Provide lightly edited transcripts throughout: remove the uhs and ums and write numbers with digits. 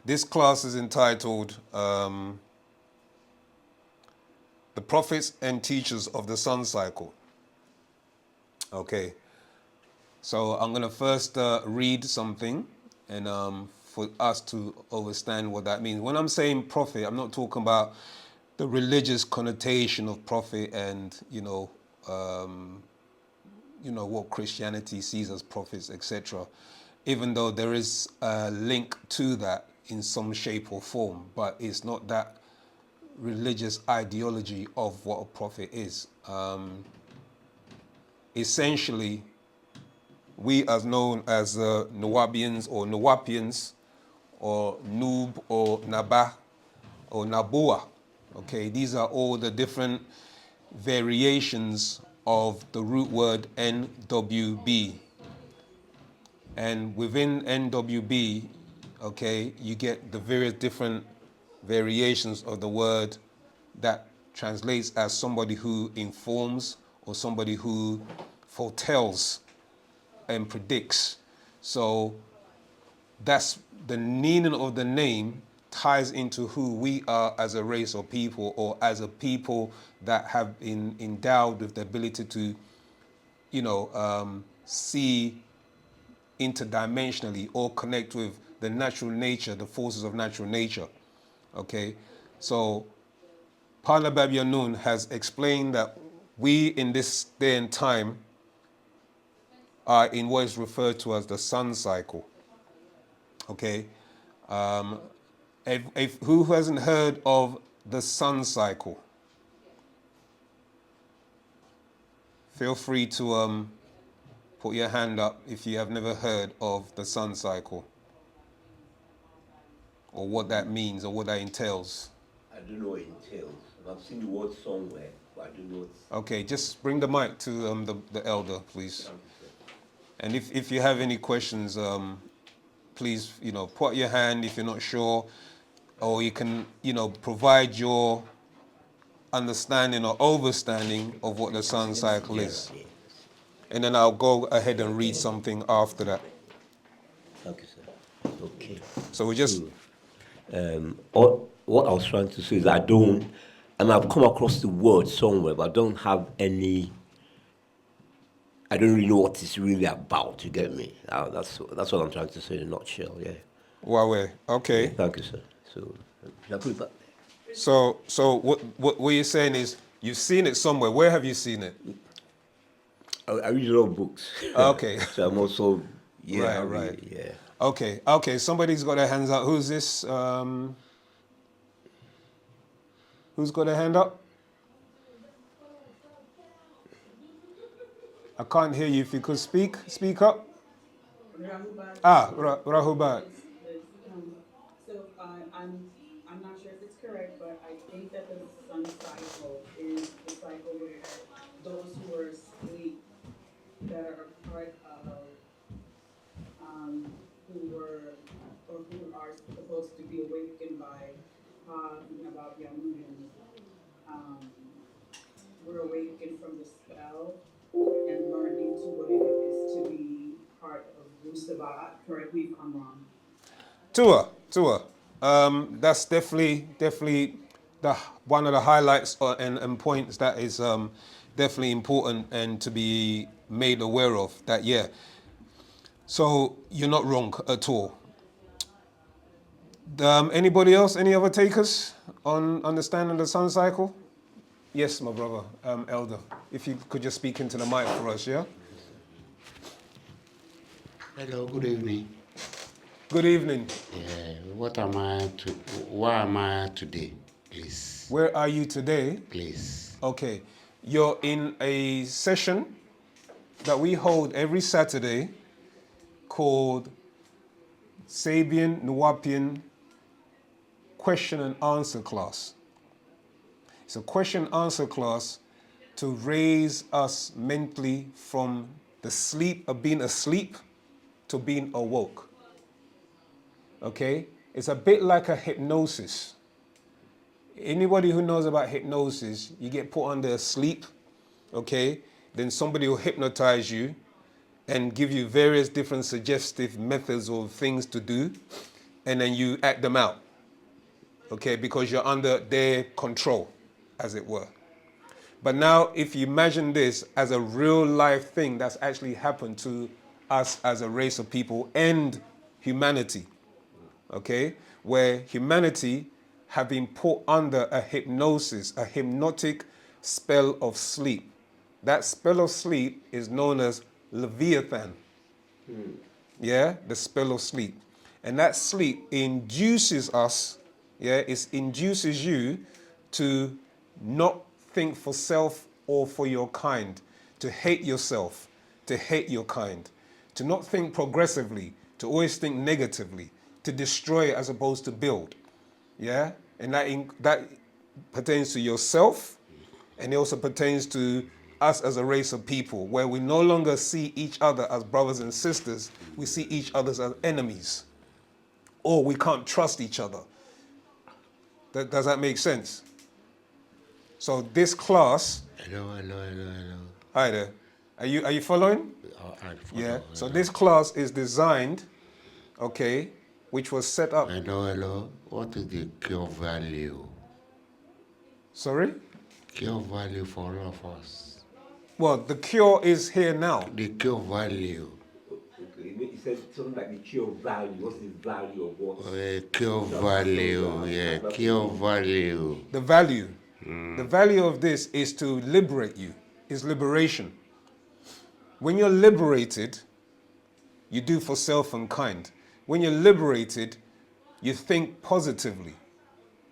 This class is entitled The Prophets and Teachers of the Sun Cycle. Okay, so I'm going to first read something and for us to understand what that means. When I'm saying prophet, I'm not talking about the religious connotation of prophet and, what Christianity sees as prophets, etc. Even though there is a link to that in some shape or form, but it's not that religious ideology of what a prophet is. Essentially, we as known as Nawabians or Nawapians or Noob or Nabah or Nabua. Okay, these are all the different variations of the root word NWB. And within NWB, okay, you get the various different variations of the word that translates as somebody who informs or somebody who foretells and predicts. So that's the meaning of the name ties into who we are as a race or people, or as a people that have been endowed with the ability to, see interdimensionally or connect with the natural nature, the forces of natural nature. Okay, so Pala Babyanun has explained that we in this day and time are in what is referred to as the sun cycle. Okay, who hasn't heard of the sun cycle? Feel free to put your hand up if you have never heard of the sun cycle, or what that means or what that entails. I don't know what it entails. I've seen the word somewhere, but I don't know what. Okay, just bring the mic to the elder, please. And if you have any questions, please, put your hand if you're not sure, or you can, provide your understanding or overstanding of what the sun cycle is. And then I'll go ahead and read something after that. Okay, sir. Okay. So we just... What I was trying to say is I've come across the word somewhere, but I don't have any. I don't really know what it's really about. You get me? That's what I'm trying to say in a nutshell. Yeah. Huawei. Okay. Yeah, thank you, sir. So, should I put it back there? So what you're saying is you've seen it somewhere. Where have you seen it? I read a lot of books. Okay. So I'm also Right. Yeah. Okay. Somebody's got their hands up. Who's this? Who's got their hand up? I can't hear you. If you could speak up. Rahubat. Rahubat. So I'm not sure if it's correct, but I think that the sun cycle is the cycle where those who are asleep that are part of who are supposed to be awakened by Nabab Yamun, were awakened from the spell and learned into what it is to be part of wu-sabat. Correct me if I'm wrong. Tua. That's definitely the one of the highlights and points that is definitely important and to be made aware of. That, yeah. So you're not wrong at all. Anybody else? Any other takers on understanding the sun cycle? Yes, my brother, elder. If you could just speak into the mic for us, yeah. Hello, good evening. Good evening. Where am I today, please? Where are you today? Please. Okay, you're in a session that we hold every Saturday called Sabian Nuwapian Question and Answer class. It's a question and answer class to raise us mentally from the sleep of being asleep to being awoke. Okay? It's a bit like a hypnosis. Anybody who knows about hypnosis, you get put under sleep, okay? Then somebody will hypnotize you and give you various different suggestive methods or things to do. and then you act them out, okay, because you're under their control, as it were. But now, if you imagine this as a real life thing that's actually happened to us as a race of people and humanity, okay, where humanity have been put under a hypnosis, a hypnotic spell of sleep. That spell of sleep is known as Leviathan. Yeah, the spell of sleep. And that sleep induces us, yeah, it induces you to not think for self or for your kind, to hate yourself, to hate your kind, to not think progressively, to always think negatively, to destroy as opposed to build. Yeah, and that pertains to yourself, and it also pertains to us as a race of people, where we no longer see each other as brothers and sisters, we see each other as enemies, or we can't trust each other. Does that make sense? So this class, Hello. hi there, are you following? I Yeah. follow. So this class is designed, okay, which was set up. Hello. What is the cure value? Sorry. Cure value for all of us. Well, the cure is here now. The cure value. Okay, you said something like the cure value. What's the value of what? Cure value. Yeah, cure value. The value. The value of this is to liberate you, is liberation. When you're liberated, you do for self and kind. When you're liberated, you think positively.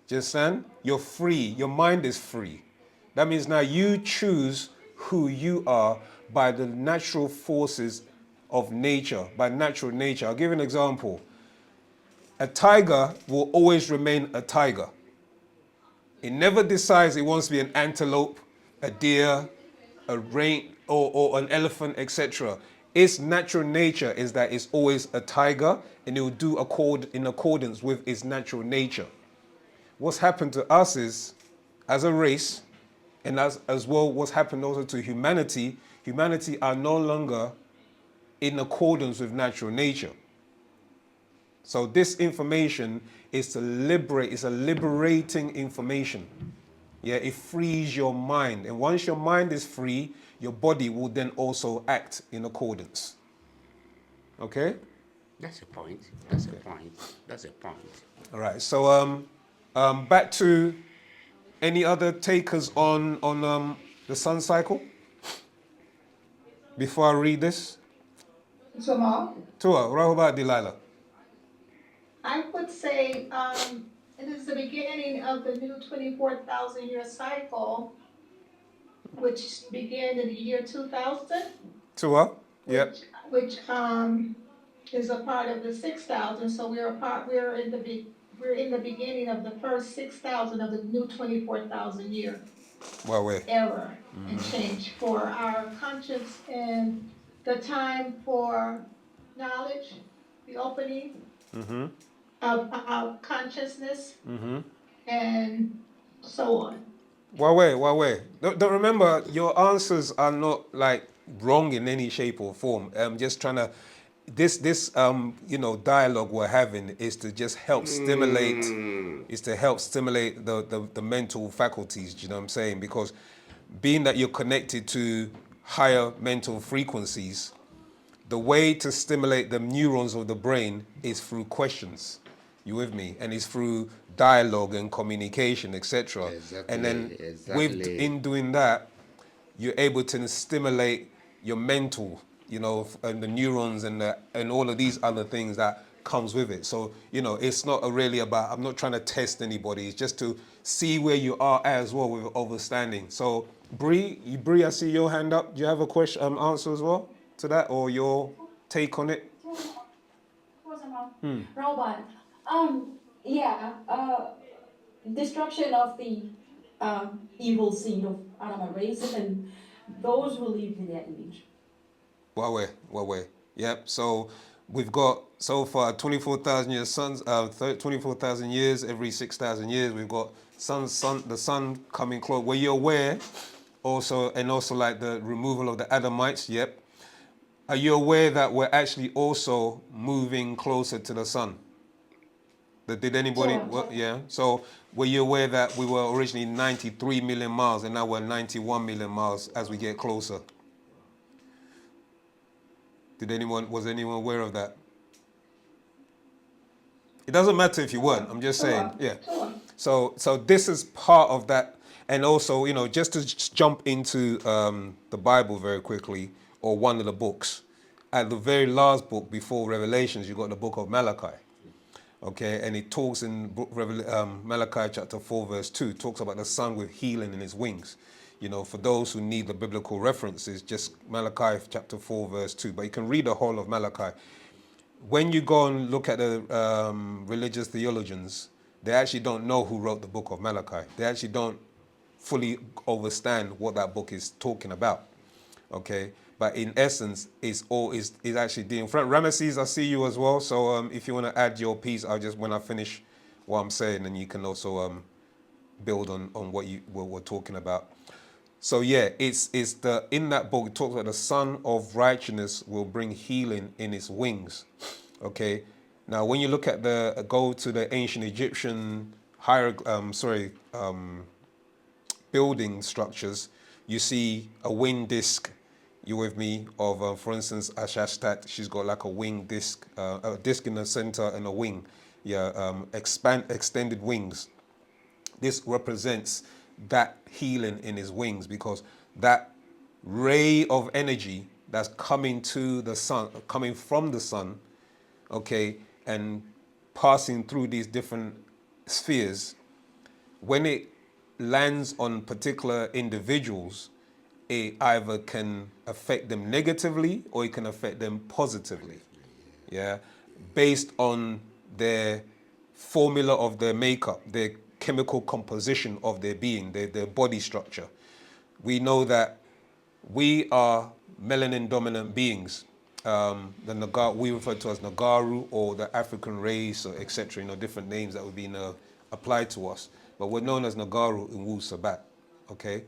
Do you understand? You're free. Your mind is free. That means now you choose who you are by the natural forces of nature, by natural nature. I'll give you an example. A tiger will always remain a tiger. It never decides it wants to be an antelope, a deer, a rain, or an elephant, etc. Its natural nature is that it's always a tiger, and it will do in accordance with its natural nature. What's happened to us is, as a race, and as well what's happened also to humanity are no longer in accordance with natural nature. So this information is to liberate, it's a liberating information. Yeah, it frees your mind. And once your mind is free, your body will then also act in accordance. Okay? That's a point. That's a point. All right. So back to any other takers on the sun cycle before I read this? Jamal, Tua, Rahubat Delilah. I would say it is the beginning of the new 24,000-year cycle, which began in the year 2000, Tua, yep. which is a part of the 6,000. So we're in the beginning of the first 6,000 of the new 24,000-year Well, era and change for our conscience and the time for knowledge, the opening of our consciousness, and so on. Well. Don't remember, your answers are not like wrong in any shape or form. Just trying to, this dialogue we're having is to just help stimulate, the mental faculties. Do you know what I'm saying? Because being that you're connected to higher mental frequencies, the way to stimulate the neurons of the brain is through questions. You with me? And it's through dialogue and communication, etc. Exactly, And then exactly. in doing that, you're able to stimulate your mental, and the neurons and all of these other things that comes with it. So, it's not really about, I'm not trying to test anybody. It's just to see where you are as well with understanding. So, Bree, I see your hand up. Do you have a question, answer as well to that, or your take on it? Robot. Yeah, destruction of the evil seed of animal races and those who live in their image. Well. Yep. So we've got so far 24,000 years suns, 24,000 years every 6,000 years. We've got the sun coming close. Were you aware? Also like the removal of the Adamites. Yep. Are you aware that we're actually also moving closer to the sun? Did anybody? Sure. Well, yeah. So were you aware that we were originally 93 million miles and now we're 91 million miles as we get closer? Was anyone aware of that? It doesn't matter if you weren't. I'm just saying, yeah. Sure. So this is part of that, and also, you know, just to jump into the Bible very quickly, or one of the books. At the very last book before Revelations, you got the book of Malachi. Okay, and it talks in Malachi chapter 4 verse 2, talks about the sun with healing in his wings. You know, for those who need the biblical references, just Malachi chapter 4 verse 2. But you can read the whole of Malachi. When you go and look at the religious theologians, they actually don't know who wrote the book of Malachi. They actually don't fully understand what that book is talking about. Okay, but in essence, it's actually dealing. Ramesses, I see you as well. So if you want to add your piece, I'll just, when I finish what I'm saying, and you can also build on what we're talking about. So yeah, it's in that book it talks about the Son of Righteousness will bring healing in his wings. Okay, now when you look at go to the ancient Egyptian building structures, you see a wing disc. You with me? Of for instance, Ashastat, she's got like a wing disc, a disc in the center and a wing. Yeah, extended wings. This represents that healing in his wings, because that ray of energy that's coming to the sun, coming from the sun, okay, and passing through these different spheres, when it lands on particular individuals, it either can affect them negatively or it can affect them positively. Yeah, based on their formula of their makeup, their chemical composition of their being, their body structure. We know that we are melanin dominant beings. We refer to as Nagaru, or the African race, or etc. You know, different names that would be applied to us. But we're known as Nagaru in wu-sabat. Okay.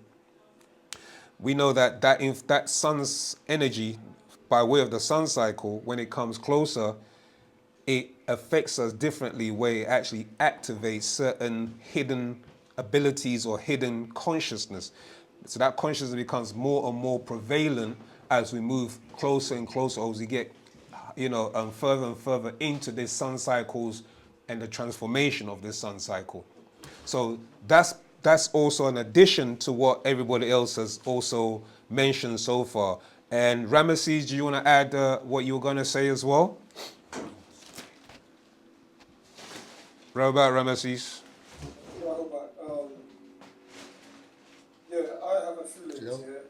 We know that that sun's energy, by way of the sun cycle, when it comes closer, it affects us differently, where it actually activates certain hidden abilities or hidden consciousness. So that consciousness becomes more and more prevalent as we move closer and closer, as we get, further and further into the sun cycles and the transformation of this sun cycle. So that's also an addition to what everybody else has also mentioned so far. And Ramesses, do you want to add what you were going to say as well? Robert Ramesses. Yeah, I have a feeling Hello? here.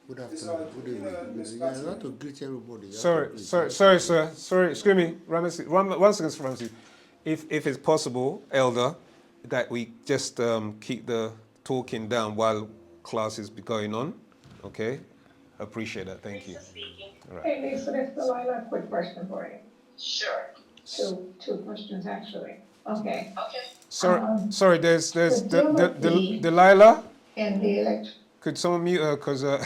Good It's afternoon. like, Good evening. Yeah, I have to greet everybody. Sorry, sir. Sorry, excuse me, Ramesses. One second, Ramesses. If it's possible, Elder, that we just keep the talking down while class is going on. Okay? Appreciate that. Thank you. All right. Hey, Lisa, it's Delilah. Quick question for you. Sure. Two questions, actually. Okay. Sorry. There's The Delilah. and the elect. Could someone mute her, because I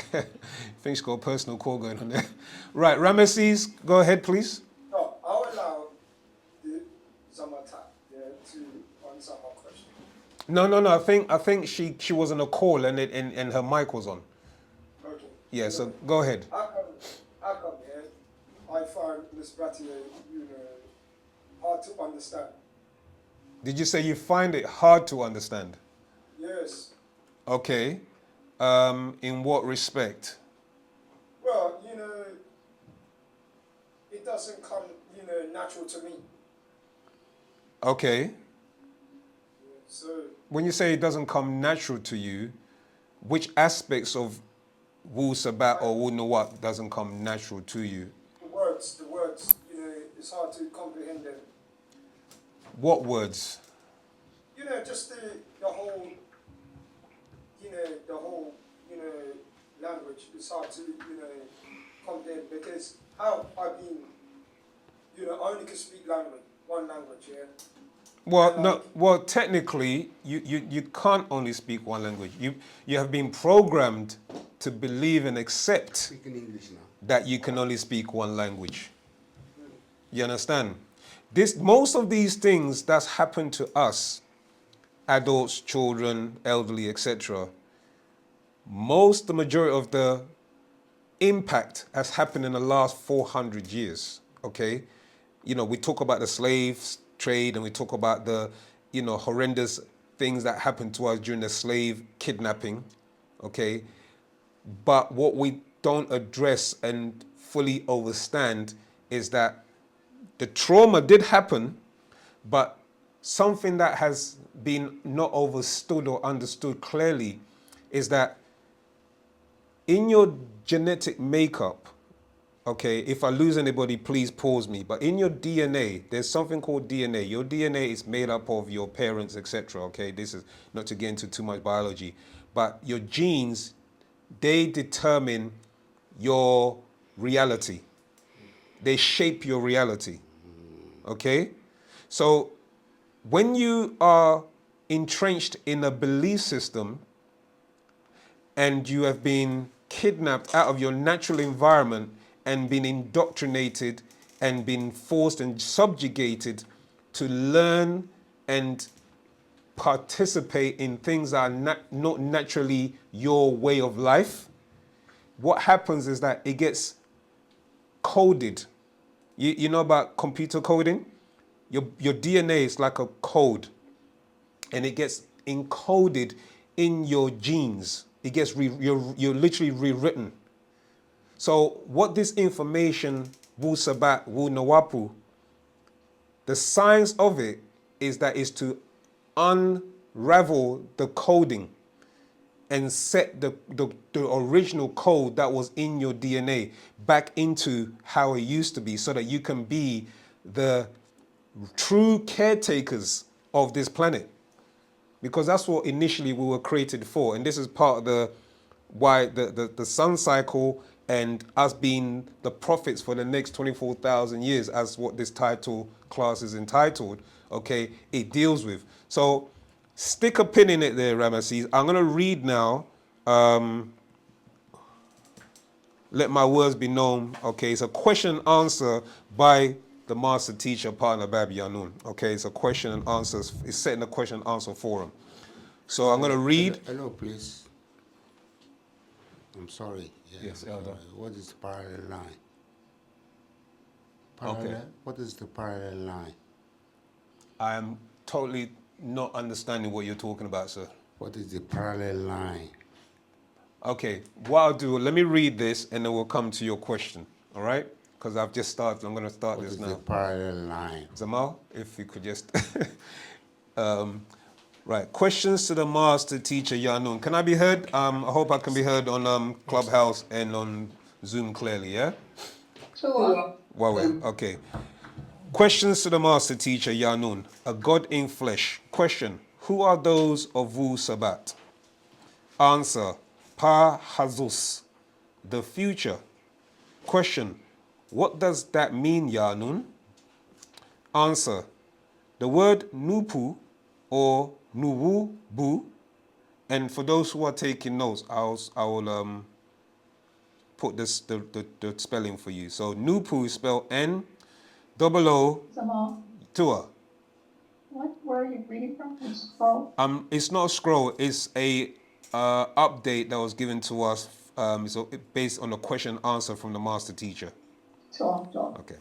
think she's got a personal call going on there. Right, Ramesses, go ahead, please. No, I'll allow the Zamata to answer my question. No. I think she was on a call and her mic was on. Okay. Yeah, so go ahead. How come I find Ms. Brattier, hard to understand? Did you say you find it hard to understand? Yes. Okay. In what respect? Well, it doesn't come, natural to me. Okay. So, When you say it doesn't come natural to you, which aspects of wu-sabat or wu-nawat doesn't come natural to you? the words, it's hard to comprehend them. What words? Just the whole, language is hard to, comprehend, because how I've been, I only can speak one language, yeah? Well, no. Well, technically, you can't only speak one language. You have been programmed to believe and accept Speaking English now. that you can only speak one language. You understand? Most of these things that's happened to us, adults, children, elderly, etc., the majority of the impact has happened in the last 400 years, okay? We talk about the slave trade and we talk about the, horrendous things that happened to us during the slave kidnapping, okay? But what we don't address and fully understand is that the trauma did happen, but something that has been not understood or understood clearly is that in your genetic makeup, okay, if I lose anybody, please pause me, but in your DNA, there's something called DNA. Your DNA is made up of your parents, etc., okay? This is not to get into too much biology, but your genes, they determine your reality. They shape your reality, okay? So when you are entrenched in a belief system and you have been kidnapped out of your natural environment and been indoctrinated and been forced and subjugated to learn and participate in things that are not naturally your way of life, what happens is that it gets coded. You know about computer coding? Your DNA is like a code, and it gets encoded in your genes. It gets you're literally rewritten. So what this information, wu-sabat, wu-nawapu, the science of it is that is to unravel the coding and set the original code that was in your DNA back into how it used to be so that you can be the true caretakers of this planet. Because that's what initially we were created for. And this is part of the sun cycle and us being the prophets for the next 24,000 years, as what this title class is entitled, okay, it deals with. So stick a pin in it there, Ramesses. I'm going to read now. Let my words be known. Okay, it's a question and answer by the master teacher, partner Babi Yanun. Okay, it's a question and answer. It's setting a question and answer forum. So I'm going to read. Hello, please. I'm sorry. Yes, Elder. What is the parallel line? Okay. What is the parallel line? I am totally not understanding what you're talking about, sir. What is the parallel line? Okay, what I'll do, let me read this and then we'll come to your question, all right? Because I've just started, I'm going to start this now. What is the parallel line? Zamal, if you could just... right, questions to the master teacher, Yanun. Can I be heard? I hope I can be heard on Clubhouse and on Zoom clearly, yeah? Sure. Huawei, okay. Questions to the master teacher, Yanun. A God in flesh. Question, who are those of wu-sabat? Answer, Pa Hazus, the future. Question, what does that mean, Yanun? Answer, the word nupu or nuwu-bu, and for those who are taking notes, I will put this the spelling for you. So nupu is spelled N-O-O, Zamal, Tua. where are you reading from? It's scroll. It's not a scroll. It's a update that was given to us. So based on a question answer from the master teacher. Sure. Okay.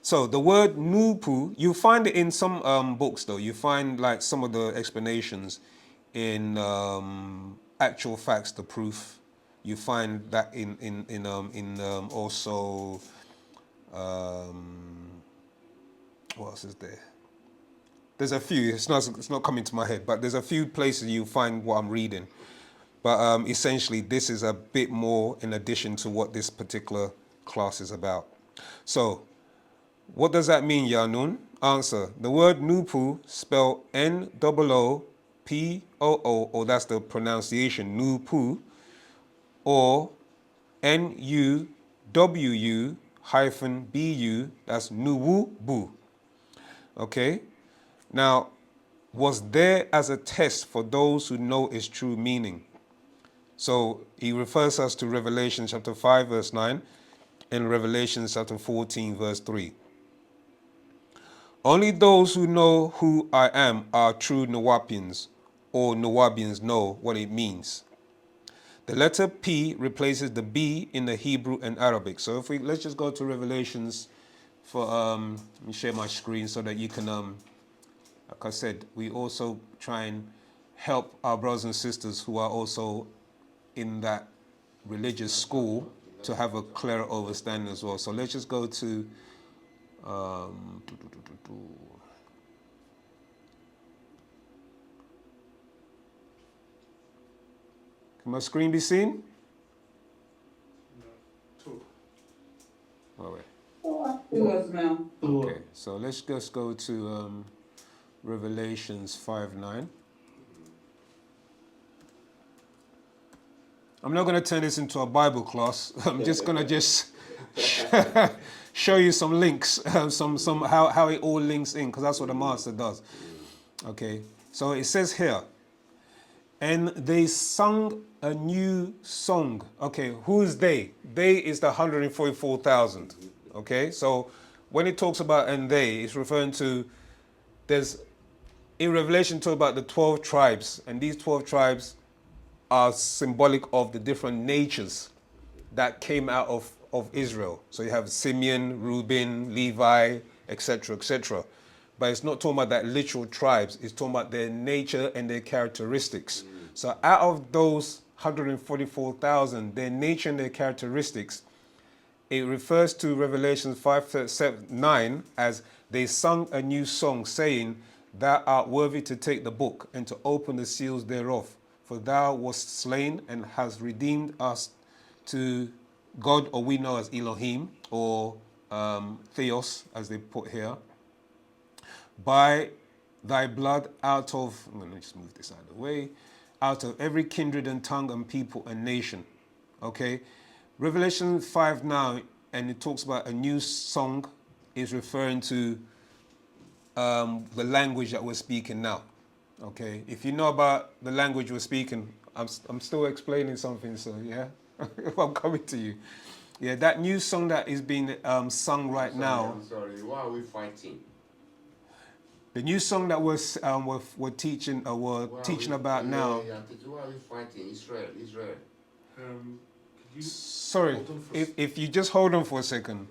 So the word nupu, you find it in some books though. You find like some of the explanations in actual facts, the proof. You find that in also what else is there? There's a few. It's not coming to my head, but there's a few places you find what I'm reading. But essentially, this is a bit more in addition to what this particular class is about. So, what does that mean, Yanun? Answer. The word nupu, spelled N-O-O-P-O-O, or that's the pronunciation, nupu, or N-U-W-U-B-U, that's nuwu-bu. Okay? Now, was there as a test for those who know its true meaning? So he refers us to Revelation chapter 5, verse 9, and Revelation chapter 14, verse 3. Only those who know who I am are true Nawapians, or Nawabians know what it means. The letter P replaces the B in the Hebrew and Arabic. So if let's just go to Revelations for, let me share my screen so that you can, like I said, we also try and help our brothers and sisters who are also in that religious school to have a clearer understanding as well. So let's just go to, can my screen be seen? Oh, wait. Two as well. Okay, so let's just go to Revelations 5:9. I'm not going to turn this into a Bible class. I'm just going to just show you some links, some how it all links in, because that's what the master does. Okay, so it says here, and they sung a new song. Okay, who's they? They is the 144,000. Okay, so when it talks about and they, it's referring to, there's, in Revelation talk about the 12 tribes, and these 12 tribes are symbolic of the different natures that came out of Israel. So you have Simeon, Reuben, Levi, etc., etc. But it's not talking about that literal tribes. It's talking about their nature and their characteristics. So out of those 144,000, their nature and their characteristics, it refers to Revelation 5:9 as they sung a new song, saying, "Thou art worthy to take the book and to open the seals thereof. For thou wast slain and hast redeemed us to God," or we know as Elohim, or Theos, as they put here, "by thy blood out of," let me just move this out of the way, "out of every kindred and tongue and people and nation." Okay? Revelation 5 now, and it talks about a new song, is referring to the language that we're speaking now. Okay, if you know about the language we're speaking, I'm still explaining something, so yeah, I'm coming to you. Yeah, that new song that is being sung right now. I'm sorry, why are we fighting? The new song that we're teaching, about now. Yeah, why are we fighting? Israel. Sorry, if you just hold on for a second,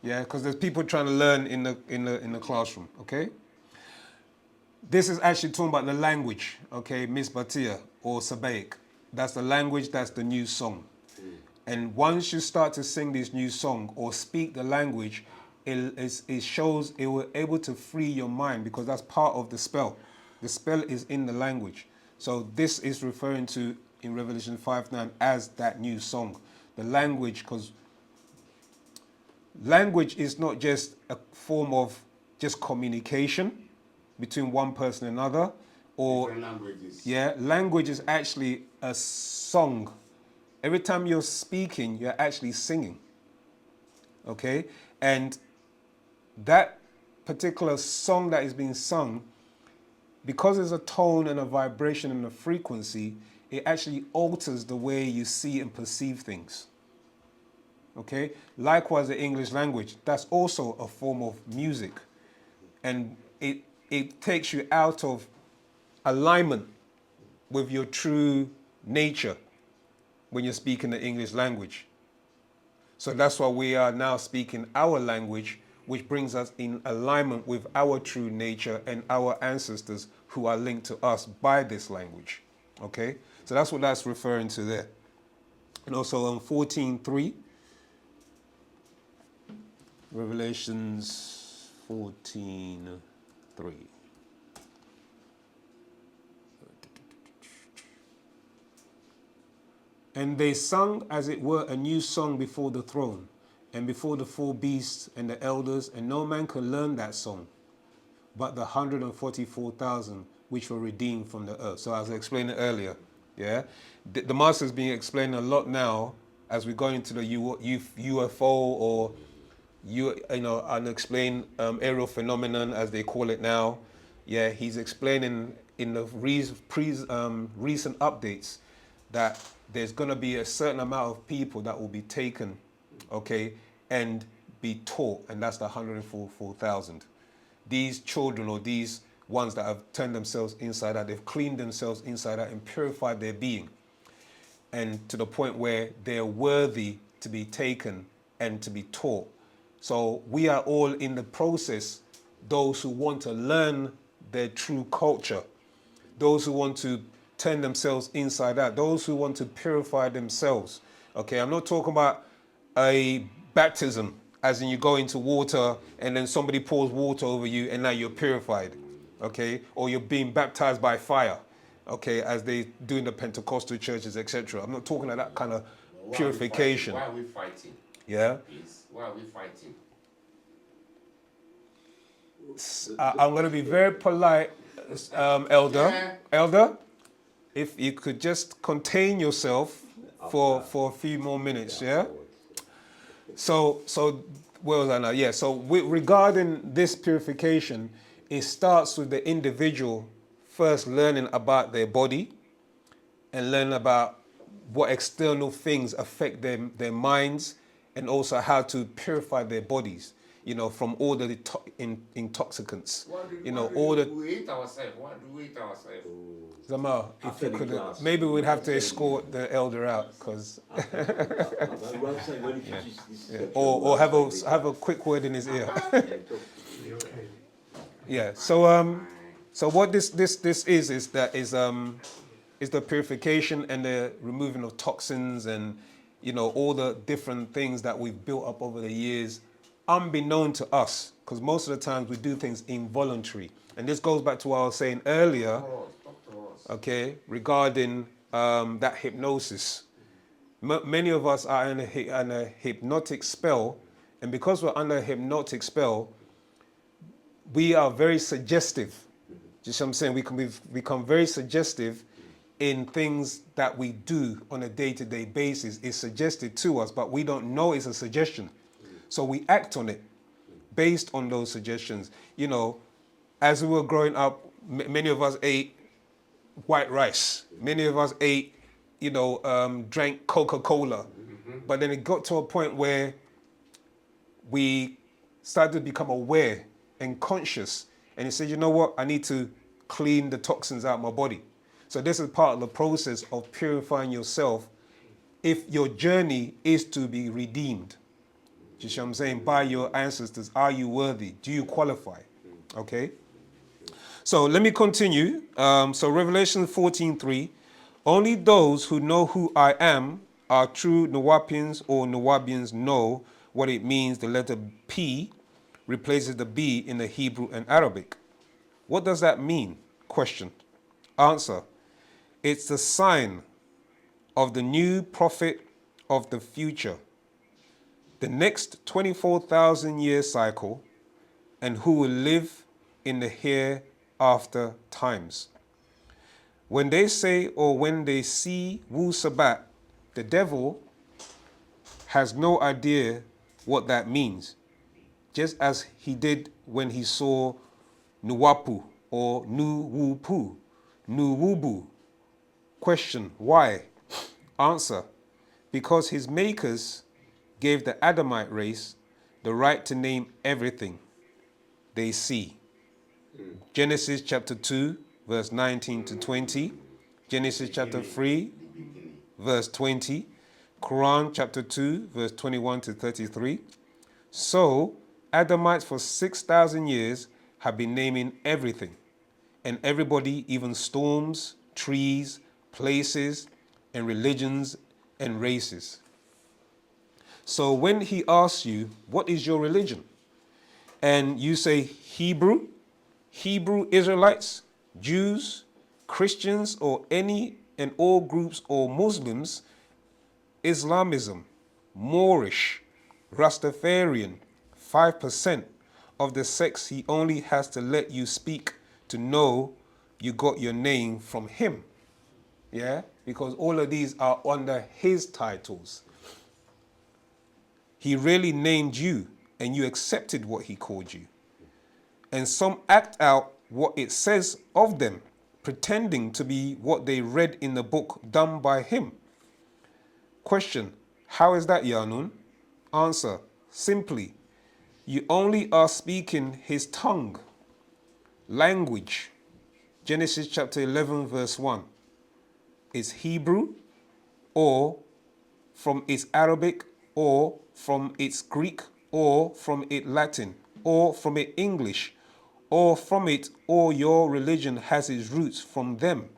yeah, because there's people trying to learn in the classroom. Okay. This is actually talking about the language, okay, Miss Batia, or Sabaik. That's the language, that's the new song. And once you start to sing this new song or speak the language, it shows it will able to free your mind, because that's part of the spell. The spell is in the language. So this is referring to, in Revelation 5:9, as that new song. The language, because language is not just a form of just communication between one person and another, or Different languages. yeah, language is actually a song. Every time you're speaking, you're actually singing. Okay? And that particular song that is being sung, because there's a tone and a vibration and a frequency, it actually alters the way you see and perceive things. Okay? Likewise, the English language, that's also a form of music. And it takes you out of alignment with your true nature when you're speaking the English language. So that's why we are now speaking our language, which brings us in alignment with our true nature and our ancestors who are linked to us by this language. Okay? So that's what that's referring to there. And also on 14:3, Revelations 14:3. And they sung as it were a new song before the throne and before the four beasts and the elders, and no man could learn that song but the 144,000 which were redeemed from the earth. So as I explained earlier, yeah, the master's being explained a lot now as we go into the UFO or unexplained aerial phenomenon, as they call it now. Yeah, he's explaining in the recent updates that there's going to be a certain amount of people that will be taken, okay, and be taught, and that's the 144,000. these children or these ones that have turned themselves inside out, they've cleaned themselves inside out and purified their being, and to the point where they're worthy to be taken and to be taught. So we are all in the process, those who want to learn their true culture, those who want to turn themselves inside out, those who want to purify themselves. Okay, I'm not talking about a baptism, as in you go into water and then somebody pours water over you and now you're purified. Okay, or you're being baptized by fire. Okay, as they do in the Pentecostal churches, etc. I'm not talking about that kind of purification. Why are we fighting? Yeah. Please, why are we fighting? I'm going to be very polite, Elder. Yeah. Elder, if you could just contain yourself for a few more minutes, yeah? So where was I now? Yeah, so regarding this purification, it starts with the individual first learning about their body and learning about what external things affect their minds, and also how to purify their bodies, from all the intoxicants. We eat ourselves. Why do we eat ourselves? Zama, if After you the could, class. maybe we'd have to escort the elder out, because, or have a quick word in his ear. Yeah. So what this is the purification and the removing of toxins and all the different things that we've built up over the years, unbeknown to us, because most of the times we do things involuntary. And this goes back to what I was saying earlier, Talk to us. okay, regarding that hypnosis. Many of us are in a hypnotic spell, and because we're under a hypnotic spell, we are very suggestive. Just what I'm saying, we can become very suggestive in things that we do on a day-to-day basis. It's suggested to us, but we don't know it's a suggestion. So we act on it based on those suggestions. As we were growing up, many of us ate white rice. Many of us ate, drank Coca-Cola. But then it got to a point where we started to become aware and conscious. And he said, you know what? I need to clean the toxins out of my body. So this is part of the process of purifying yourself if your journey is to be redeemed. Do you see what I'm saying? By your ancestors. Are you worthy? Do you qualify? Okay? So let me continue. So Revelation 14:3. Only those who know who I am are true Nawapians, or Nawabians know what it means. The letter P replaces the B in the Hebrew and Arabic. What does that mean? Question. Answer. It's the sign of the new prophet of the future, the next 24,000 year cycle, and who will live in the hereafter times. When they say, or when they see wu-sabat, the devil has no idea what that means, just as he did when he saw nuwapu or nuwupu, nuwubu. Question, why? Answer, because his makers gave the Adamite race the right to name everything they see. Genesis chapter 2, verse 19 to 20. Genesis chapter 3, verse 20. Quran chapter 2, verse 21 to 33. So, Adamites for 6,000 years have been naming everything. And everybody, even storms, trees, places, and religions and races. So when he asks you, what is your religion? And you say Hebrew Israelites, Jews, Christians, or any and all groups, or Muslims, Islamism, Moorish, Rastafarian, 5% of the sects, he only has to let you speak to know you got your name from him. Yeah? Because all of these are under his titles. He really named you, and you accepted what he called you. And some act out what it says of them, pretending to be what they read in the book done by him. Question, how is that, Yanun? Answer, simply, you only are speaking his tongue, language, Genesis chapter 11 verse 1, is Hebrew, or from its Arabic, or from its Greek, or from it Latin, or from it English, or from it, or your religion has its roots from them.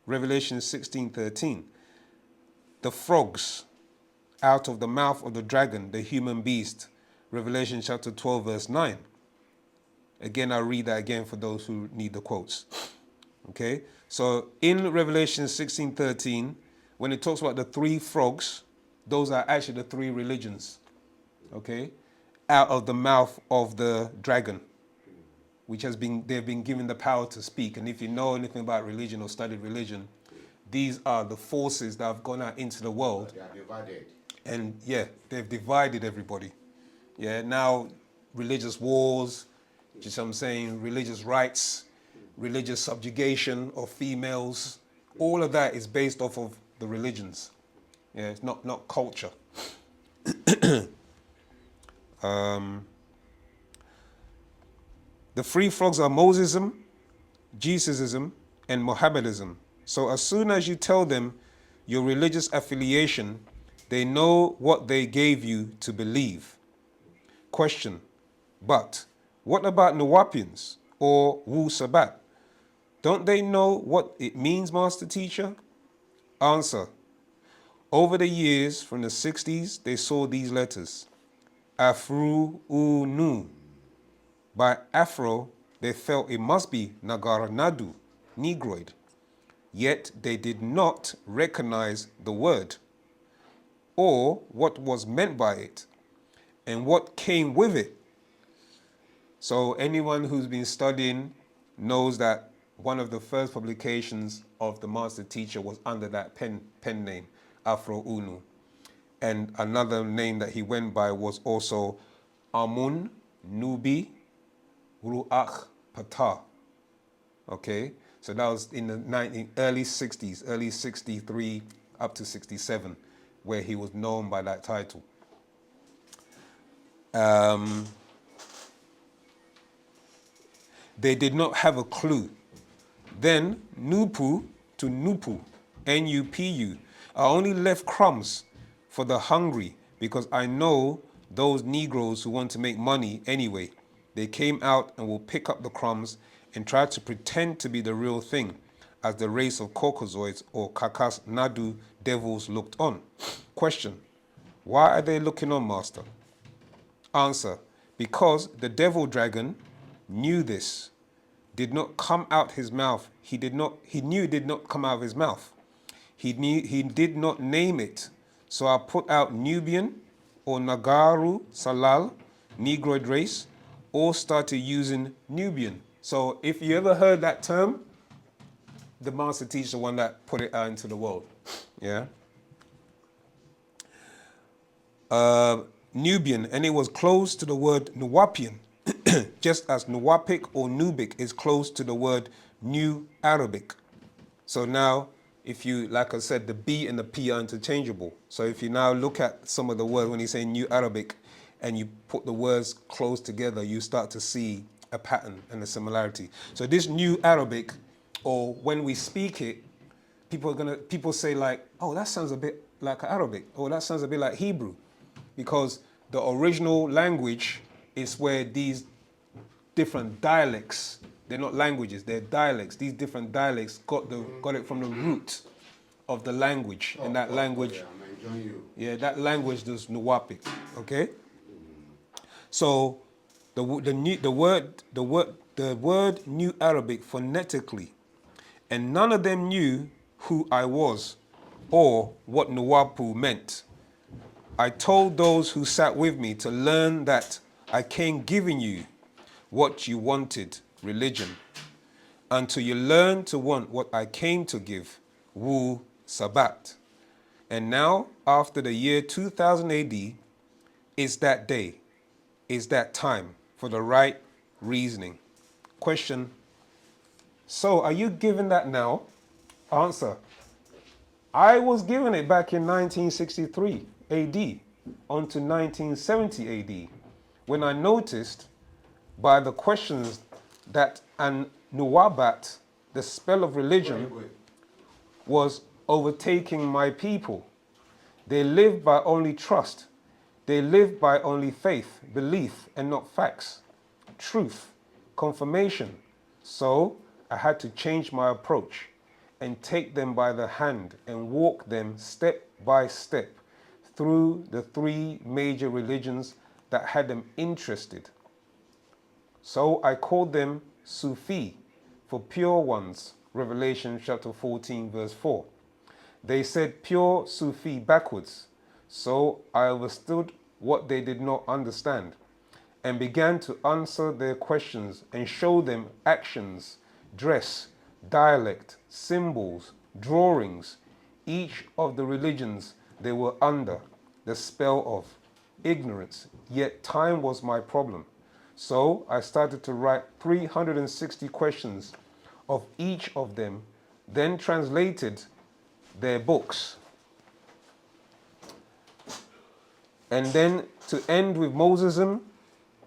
Revelation 16:13. The frogs out of the mouth of the dragon, the human beast. Revelation chapter 12 verse 9. Again, I'll read that again for those who need the quotes. Okay, so in Revelation 16:13, when it talks about the three frogs, those are actually the three religions, okay, out of the mouth of the dragon, which they've been given the power to speak. And if you know anything about religion or studied religion, these are the forces that have gone out into the world. They are divided. And yeah, they've divided everybody. Yeah, now religious wars, just I'm saying, religious rights, religious subjugation of females, all of that is based off of the religions. Yeah, it's not culture. The three frogs are Mosesism, Jesusism, and Mohammedism. So as soon as you tell them your religious affiliation, they know what they gave you to believe. Question: but what about Nawapians or wu-sabat? Don't they know what it means, Master Teacher? Answer: over the years, from the 60s, they saw these letters, Afru-u-nu. By Afro, they felt it must be Nagar-nadu, Negroid. Yet they did not recognize the word or what was meant by it and what came with it. So anyone who's been studying knows that one of the first publications of the Master Teacher was under that pen name, Afro-Unu. And another name that he went by was also Amun Nubi Ruach Patah. Okay, so that was in the early 60s, early 63 up to 67, where he was known by that title. They did not have a clue. Then Nupu to Nupu, N-U-P-U, I only left crumbs for the hungry because I know those Negroes who want to make money anyway. They came out and will pick up the crumbs and try to pretend to be the real thing as the race of Caucasoids or Kakas Nadu devils looked on. Question: why are they looking on, Master? Answer: because the devil dragon knew this. Did not come out his mouth. He knew it did not come out of his mouth. He did not name it. So I put out Nubian or Nagaru Salal, Negroid race, all started using Nubian. So if you ever heard that term, the Master Teacher, the one that put it out into the world. Yeah. Nubian, and it was close to the word Nuwapian, just as Nuwapic or Nubic is close to the word New Arabic. So now, if you, like I said, the B and the P are interchangeable. So if you now look at some of the words when you say New Arabic and you put the words close together, you start to see a pattern and a similarity. So this New Arabic, or when we speak it, people say like, oh, that sounds a bit like Arabic, or that sounds a bit like Hebrew, because the original language is where these different dialects, they're not languages, they're dialects. These different dialects got it from the root of the language, and that language, yeah, that language is Nuwapic. Okay. So the word New Arabic phonetically, and none of them knew who I was or what Nuwapu meant. I told those who sat with me to learn that I came giving you what you wanted, religion, until you learn to want what I came to give, wu-sabat. And now, after the year 2000 AD, is that day, is that time for the right reasoning. Question: so are you given that now? Answer: I was given it back in 1963 AD onto 1970 AD when I noticed by the questions that an Nuwabat, the spell of Where are you religion, going? was overtaking my people. They live by only trust. They live by only faith, belief, and not facts, truth, confirmation. So I had to change my approach and take them by the hand and walk them step by step through the three major religions that had them interested. So I called them Sufi, for pure ones. Revelation chapter 14, verse 4. They said pure Sufi backwards. So I understood what they did not understand and began to answer their questions and show them actions, dress, dialect, symbols, drawings, each of the religions they were under the spell of ignorance, yet time was my problem. So I started to write 360 questions of each of them, then translated their books. And then to end with Mosesism,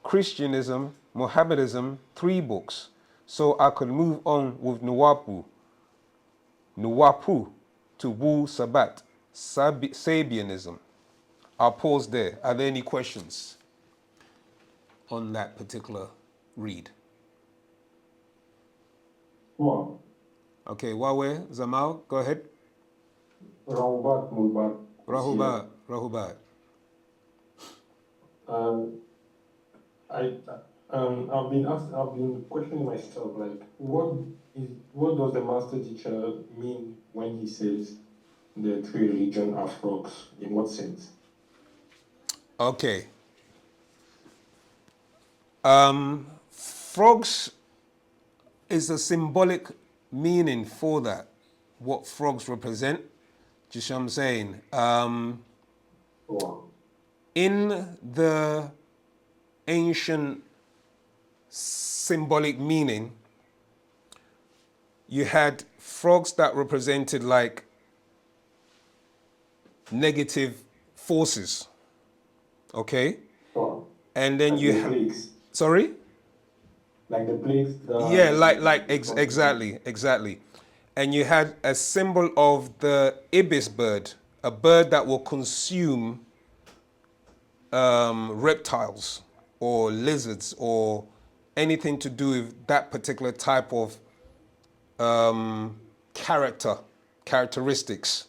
Christianism, Mohammedanism, 3 books. So I could move on with Nuwapu to wu-sabat, Sabianism. I'll pause there. Are there any questions on that particular read? Wow. Okay, Wawe, Zamal, go ahead. Rahubat Mulbat. Rahubat. Um, I've been questioning myself, like, what does the master teacher mean when he says the three religions are frogs? In what sense? Okay. Frogs is a symbolic meaning for that, what frogs represent. Do you see what I'm saying? Wow. In the ancient symbolic meaning, you had frogs that represented like negative forces, okay? Wow. And then Like you the have, plagues. sorry? Like the plagues Yeah, exactly. And you had a symbol of the ibis bird, a bird that will consume reptiles or lizards or anything to do with that particular type of characteristics.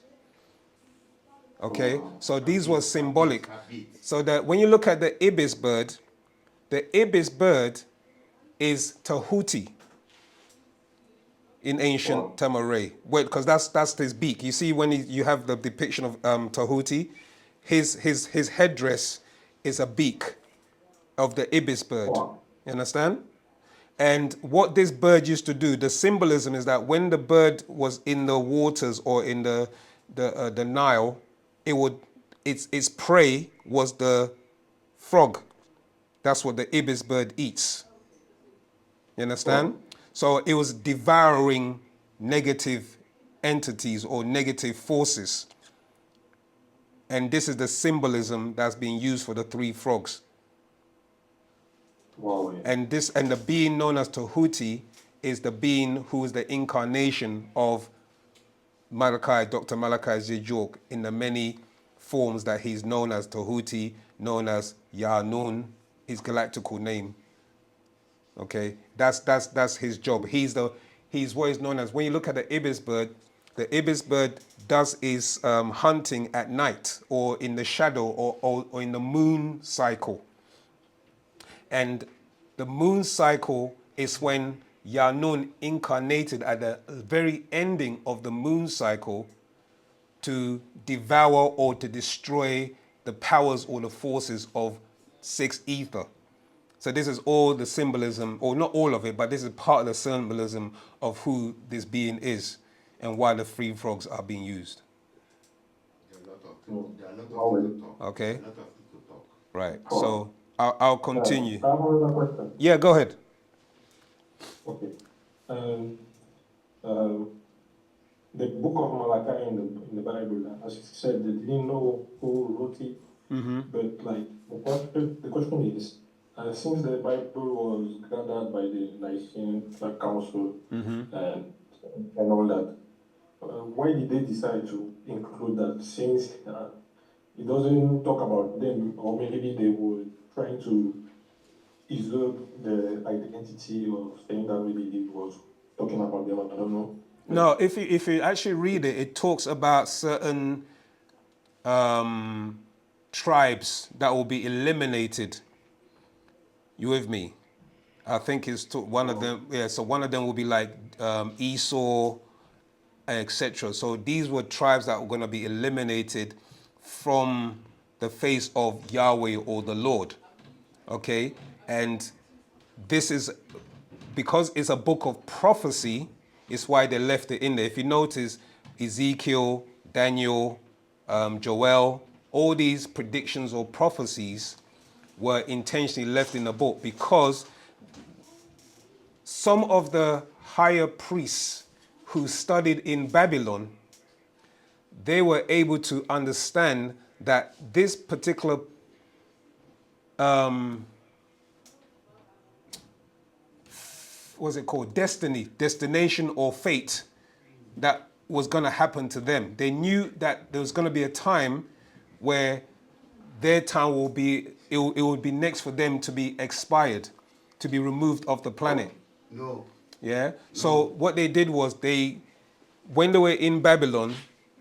Okay, Wow. so these were symbolic. So that when you look at the ibis bird is Tahuti in ancient Tamaray. Wait, because that's his beak. You see when you have the depiction of Tahuti, his headdress is a beak of the ibis bird. Wow. You understand? And what this bird used to do, the symbolism is that when the bird was in the waters or in the Nile, its prey was the frog. That's what the ibis bird eats. You understand? Wow. So it was devouring negative entities or negative forces. And this is the symbolism that's being used for the 3 frogs. Wow. And the being known as Tahuti is the being who is the incarnation of Dr. Malachi Zedjork in the many forms that he's known as Tahuti, known as Yanun, his galactical name. Okay, that's his job. He's what is known as, when you look at the ibis bird does his hunting at night or in the shadow or in the moon cycle. And the moon cycle is when Yanun incarnated at the very ending of the moon cycle to devour or to destroy the powers or the forces of 6 ether. So this is all the symbolism, or not all of it, but this is part of the symbolism of who this being is and why the 3 frogs are being used. There are a lot of people talk. Okay. A lot of people talk. Right. So I'll continue. I have another question. Yeah, go ahead. Okay. The book of Malachi in the Bible, as you said, they didn't know who wrote it. Mm-hmm. But like the question is, Since the Bible was gathered by the Nicene Council and all that, why did they decide to include that? Since it doesn't talk about them, or maybe they were trying to usurp the identity of saying that maybe it was talking about them. I don't know. No, if you actually read it, it talks about certain tribes that will be eliminated. You with me? I think it's one of them. Yeah, so one of them will be like Esau, etc. So these were tribes that were going to be eliminated from the face of Yahweh or the Lord. Okay, and this is because it's a book of prophecy. It's why they left it in there. If you notice, Ezekiel, Daniel, Joel, all these predictions or prophecies were intentionally left in the book because some of the higher priests who studied in Babylon, they were able to understand that this particular what's it called? Destination or fate that was going to happen to them. They knew that there was going to be a time where their time will be, it would be next for them to be expired, to be removed off the planet. No. Yeah. So what they did was when they were in Babylon,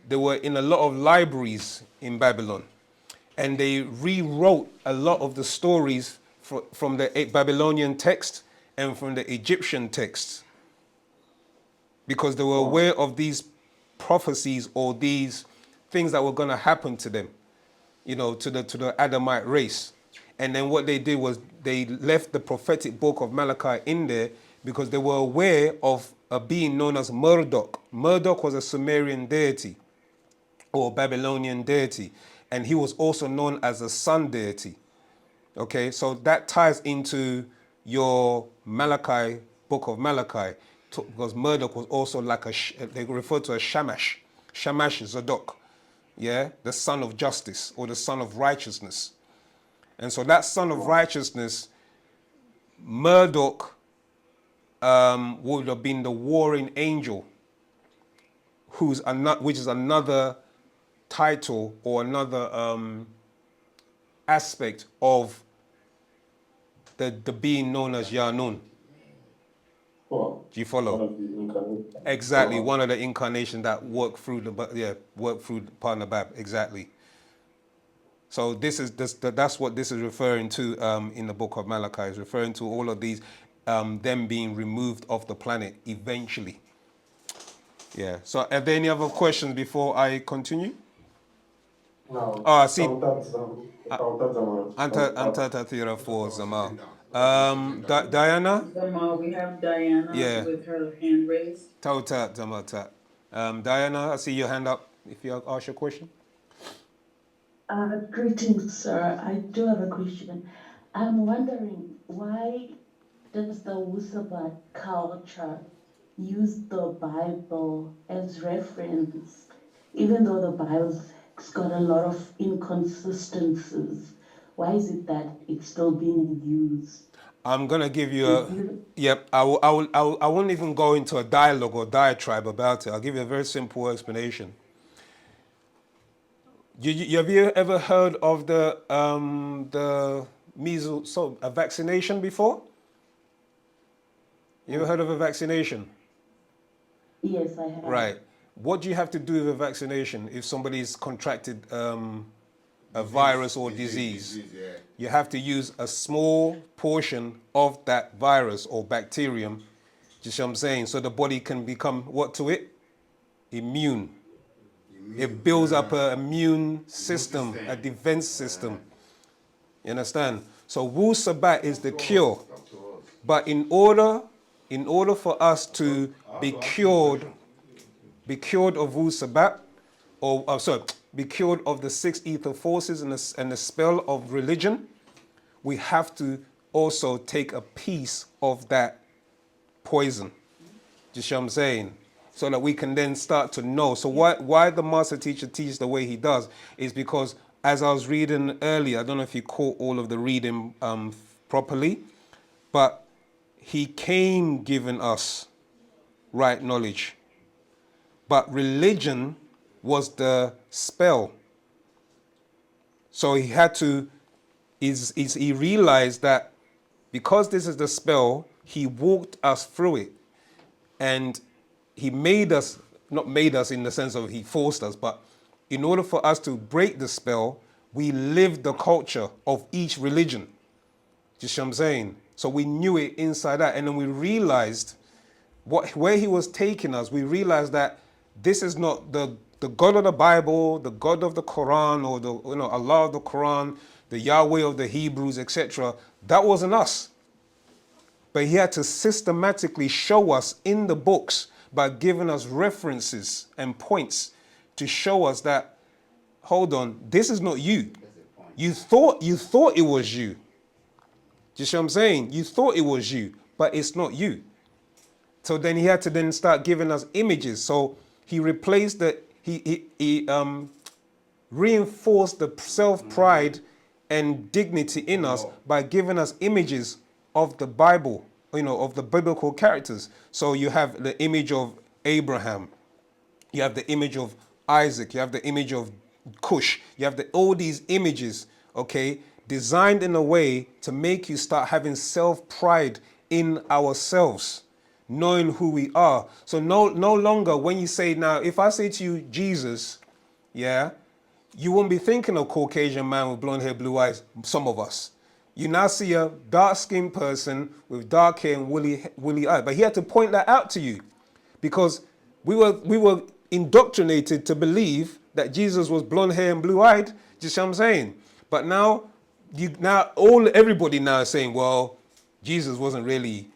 they were in a lot of libraries in Babylon, and they rewrote a lot of the stories from the Babylonian text and from the Egyptian texts, because they were aware of these prophecies or these things that were going to happen to them, you know, to the Adamite race. And then what they did was they left the prophetic book of Malachi in there because they were aware of a being known as Marduk. Marduk was a Sumerian deity or Babylonian deity, and he was also known as a sun deity. Okay, so that ties into your Malachi, book of Malachi, because Marduk was also like they refer to as Shamash Zadok, yeah, the son of justice or the son of righteousness. And so that son of righteousness, Marduk, would have been the warring angel, which is another title or another aspect of the being known as Yanun. Well, Do you follow? one of the incarnations. Exactly, one of the incarnations that work through the Parnabab. Exactly. So that's what this is referring to in the book of Malachi. It's referring to all of these, them being removed off the planet eventually. Yeah. So are there any other questions before I continue? No. Oh, I see. Put Diana? Zama, we have Diana Yeah. with her hand raised. Diana, I see your hand up if you ask your question. Greetings, sir. I do have a question. I'm wondering, why does the wu-sabat culture use the Bible as reference, even though the Bible's got a lot of inconsistencies? Why is it that it's still being used? I'm gonna give you yep. I won't even go into a dialogue or diatribe about it. I'll give you a very simple explanation. Have you ever heard of the measles, a vaccination before? You ever heard of a vaccination? Yes, I have. Right. What do you have to do with a vaccination if somebody's contracted a virus or disease? Yeah. You have to use a small portion of that virus or bacterium, you see what I'm saying, so the body can become what to it? Immune. It builds up an immune system, a defense system. You understand? So wu-sabat is the cure. But in order for us to be cured of wu-sabat, be cured of the six ether forces and the spell of religion, we have to also take a piece of that poison. Do you see what I'm saying? So that we can then start to know. So why the master teacher teaches the way he does is because, as I was reading earlier, I don't know if you caught all of the reading properly, but he came giving us right knowledge. But religion was the spell. So he had to, he realized that because this is the spell, he walked us through it. And he made us, not made us in the sense of he forced us, but in order for us to break the spell, we lived the culture of each religion. Do you see what I'm saying? So we knew it inside out. And then we realized where he was taking us. We realized that this is not the God of the Bible, the God of the Quran, or the Allah of the Quran, the Yahweh of the Hebrews, etc. That wasn't us. But he had to systematically show us in the books by giving us references and points to show us that, hold on, this is not you. You thought it was you. Do you see what I'm saying? You thought it was you, but it's not you. So then he had to then start giving us images. So he replaced he reinforced the self-pride and dignity in us by giving us images of the Bible, of the biblical characters. So you have the image of Abraham, you have the image of Isaac, you have the image of Cush, you have all these images, okay, designed in a way to make you start having self-pride in ourselves, knowing who we are. So no longer when you say, now, if I say to you, Jesus, yeah, you won't be thinking of Caucasian man with blonde hair, blue eyes, some of us. You now see a dark-skinned person with dark hair and woolly eyes. But he had to point that out to you because we were indoctrinated to believe that Jesus was blonde hair and blue eyed. Do you see what I'm saying? But now, everybody now is saying, well, Jesus wasn't really,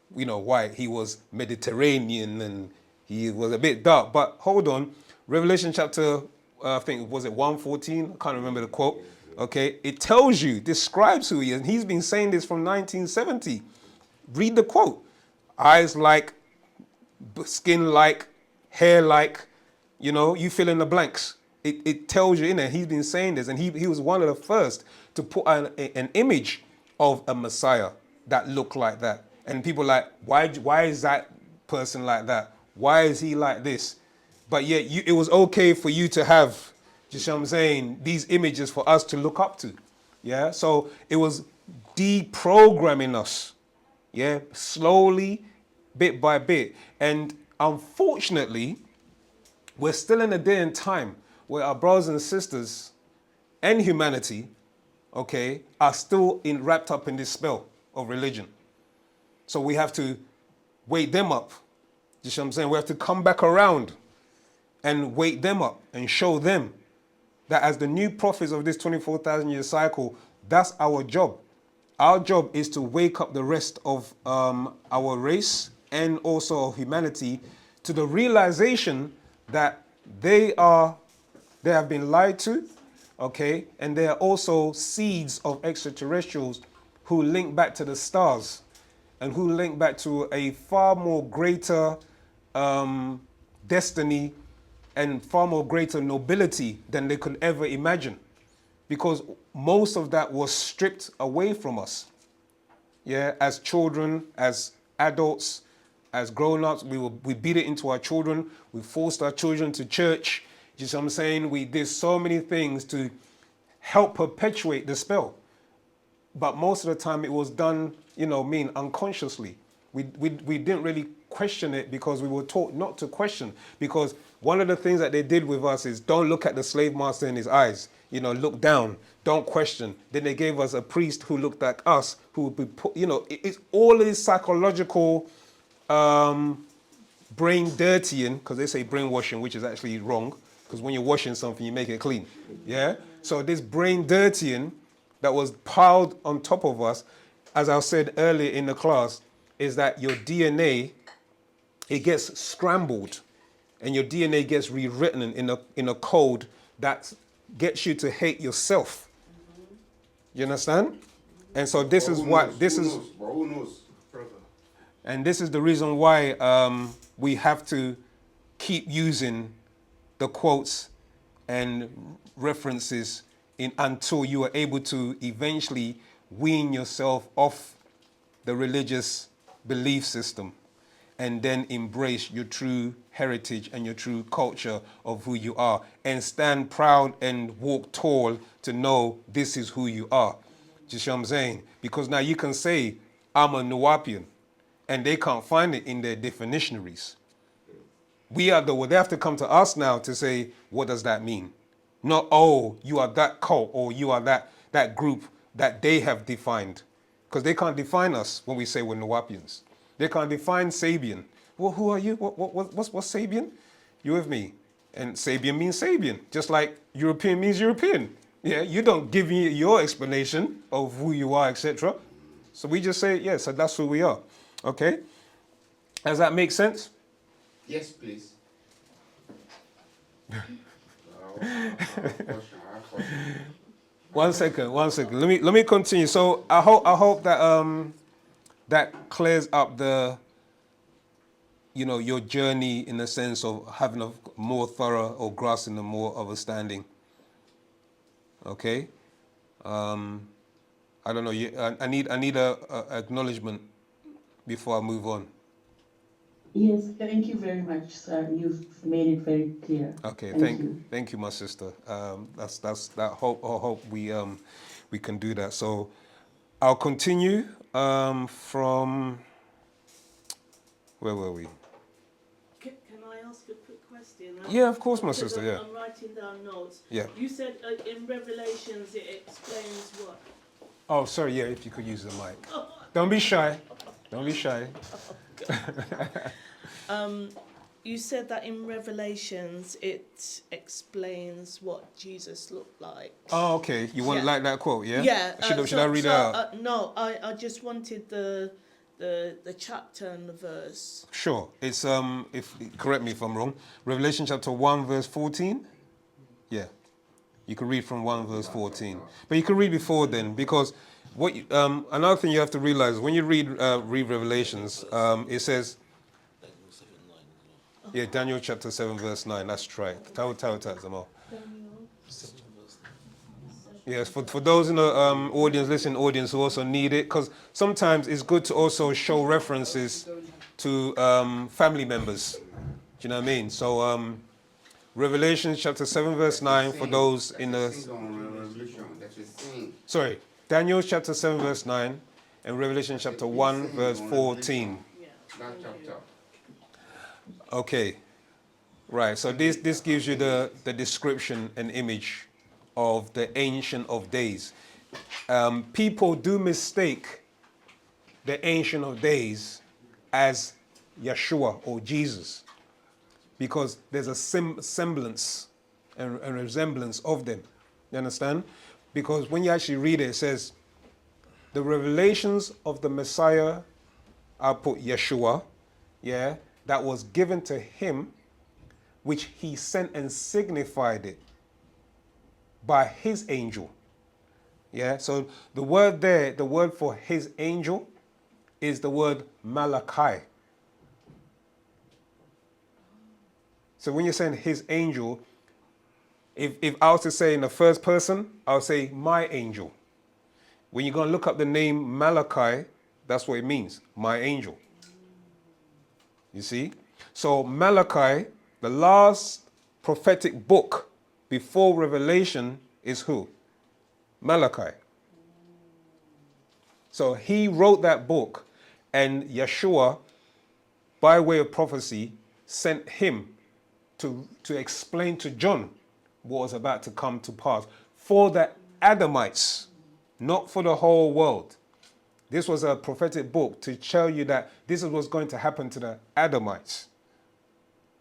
white. He was Mediterranean and he was a bit dark. But hold on, Revelation chapter, I think, was it 1:14? I can't remember the quote. Okay, it tells you, describes who he is. And he's been saying this from 1970. Read the quote. Eyes like, skin like, hair like, you fill in the blanks. It tells you in there. He's been saying this, and he was one of the first to put an image of a Messiah that looked like that. And people are like, why is that person like that? Why is he like this? But yet it was okay for you to have, you see what I'm saying, these images for us to look up to. Yeah, so it was deprogramming us. Yeah, slowly, bit by bit. And unfortunately, we're still in a day and time where our brothers and sisters and humanity, okay, are still wrapped up in this spell of religion. So we have to wake them up. You see what I'm saying? We have to come back around and wake them up and show them that as the new prophets of this 24,000 year cycle, that's our job. Our job is to wake up the rest of our race and also of humanity to the realization that they have been lied to, okay, and they are also seeds of extraterrestrials who link back to the stars and who link back to a far more greater destiny and far more greater nobility than they could ever imagine, because most of that was stripped away from us. Yeah, as children, as adults, as grown-ups, we beat it into our children. We forced our children to church. You see what I'm saying? We did so many things to help perpetuate the spell. But most of the time it was done, unconsciously. We didn't really question it because we were taught not to question. Because one of the things that they did with us is don't look at the slave master in his eyes. Look down, don't question. Then they gave us a priest who looked like us, who would be put, it's all this psychological brain dirtying, because they say brainwashing, which is actually wrong, because when you're washing something, you make it clean. Yeah? So this brain dirtying that was piled on top of us, as I said earlier in the class, is that your DNA, it gets scrambled and your DNA gets rewritten in a code that gets you to hate yourself. You understand? And so this is why, and this is the reason why we have to keep using the quotes and references until you are able to eventually wean yourself off the religious belief system and then embrace your true heritage and your true culture of who you are, and stand proud and walk tall to know this is who you are. Do you see what I'm saying? Because now you can say, I'm a Nuwapian, and they can't find it in their definitionaries. They have to come to us now to say, what does that mean? Not, oh, you are that cult, or you are that group that they have defined. Because they can't define us when we say we're Nuwapians. They can't define Sabian. Well, who are you? What's Sabian? You with me? And Sabian means Sabian, just like European means European. Yeah, you don't give me your explanation of who you are, etc. So we just say, yeah, so that's who we are. Okay? Does that make sense? Yes, please. I have a question. One second. Let me continue. So I hope that that clears up your journey in the sense of having a more thorough or grasping a more understanding. Okay. I don't know. I need a acknowledgement before I move on. Yes, thank you very much, sir. You've made it very clear. Okay, Thank you. my sister. That's that. I hope we can do that. So I'll continue from where were we? Can I ask a quick question? Yeah, of course, my Because sister. Yeah. I'm writing down notes. Yeah. You said in Revelations it explains what? Oh, sorry. Yeah, if you could use the mic. Don't be shy. Don't be shy. You said that in Revelations it explains what Jesus looked like. Oh, okay. You want like that quote, yeah? Yeah. Should I read it out? No, I just wanted the chapter and the verse. Sure. It's if correct me if I'm wrong. Revelation chapter 1 verse 14. Yeah. You can read from 1 verse 14. But you can read before then, because another thing you have to realize when you read Revelations, it says Daniel chapter 7 verse 9. That's right. Yes, for those in the listening audience who also need it, because sometimes it's good to also show references to family members. Do you know what I mean? So Revelation chapter 7 verse 9 for those in the... Sorry, Daniel chapter 7 verse 9 and Revelation chapter 1 verse 14. That chapter. Okay, right. So this gives you the description and image of the Ancient of Days. People do mistake the Ancient of Days as Yeshua or Jesus, because there's a semblance and a resemblance of them. You understand? Because when you actually read it, it says, the revelations of the Messiah, I'll put Yeshua, yeah, that was given to him, which he sent and signified it by his angel. Yeah, so the word there, the word for his angel is the word Malachi. So when you're saying his angel, if I was to say in the first person, I would say my angel. When you're going to look up the name Malachi, that's what it means, my angel. You see? So Malachi, the last prophetic book before Revelation, is who? Malachi. So he wrote that book, and Yeshua, by way of prophecy, sent him to explain to John what was about to come to pass for the Adamites, not for the whole world. This was a prophetic book to tell you that this is what's going to happen to the Adamites.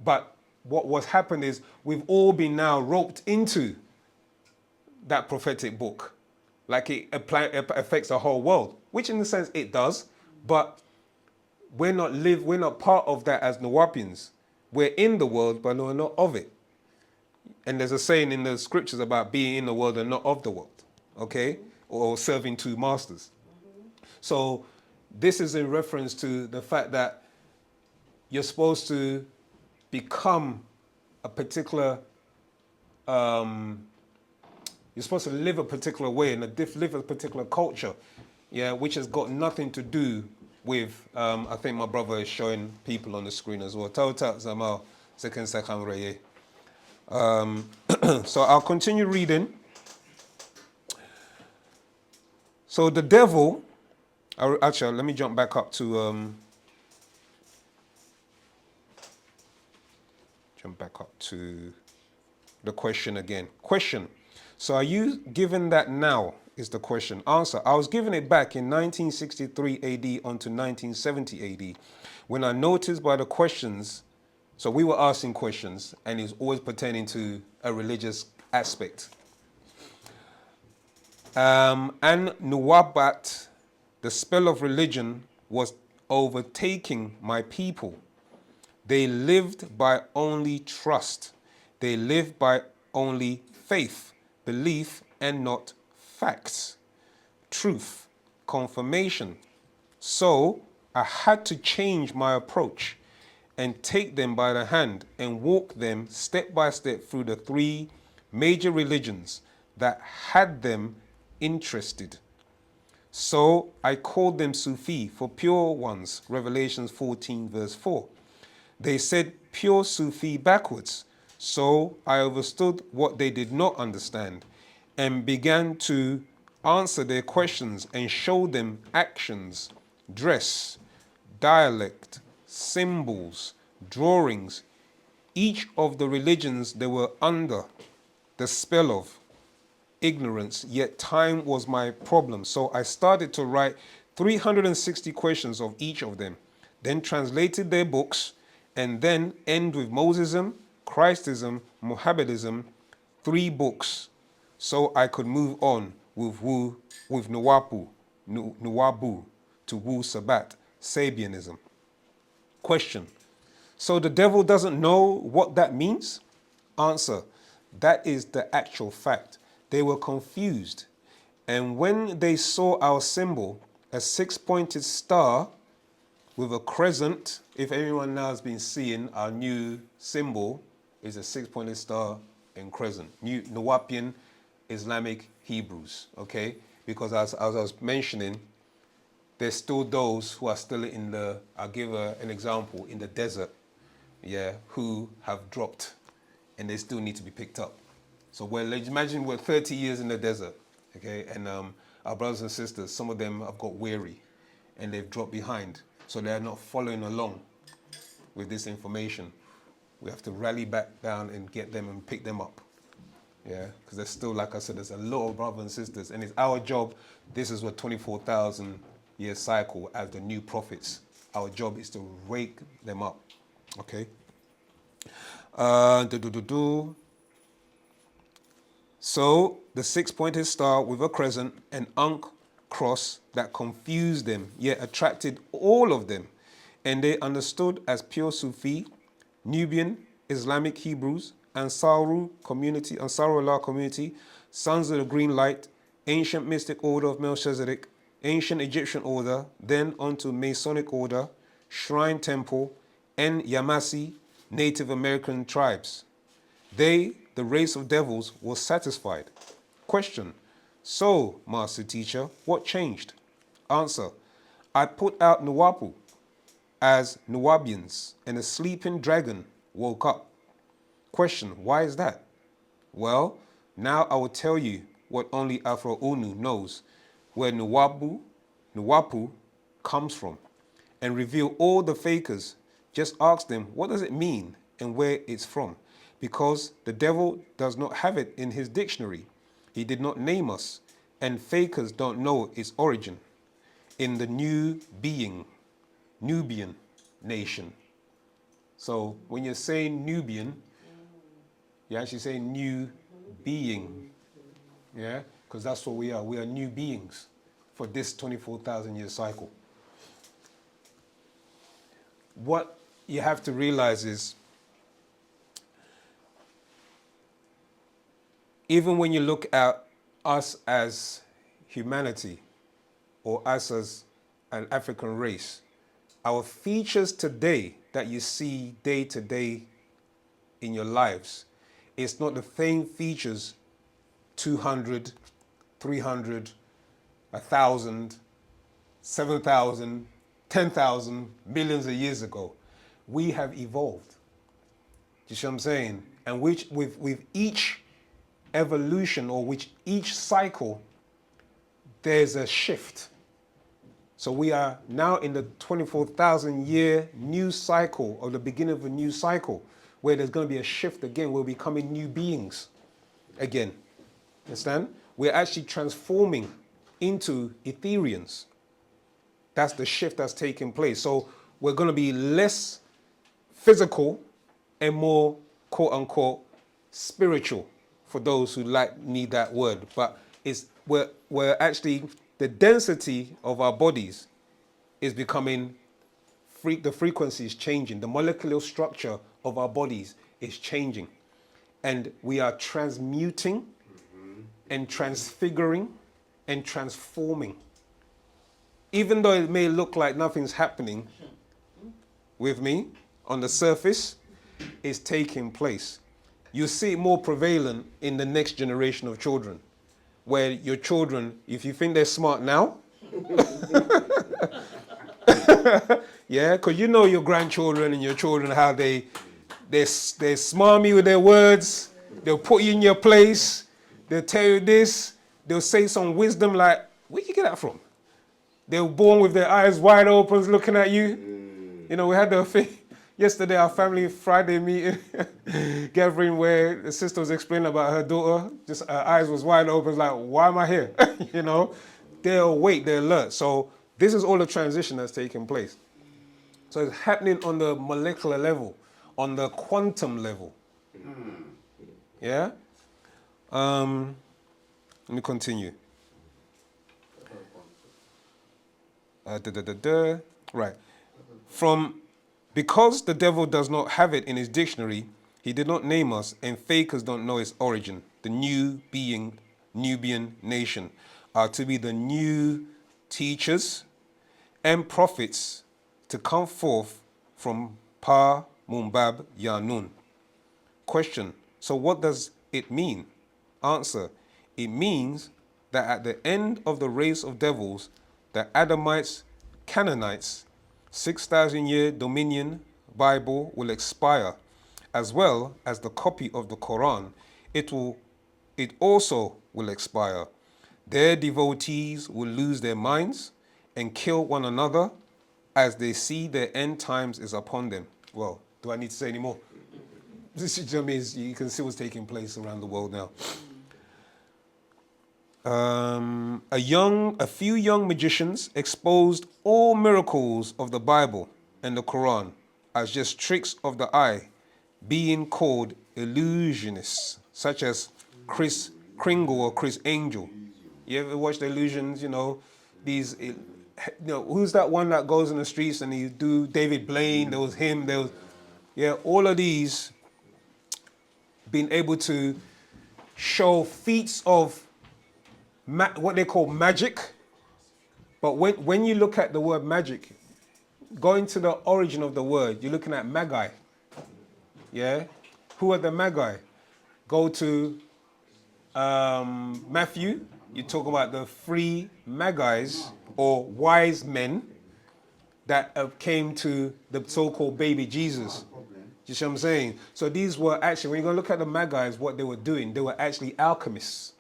But what's happened is we've all been now roped into that prophetic book, like it affects the whole world, which in a sense it does, but we're not part of that as Nawapians. We're in the world, but we're not of it. And there's a saying in the scriptures about being in the world and not of the world, okay? Or serving two masters. So this is in reference to the fact that you're supposed to become a particular You're supposed to live a particular way and live a particular culture, yeah, which has got nothing to do with, I think my brother is showing people on the screen as well. So I'll continue reading. So the devil, actually, let me jump back up to, the question again. Question. So are you given that now is the question. Answer. I was given it back in 1963 AD onto 1970 AD when I noticed by the questions, so we were asking questions and it's always pertaining to a religious aspect. And Nuwabat, the spell of religion was overtaking my people. They lived by only trust. They lived by only faith, belief, and not facts, truth, confirmation. So I had to change my approach and take them by the hand and walk them step by step through the three major religions that had them interested. So I called them Sufi for pure ones, Revelations 14 verse 4. They said pure Sufi backwards. So I understood what they did not understand and began to answer their questions and show them actions, dress, dialect, symbols, drawings, each of the religions they were under the spell of ignorance, yet time was my problem. So I started to write 360 questions of each of them, then translated their books, and then end with Mosism, Christism, Mohammedanism, 3 books, so I could move on with Nuwabu to wu-sabat, Sabianism. Question. So the devil doesn't know what that means? Answer. That is the actual fact. They were confused. And when they saw our symbol, a 6-pointed star with a crescent, if anyone now has been seeing our new symbol, is a 6-pointed star and crescent. New Nawapian Islamic Hebrews, okay? Because as I was mentioning, there's still those who are still in the, I'll give an example, in the desert, yeah, who have dropped and they still need to be picked up. So imagine we're 30 years in the desert, okay? And our brothers and sisters, some of them have got weary and they've dropped behind. So they're not following along with this information. We have to rally back down and get them and pick them up. Yeah, because there's still, like I said, there's a lot of brothers and sisters, and it's our job. This is a 24,000 year cycle as the new prophets. Our job is to wake them up. Okay. So the 6-pointed star with a crescent and Ankh cross that confused them, yet attracted all of them, and they understood as pure Sufi, Nubian, Islamic Hebrews, Ansarullah community, Sons of the Green Light, Ancient Mystic Order of Melchizedek, Ancient Egyptian Order, then onto Masonic Order, Shrine Temple, and Yamasi, Native American tribes. They, the race of devils, was satisfied. Question. So, Master Teacher, what changed? Answer. I put out Nuwapu as Nuwabians, and a sleeping dragon woke up. Question. Why is that? Well, now I will tell you what only Afro Unu knows, where Nuwapu comes from, and reveal all the fakers. Just ask them, what does it mean and where it's from? Because the devil does not have it in his dictionary. He did not name us, and fakers don't know its origin in the Nubian nation. So when you're saying Nubian, you're actually saying new being, yeah? Because that's what we are. We are new beings for this 24,000 year cycle. What you have to realize is, even when you look at us as humanity or us as an African race, our features today that you see day to day in your lives, it's not the same features 200, 300, 1,000, 7,000, 10,000, millions of years ago. We have evolved. Do you see what I'm saying? And which with each evolution or with each cycle, there's a shift. So we are now in the 24,000 year new cycle, or the beginning of a new cycle, where there's going to be a shift again. We're becoming new beings again. Understand? We're actually transforming into Ethereans. That's the shift that's taking place. So we're going to be less physical and more, quote unquote, spiritual, for those who need that word. But we're actually, the density of our bodies is becoming, the frequency is changing. The molecular structure of our bodies is changing. And we are transmuting and transfiguring and transforming. Even though it may look like nothing's happening with me on the surface, it's taking place. You see it more prevalent in the next generation of children, where your children, if you think they're smart now, yeah, because you know your grandchildren and your children, how they're smarmy with their words, they'll put you in your place, they'll tell you this, they'll say some wisdom like, where'd you get that from? They were born with their eyes wide open looking at you. You know, we had the thing yesterday, our family Friday meeting, gathering, where the sister was explaining about her daughter. Just her eyes was wide open, like, why am I here? You know, they're awake, they're alert. So this is all the transition that's taking place. So it's happening on the molecular level, on the quantum level. Yeah? Let me continue. Right. Because the devil does not have it in his dictionary, he did not name us, and fakers don't know its origin. The Nubian nation are to be the new teachers and prophets to come forth from Pa Mumbab Yanun. Question: so what does it mean? Answer: it means that at the end of the race of devils, the Adamites, Canaanites, 6,000 year dominion Bible will expire, as well as the copy of the Quran. It also will expire. Their devotees will lose their minds and kill one another as they see their end times is upon them. Well, do I need to say any more? This is, you can see what's taking place around the world now. A few young magicians exposed all miracles of the Bible and the Quran as just tricks of the eye, being called illusionists, such as Chris Kringle or Chris Angel. You ever watch the illusions? You know, these. Who's that one that goes in the streets and he do David Blaine? There was him. There was, all of these being able to show feats of what they call magic. But when you look at the word magic, going to the origin of the word, you're looking at magi. Yeah? Who are the magi? Go to Matthew, you talk about the three magi's or wise men that came to the so-called baby Jesus. You see what I'm saying? So these were actually, when you're going to look at the magi's, what they were doing, they were actually alchemists.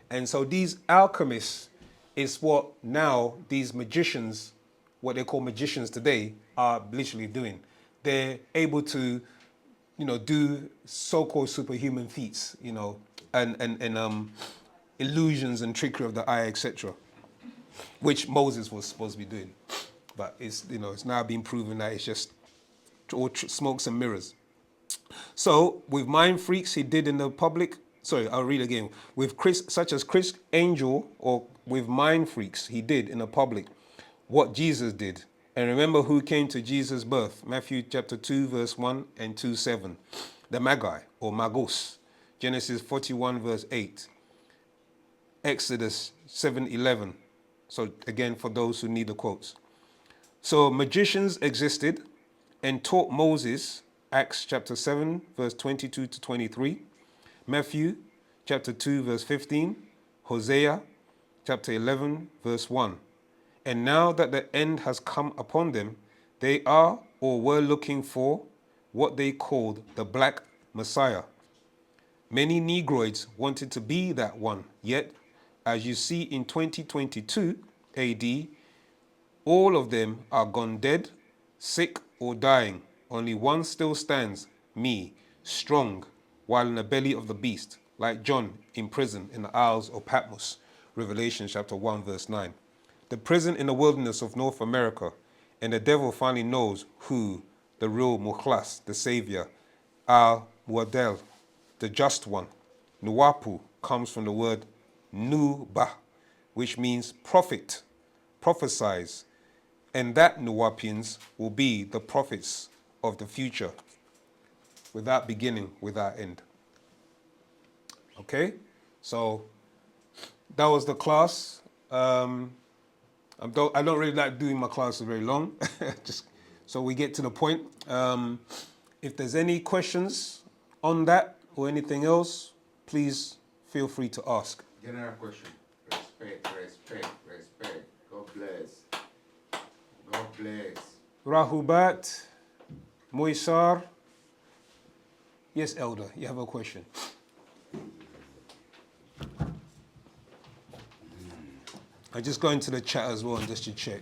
And so these alchemists is what now these magicians, what they call magicians today, are literally doing. They're able to, do so-called superhuman feats, and illusions and trickery of the eye, etc., which Moses was supposed to be doing. But it's now been proven that it's just all smokes and mirrors. So with mind freaks, he did in the public. Sorry, I'll read again. With such as Chris Angel, or with mind freaks, he did in the public what Jesus did. And remember who came to Jesus' birth. Matthew chapter 2, verse 1 and 2:7. The Magi, or Magos. Genesis 41, verse 8. Exodus 7:11. So again, for those who need the quotes. So magicians existed and taught Moses, Acts chapter 7, verse 22 to 23. Matthew chapter 2, verse 15, Hosea, chapter 11, verse 1. And now that the end has come upon them, they are or were looking for what they called the Black Messiah. Many Negroids wanted to be that one, yet, as you see in 2022 AD, all of them are gone dead, sick or dying. Only one still stands, me, strong, while in the belly of the beast, like John in prison in the Isles of Patmos, Revelation chapter 1, verse 9. The prison in the wilderness of North America, and the devil finally knows who the real Mukhlas, the savior, Al-Muadel, the just one. Nuwapu comes from the word Nuba, which means prophet, prophesies, and that Nuwapians will be the prophets of the future, without beginning, without end. Okay, so that was the class. I don't really like doing my classes very long, just so we get to the point. If there's any questions on that or anything else, please feel free to ask. General question. Respect. God bless. God bless. Rahubat, Moisar. Yes, Elder, you have a question. I just go into the chat as well just to check.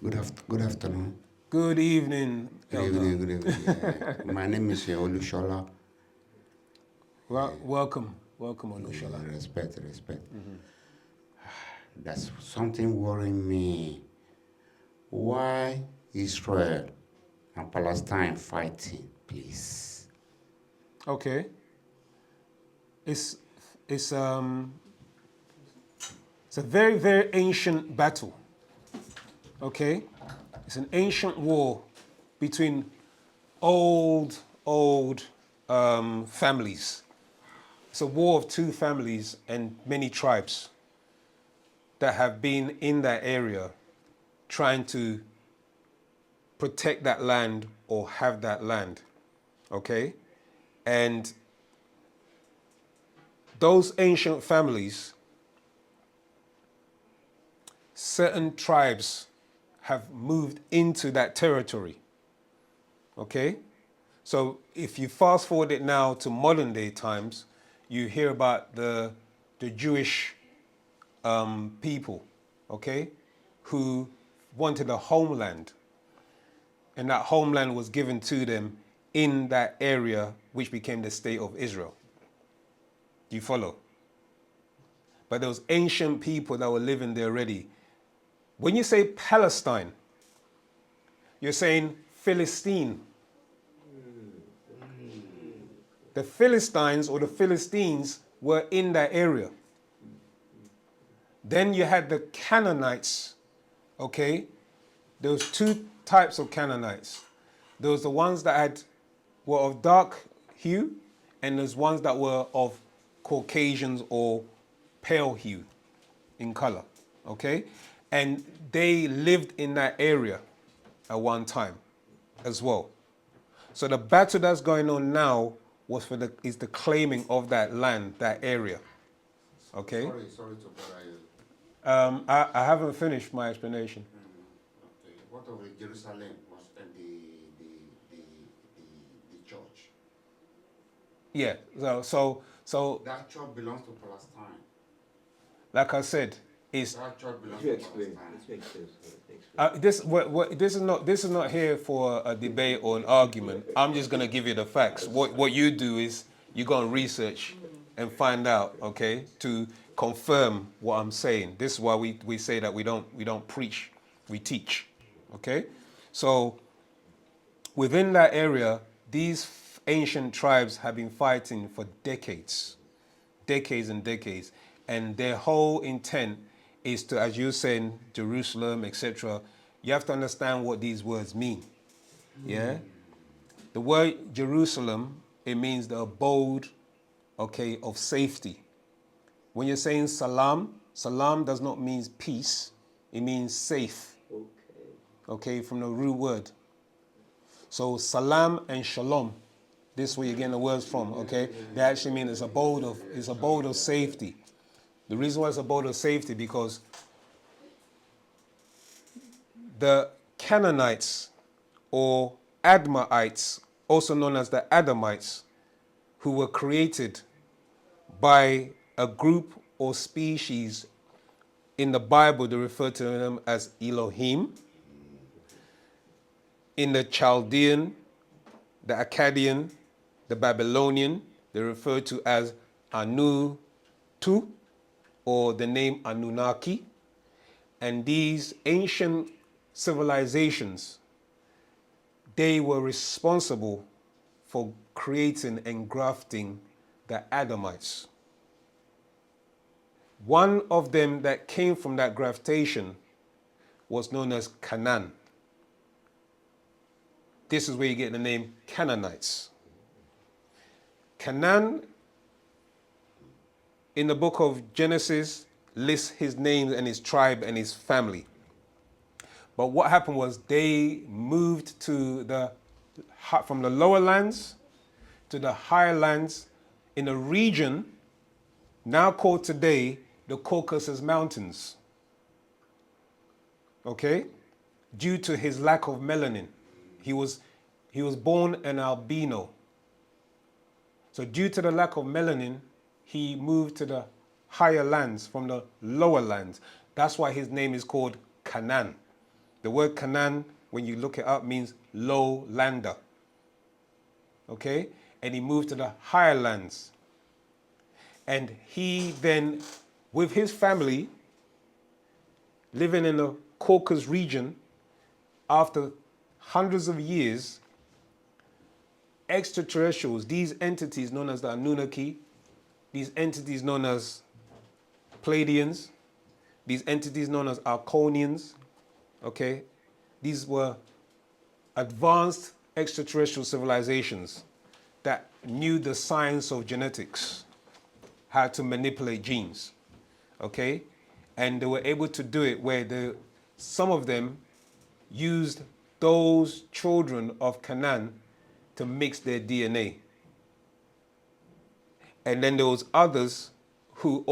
Good afternoon. Good evening, Elder. Good evening. Yeah. My name is Olushola. Welcome, Olushola. Respect. That's something worrying me. Why Israel and Palestine fighting, please? Okay. It's a very, very ancient battle. Okay? It's an ancient war between old families. It's a war of two families and many tribes that have been in that area trying to protect that land or have that land. Okay? And those ancient families, certain tribes have moved into that territory. Okay? So if you fast forward it now to modern day times, you hear about the Jewish people, okay, who wanted a homeland. And that homeland was given to them in that area which became the state of Israel. Do you follow? But those ancient people that were living there already. When you say Palestine, you're saying Philistine. The Philistines or the Philistines were in that area. Then you had the Canaanites, okay? There was two types of Canaanites. There was the ones that were of dark hue, and there's ones that were of Caucasians or pale hue in color, okay? And they lived in that area at one time as well. So the battle that's going on now is the claiming of that land, that area, okay? Sorry to bother you. I haven't finished my explanation. Okay. What of Jerusalem was the church? Yeah. So That church belongs to Palestine. like I said, it's That church belongs to Palestine. this is not here for a debate or an argument. I'm just gonna give you the facts. What you do is you go and research and find out, okay, to confirm what I'm saying. This is why we say that we don't preach, we teach. Okay? So within that area, these ancient tribes have been fighting for decades and decades. And their whole intent is to, as you're saying, Jerusalem, etc. You have to understand what these words mean. Yeah? The word Jerusalem, it means the abode, okay, of safety. When you're saying salam, salam does not mean peace. It means safe. Okay, from the root word. So salam and shalom, This is where you're getting the words from, okay? They actually mean it's abode of safety. The reason why it's abode of safety because the Canaanites or Admaites, also known as the Adamites, who were created by a group or species in the Bible, they refer to them as Elohim. In the Chaldean, the Akkadian, the Babylonian, they refer to as Anu-Tu, or the name Anunnaki. And these ancient civilizations, they were responsible for creating and grafting the Adamites. One of them that came from that graftation was known as Canaan. This is where you get the name Canaanites. Canaan, in the book of Genesis, lists his name and his tribe and his family. But what happened was they moved to from the lower lands to the higher lands in a region now called today the Caucasus Mountains. Okay? Due to his lack of melanin. He was born an albino. So due to the lack of melanin, he moved to the higher lands from the lower lands. That's why his name is called Canaan. The word Canaan, when you look it up, means low lander. Okay? And he moved to the higher lands. And he then, with his family, living in the Caucasus region, after hundreds of years, extraterrestrials, these entities known as the Anunnaki, these entities known as Pleiadians, these entities known as Arconians, okay? These were advanced extraterrestrial civilizations that knew the science of genetics, how to manipulate genes, okay? And they were able to do it where some of them used those children of Canaan to mix their DNA. And then there was others who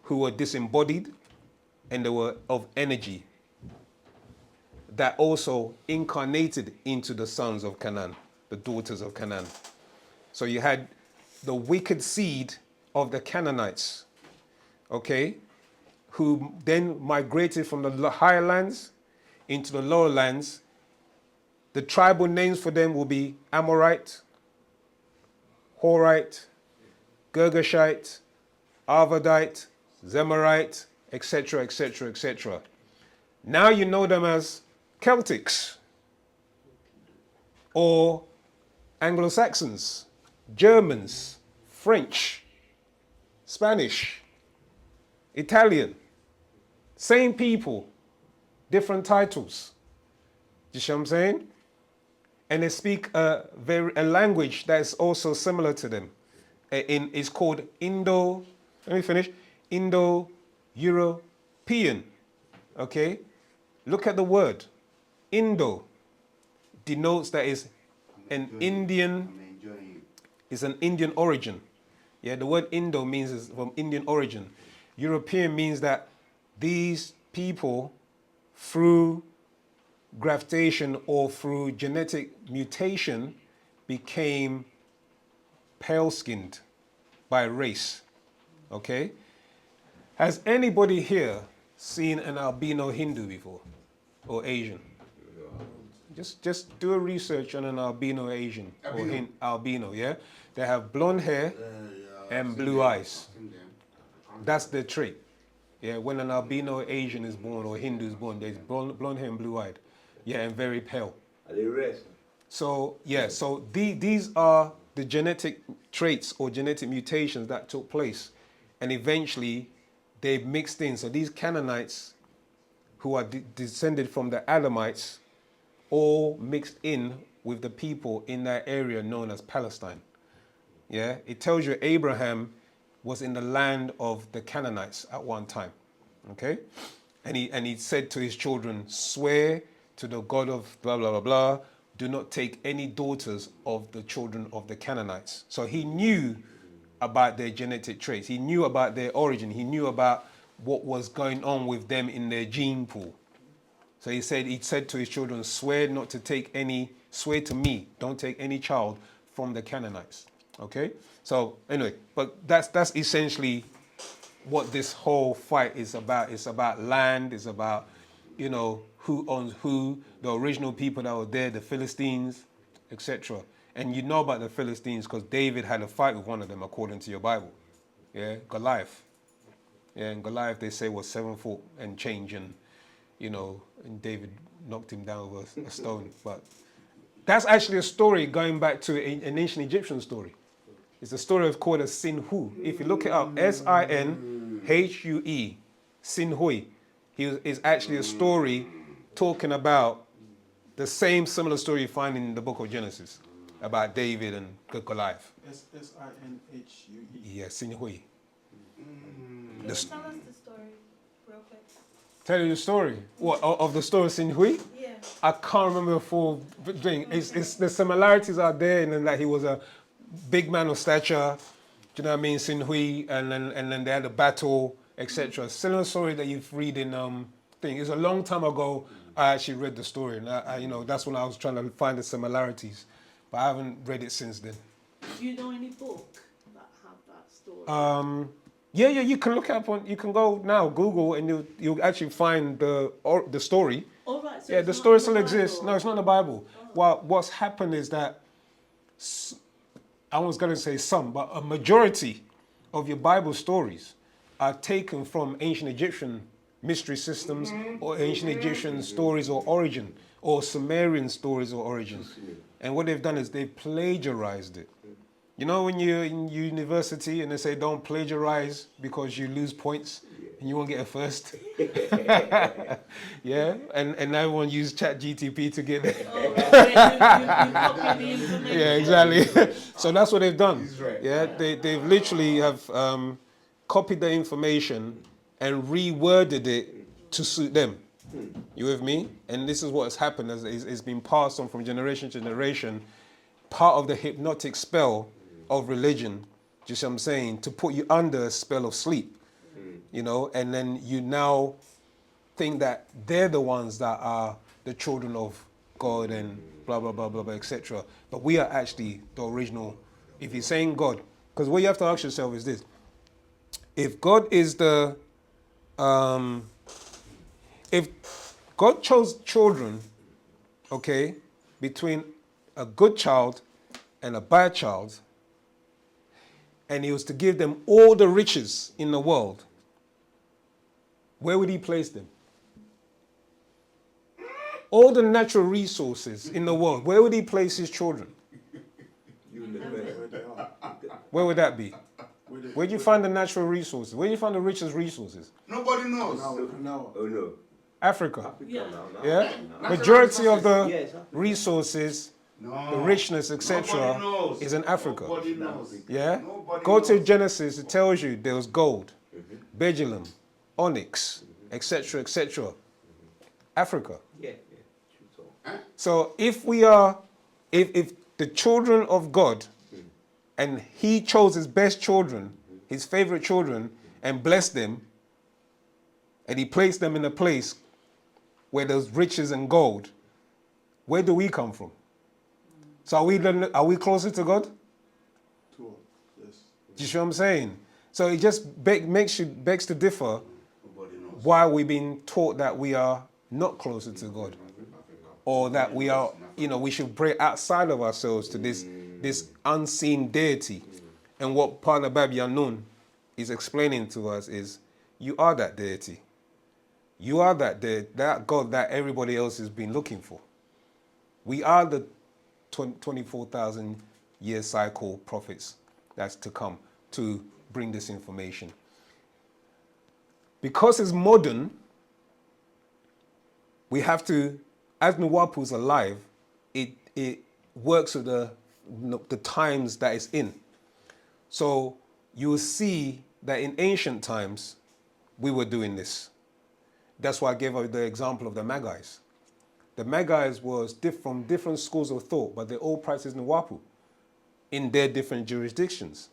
were disembodied and they were of energy that also incarnated into the sons of Canaan, the daughters of Canaan. So you had the wicked seed of the Canaanites, okay, who then migrated from the higher lands into the lower lands. The tribal names for them will be Amorite, Horite, Girgashite, Arvadite, Zemarite, etc., etc., etc. Now you know them as Celtics or Anglo-Saxons, Germans, French, Spanish, Italian. Same people, different titles. You see what I'm saying? And they speak a language that is also similar to them. It's called Indo-European. Okay? Look at the word. Indo denotes that is an Indian, it's an Indian origin. Yeah, the word Indo means it's from Indian origin. European means that these people, through graftation or through genetic mutation, became pale-skinned by race. Okay? Has anybody here seen an albino Hindu before? Or Asian? Just do a research on an albino Asian or albino, yeah? They have blonde hair and blue eyes. That's their trait. Yeah, when an albino Asian is born or Hindu is born, there's blonde hair and blue-eyed. Yeah, and very pale. Are they rest? So, yeah, so these are the genetic traits or genetic mutations that took place. And eventually, they mixed in. So these Canaanites, who are descended from the Adamites, all mixed in with the people in that area known as Palestine. Yeah, it tells you Abraham was in the land of the Canaanites at one time. Okay? And he said to his children, swear to the God of blah, blah, blah, blah, do not take any daughters of the children of the Canaanites. So he knew about their genetic traits. He knew about their origin. He knew about what was going on with them in their gene pool. So he said to his children, swear to me, don't take any child from the Canaanites. Okay? So anyway, but that's essentially what this whole fight is about. It's about land, it's about, who owns who, the original people that were there, the Philistines, etc. And you know about the Philistines because David had a fight with one of them according to your Bible. Yeah, Goliath. Yeah, and Goliath they say was 7 foot and change, and and David knocked him down with a stone. But that's actually a story going back to an ancient Egyptian story. It's a story called a Sinhu. If you look it up, Sinhue, Sinhui. Is actually a story talking about the same similar story you find in the book of Genesis about David and Goliath. Sinhue. Yeah, Sinhui. Can you tell us the story real quick? Tell you the story. What, of the story of Sinhui? Yeah. I can't remember the full thing. It's the similarities are there, and then that he was a big man of stature. Do you know what I mean? Sinhui, and then they had a battle, etc. Similar story that you've read in thing. It's a long time ago. I actually read the story, and I that's when I was trying to find the similarities, but I haven't read it since then. Do you know any book that have that story? Yeah, you can look up on. You can go now, Google, and you'll actually find the story. All right. So Yeah, the story still exists. No, it's not in the Bible. Well, what's happened is that I was going to say some, but a majority of your Bible stories are taken from ancient Egyptian mystery systems or ancient Egyptian stories or origin or Sumerian stories or origin. And what they've done is they've plagiarized it. You know when you're in university and they say don't plagiarize because you lose points and you won't get a first? Yeah? And everyone used ChatGTP to get it. Yeah, exactly. So that's what they've done. Yeah, they've literally have copied the information and reworded it to suit them. You with me? And this is what has happened. It's been passed on from generation to generation. Part of the hypnotic spell of religion, just what I'm saying, to put you under a spell of sleep. And then you now think that they're the ones that are the children of God and blah, blah, blah, blah, blah, etc. But we are actually the original. If you're saying God, because what you have to ask yourself is this. If God is if God chose children, okay, between a good child and a bad child, and he was to give them all the riches in the world, where would he place them? All the natural resources in the world, where would he place his children? Where would that be? Where do you find the natural resources? Where do you find the richest resources? Nobody knows. No. Oh no. Africa. Yeah. Yeah? Majority of the resources, the richness, etc., is in Africa. Nobody knows. Yeah? Nobody Go to knows. Genesis, it tells you there was gold, bdellium, onyx, etc., etc. Africa. Yeah. So if we are, if the children of God, and he chose his best children, his favorite children, and blessed them, and he placed them in a place where there's riches and gold, where do we come from? So are we closer to God? Yes. Do you see what I'm saying? So it just begs to differ why we've been taught that we are not closer to God, or that we are, we should pray outside of ourselves to this unseen deity. And what Father Babi Yanun is explaining to us is, you are that deity. You are that God that everybody else has been looking for. We are the 24,000 year cycle prophets that's to come to bring this information. Because it's modern, we have to, as Nwapu's alive, it works with the times that it's in. So you will see that in ancient times, we were doing this. That's why I gave the example of the Magi's. The Magi's was from different schools of thought, but they all practiced Nwapu in their different jurisdictions.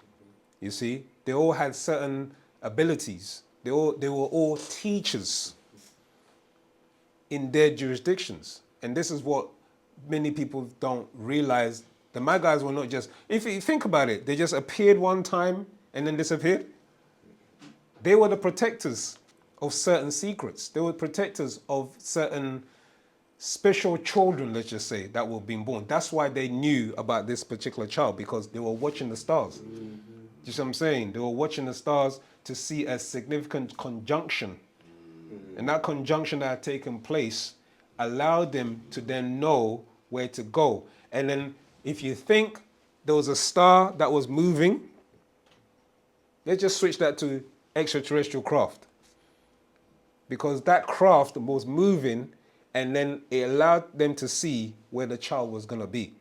You see, they all had certain abilities. They were all teachers in their jurisdictions. And this is what many people don't realize. The Magi's were not just, if you think about it, they just appeared one time and then disappeared. They were the protectors of certain secrets. They were protectors of certain special children, let's just say, that were being born. That's why they knew about this particular child, because they were watching the stars. Do you see what I'm saying? They were watching the stars to see a significant conjunction. And that conjunction that had taken place allowed them to then know where to go. And then if you think there was a star that was moving, let's just switch that to extraterrestrial craft. Because that craft was moving, and then it allowed them to see where the child was going to be.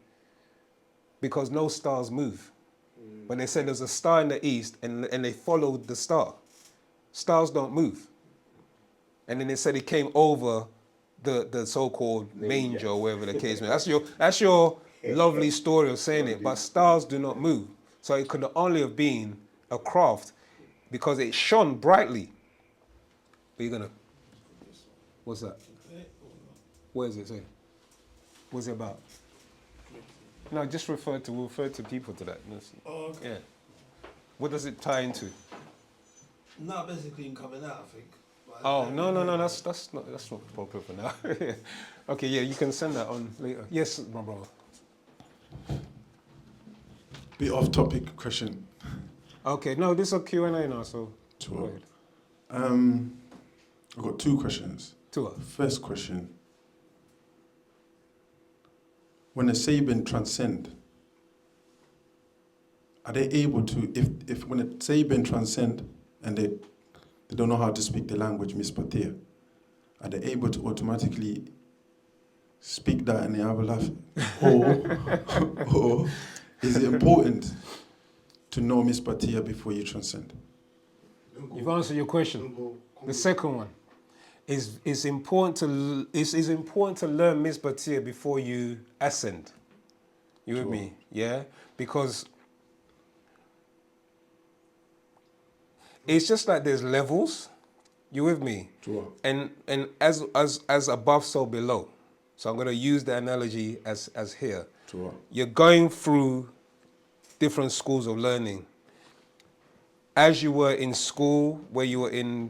Because no stars move. When they said there's a star in the east, and they followed the star. Stars don't move. And then they said it came over the so-called manger, or wherever the case may be. That's your lovely story of saying it, but stars do not move. So it could only have been a craft, because it shone brightly. But you're gonna, what's that? What is it saying? What's it about? No, just refer to people to that. Oh, okay. Yeah. What does it tie into? No, basically in coming out, I think. But Oh, no, that's not appropriate for now. Okay, yeah, you can send that on later. Yes, my brother. Bit off topic question. Okay, no, this is a Q&A now, so go ahead. I've got two questions. Two. First question. When a Sabian transcend, are they able to, if when a Sabian transcend and they don't know how to speak the language Mispatia, are they able to automatically speak that in the other life? Or is it important to know Mispatia before you transcend? You've answered your question. The second one is important to learn Mispatia before you ascend. You with me? Yeah? Because it's just like there's levels. You with me? Sure. And as above, so below. So I'm going to use the analogy as here. Sure. You're going through different schools of learning. As you were in school, where you were in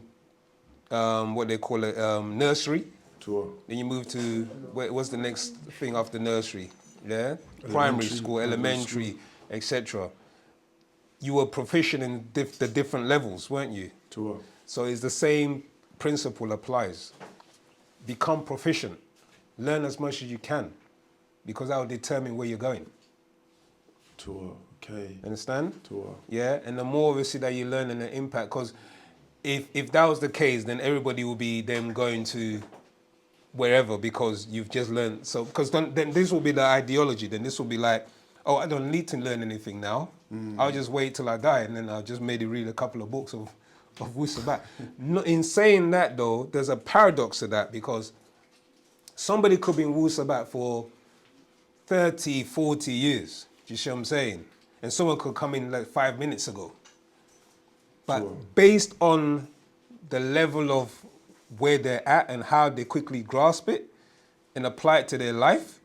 what they call it, nursery. Sure. Then you move to, what's the next thing after nursery? Yeah? Primary school, elementary, etc. You were proficient in the different levels, weren't you? Sure. So it's the same principle applies. Become proficient. Learn as much as you can, because that will determine where you're going. Sure. Okay. Understand? Sure. Yeah, and the more obviously that you learn and the impact, because if that was the case, then everybody will be then going to wherever, because you've just learned. So, because then this will be the ideology. Then this will be like, oh, I don't need to learn anything now. I'll just wait till I die, and then I'll just maybe read a couple of books of wu-sabat. In saying that, though, there's a paradox to that, because somebody could be in wu-sabat for 30, 40 years. Do you see what I'm saying? And someone could come in like 5 minutes ago. But based on the level of where they're at and how they quickly grasp it and apply it to their life,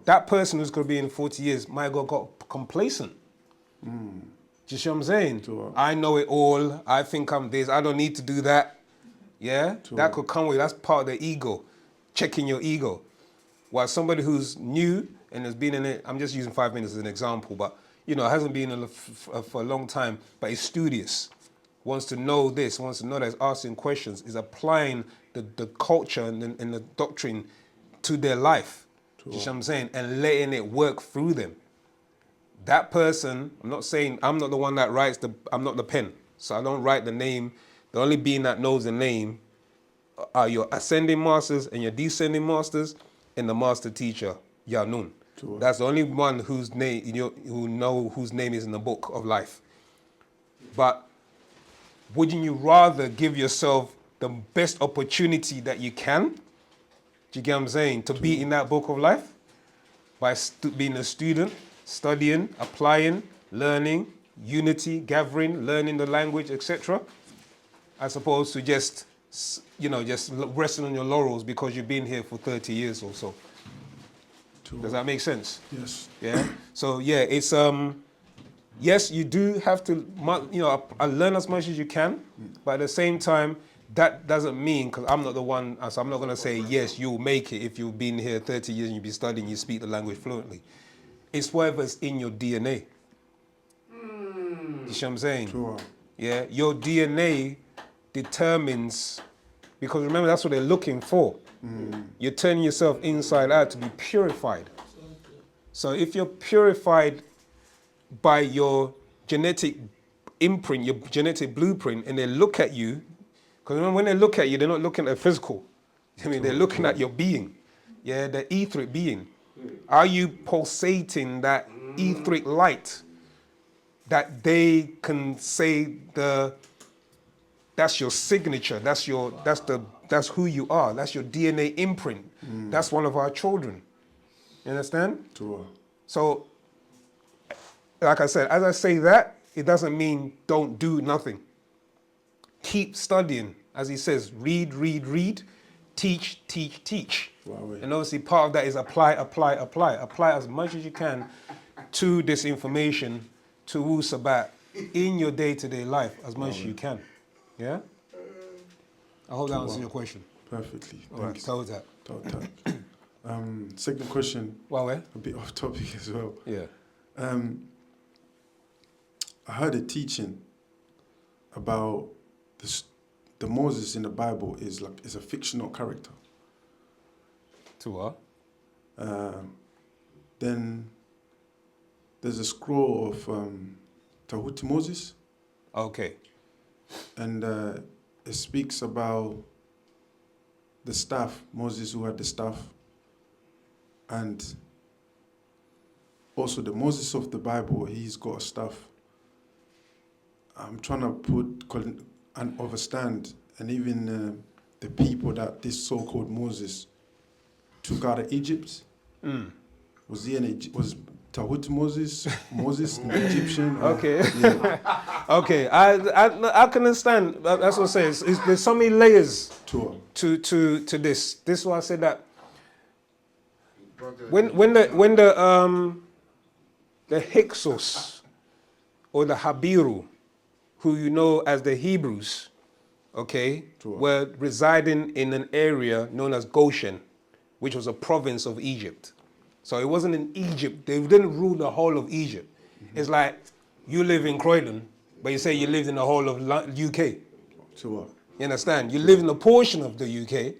that person who's going to be in 40 years might have got complacent. Do you see what I'm saying? I know it all. I think I'm this. I don't need to do that. Yeah? That could come with, that's part of the ego, checking your ego. While somebody who's new and has been in it, I'm just using 5 minutes as an example, but hasn't been in it for a long time, but is studious, wants to know this, wants to know that, is asking questions, is applying the culture and the doctrine to their life. Do you see what I'm saying? And letting it work through them. That person, I'm not saying, I'm not the one that writes I'm not the pen. So I don't write the name. The only being that knows the name are your ascending masters and your descending masters and the master teacher, Yanun. That's the only one whose name, who know whose name is in the book of life. But wouldn't you rather give yourself the best opportunity that you can Do you get what I'm saying? To be in that book of life by being a student, studying, applying, learning, unity, gathering, learning the language, etc. As opposed to just, just resting on your laurels because you've been here for 30 years or so. Does that make sense? Yes. Yeah. So yeah, it's yes, you do have to, learn as much as you can, but at the same time, that doesn't mean, because I'm not the one, so I'm not going to say, yes, you'll make it if you've been here 30 years and you've been studying, you speak the language fluently. It's whatever's in your DNA. You see what I'm saying? Sure. Yeah, your DNA determines, because remember, that's what they're looking for. You're turning yourself inside out to be purified. So if you're purified by your genetic imprint, your genetic blueprint, and they look at you, because when they look at you, they're not looking at physical. I mean, they're looking at your being. Yeah, the etheric being. Are you pulsating that etheric light that they can say that's your signature, that's who you are, that's your DNA imprint. That's one of our children. You understand? Sure. So, like I said, as I say that, it doesn't mean don't do nothing. Keep studying. As he says, read, read, read, teach, teach, teach. Wow. And obviously part of that is apply, apply, apply. Apply as much as you can to this information, to wu-sabat, in your day-to-day life as much as you can. Yeah? I hope that answers your question. Perfectly. All right, so that. Second question, a bit off topic as well. Yeah. I heard a teaching about the Moses in the Bible is a fictional character. To what? Then there's a scroll of Tahuti Moses. Okay. And it speaks about the staff, Moses who had the staff, and also the Moses of the Bible, he's got a staff. I'm trying to and understand, and even the people that this so-called Moses took out of Egypt. Was Tahuti Moses an Egyptian? Okay. Okay. I can understand. That's what I say. There's so many layers to this. This is why I said that when the Hyksos or the Habiru, who you know as the Hebrews, okay, were residing in an area known as Goshen, which was a province of Egypt. So it wasn't in Egypt. They didn't rule the whole of Egypt. It's like you live in Croydon, but you say you lived in the whole of UK. Sure. You understand? You live in a portion of the UK,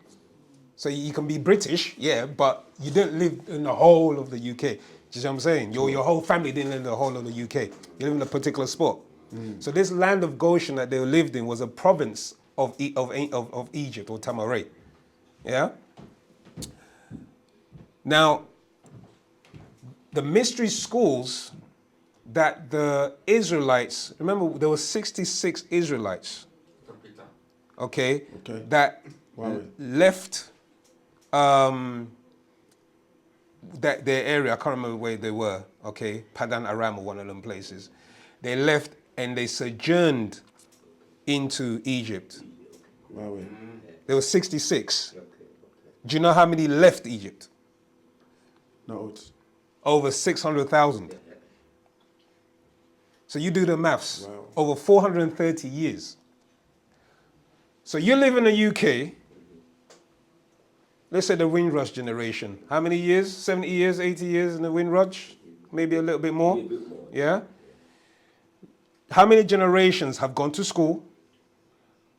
so you can be British, yeah, but you didn't live in the whole of the UK. Do you see what I'm saying? Your whole family didn't live in the whole of the UK. You live in a particular spot. So this land of Goshen that they lived in was a province of Egypt, or Tamaray. Yeah? Now, the mystery schools that the Israelites, remember there were 66 Israelites, okay. That left their area. I can't remember where they were, okay, Padan Aram or one of them places. They left and they sojourned into Egypt. There were 66. Do you know how many left Egypt? No. Over 600,000. So you do the maths. Over 430 years. So you live in the UK, let's say the Windrush generation. How many years? 70 years, 80 years in the Windrush? Maybe a little bit more? Yeah? How many generations have gone to school?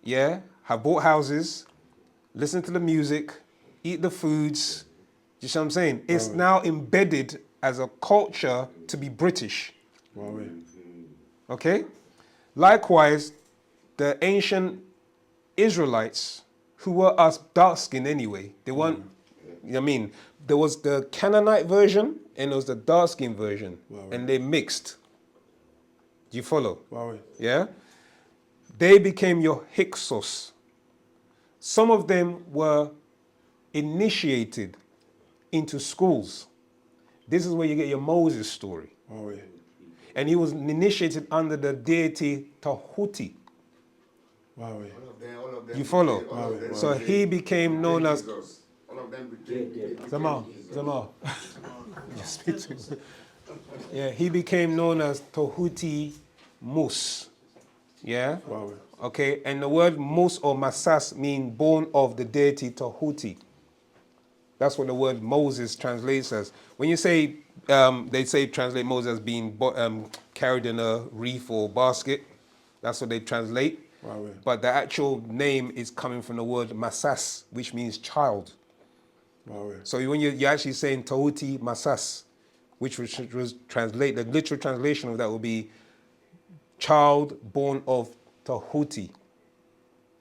Yeah? Have bought houses, listen to the music, eat the foods. You see what I'm saying? It's now embedded as a culture to be British. Okay? Likewise, the ancient Israelites, who were us dark-skinned anyway, they weren't, you know what I mean? There was the Canaanite version and there was the dark-skinned version, and they mixed. Do you follow? Yeah? They became your Hyksos. Some of them were initiated into schools. This is where you get your Moses story. Wow. And he was initiated under the deity Tahuti. Wow. All of them You follow? became- all of them So became- he became known as... Jesus. All of them became Zama. Just speak to him. Yeah, he became known as Tahuti Mus. Yeah? Wow. Okay, and the word Mus or Masas mean born of the deity Tahuti. That's what the word Moses translates as. When you say, they say translate Moses as being carried in a wreath or basket. That's what they translate. Wow. But the actual name is coming from the word Masas, which means child. Wow. So when you're actually saying Tahuti Masas, which was translate, the literal translation of that would be child born of Tahuti.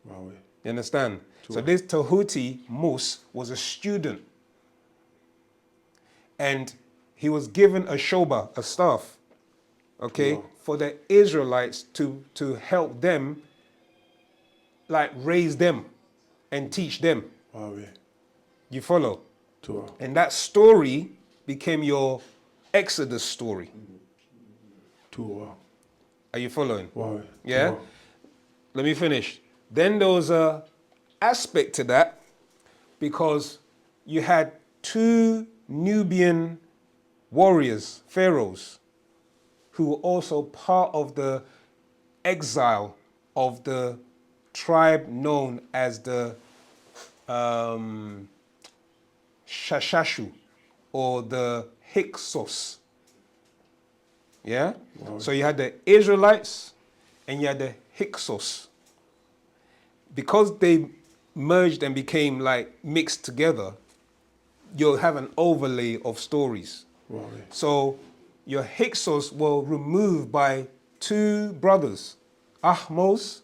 Wow. You understand? So this Tahuti Mus was a student. And he was given a shoba, a staff, okay, for the Israelites to help them, like raise them and teach them. Wow. You follow? Tua. And that story became your Exodus story. Tua. Are you following? Wow. Yeah? Tua. Let me finish. Then there was a aspect to that because you had two Nubian warriors, pharaohs, who were also part of the exile of the tribe known as the Shashashu or the Hyksos. Yeah? Wow. So you had the Israelites and you had the Hyksos. Because they merged and became like mixed together, you'll have an overlay of stories. Wow. So your Hyksos were removed by two brothers, Ahmos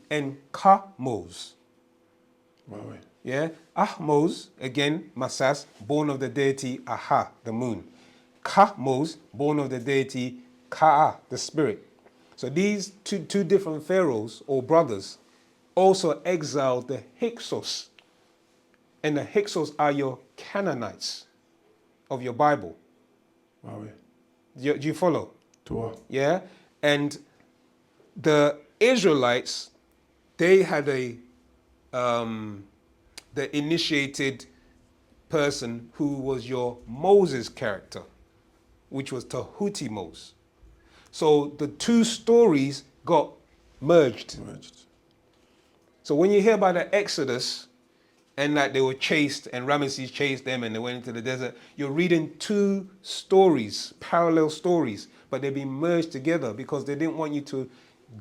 and Kahmos. Wow. Yeah, Ahmos, again, Masas, born of the deity Aha, the moon. Kahmos, born of the deity Ka'a, the spirit. So these two different pharaohs or brothers also exiled the Hyksos. And the Hyksos are your Canaanites of your Bible. Wow. Do you follow? Tua. Yeah? And the Israelites, they had the initiated person who was your Moses character, which was Tahuti Moses. So the two stories got merged. So when you hear about the Exodus and that they were chased and Ramesses chased them and they went into the desert, you're reading two stories, parallel stories, but they've been merged together because they didn't want you to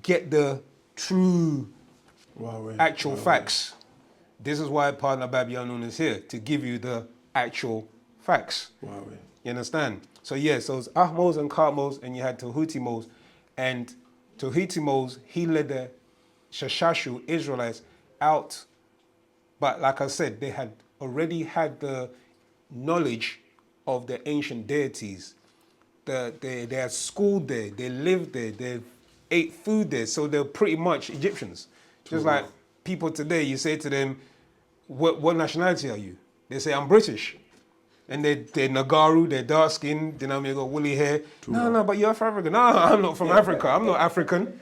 get the true actual facts. This is why Partner Babyanun is here, to give you the actual facts. Wow. You understand? So yeah, so it's Ahmos and Kahmos, and you had Tahuti Moses. And Tahuti Moses, he led the Shashashu Israelites out. But like I said, they had already had the knowledge of the ancient deities. They had schooled there, they lived there, they ate food there, so they're pretty much Egyptians. Just like people today, you say to them, what nationality are you? They say, I'm British. And they're Nagaru, they're dark skinned, you know what I mean, they got woolly hair. No, but you're from Africa. No, I'm not from Africa. I'm not African.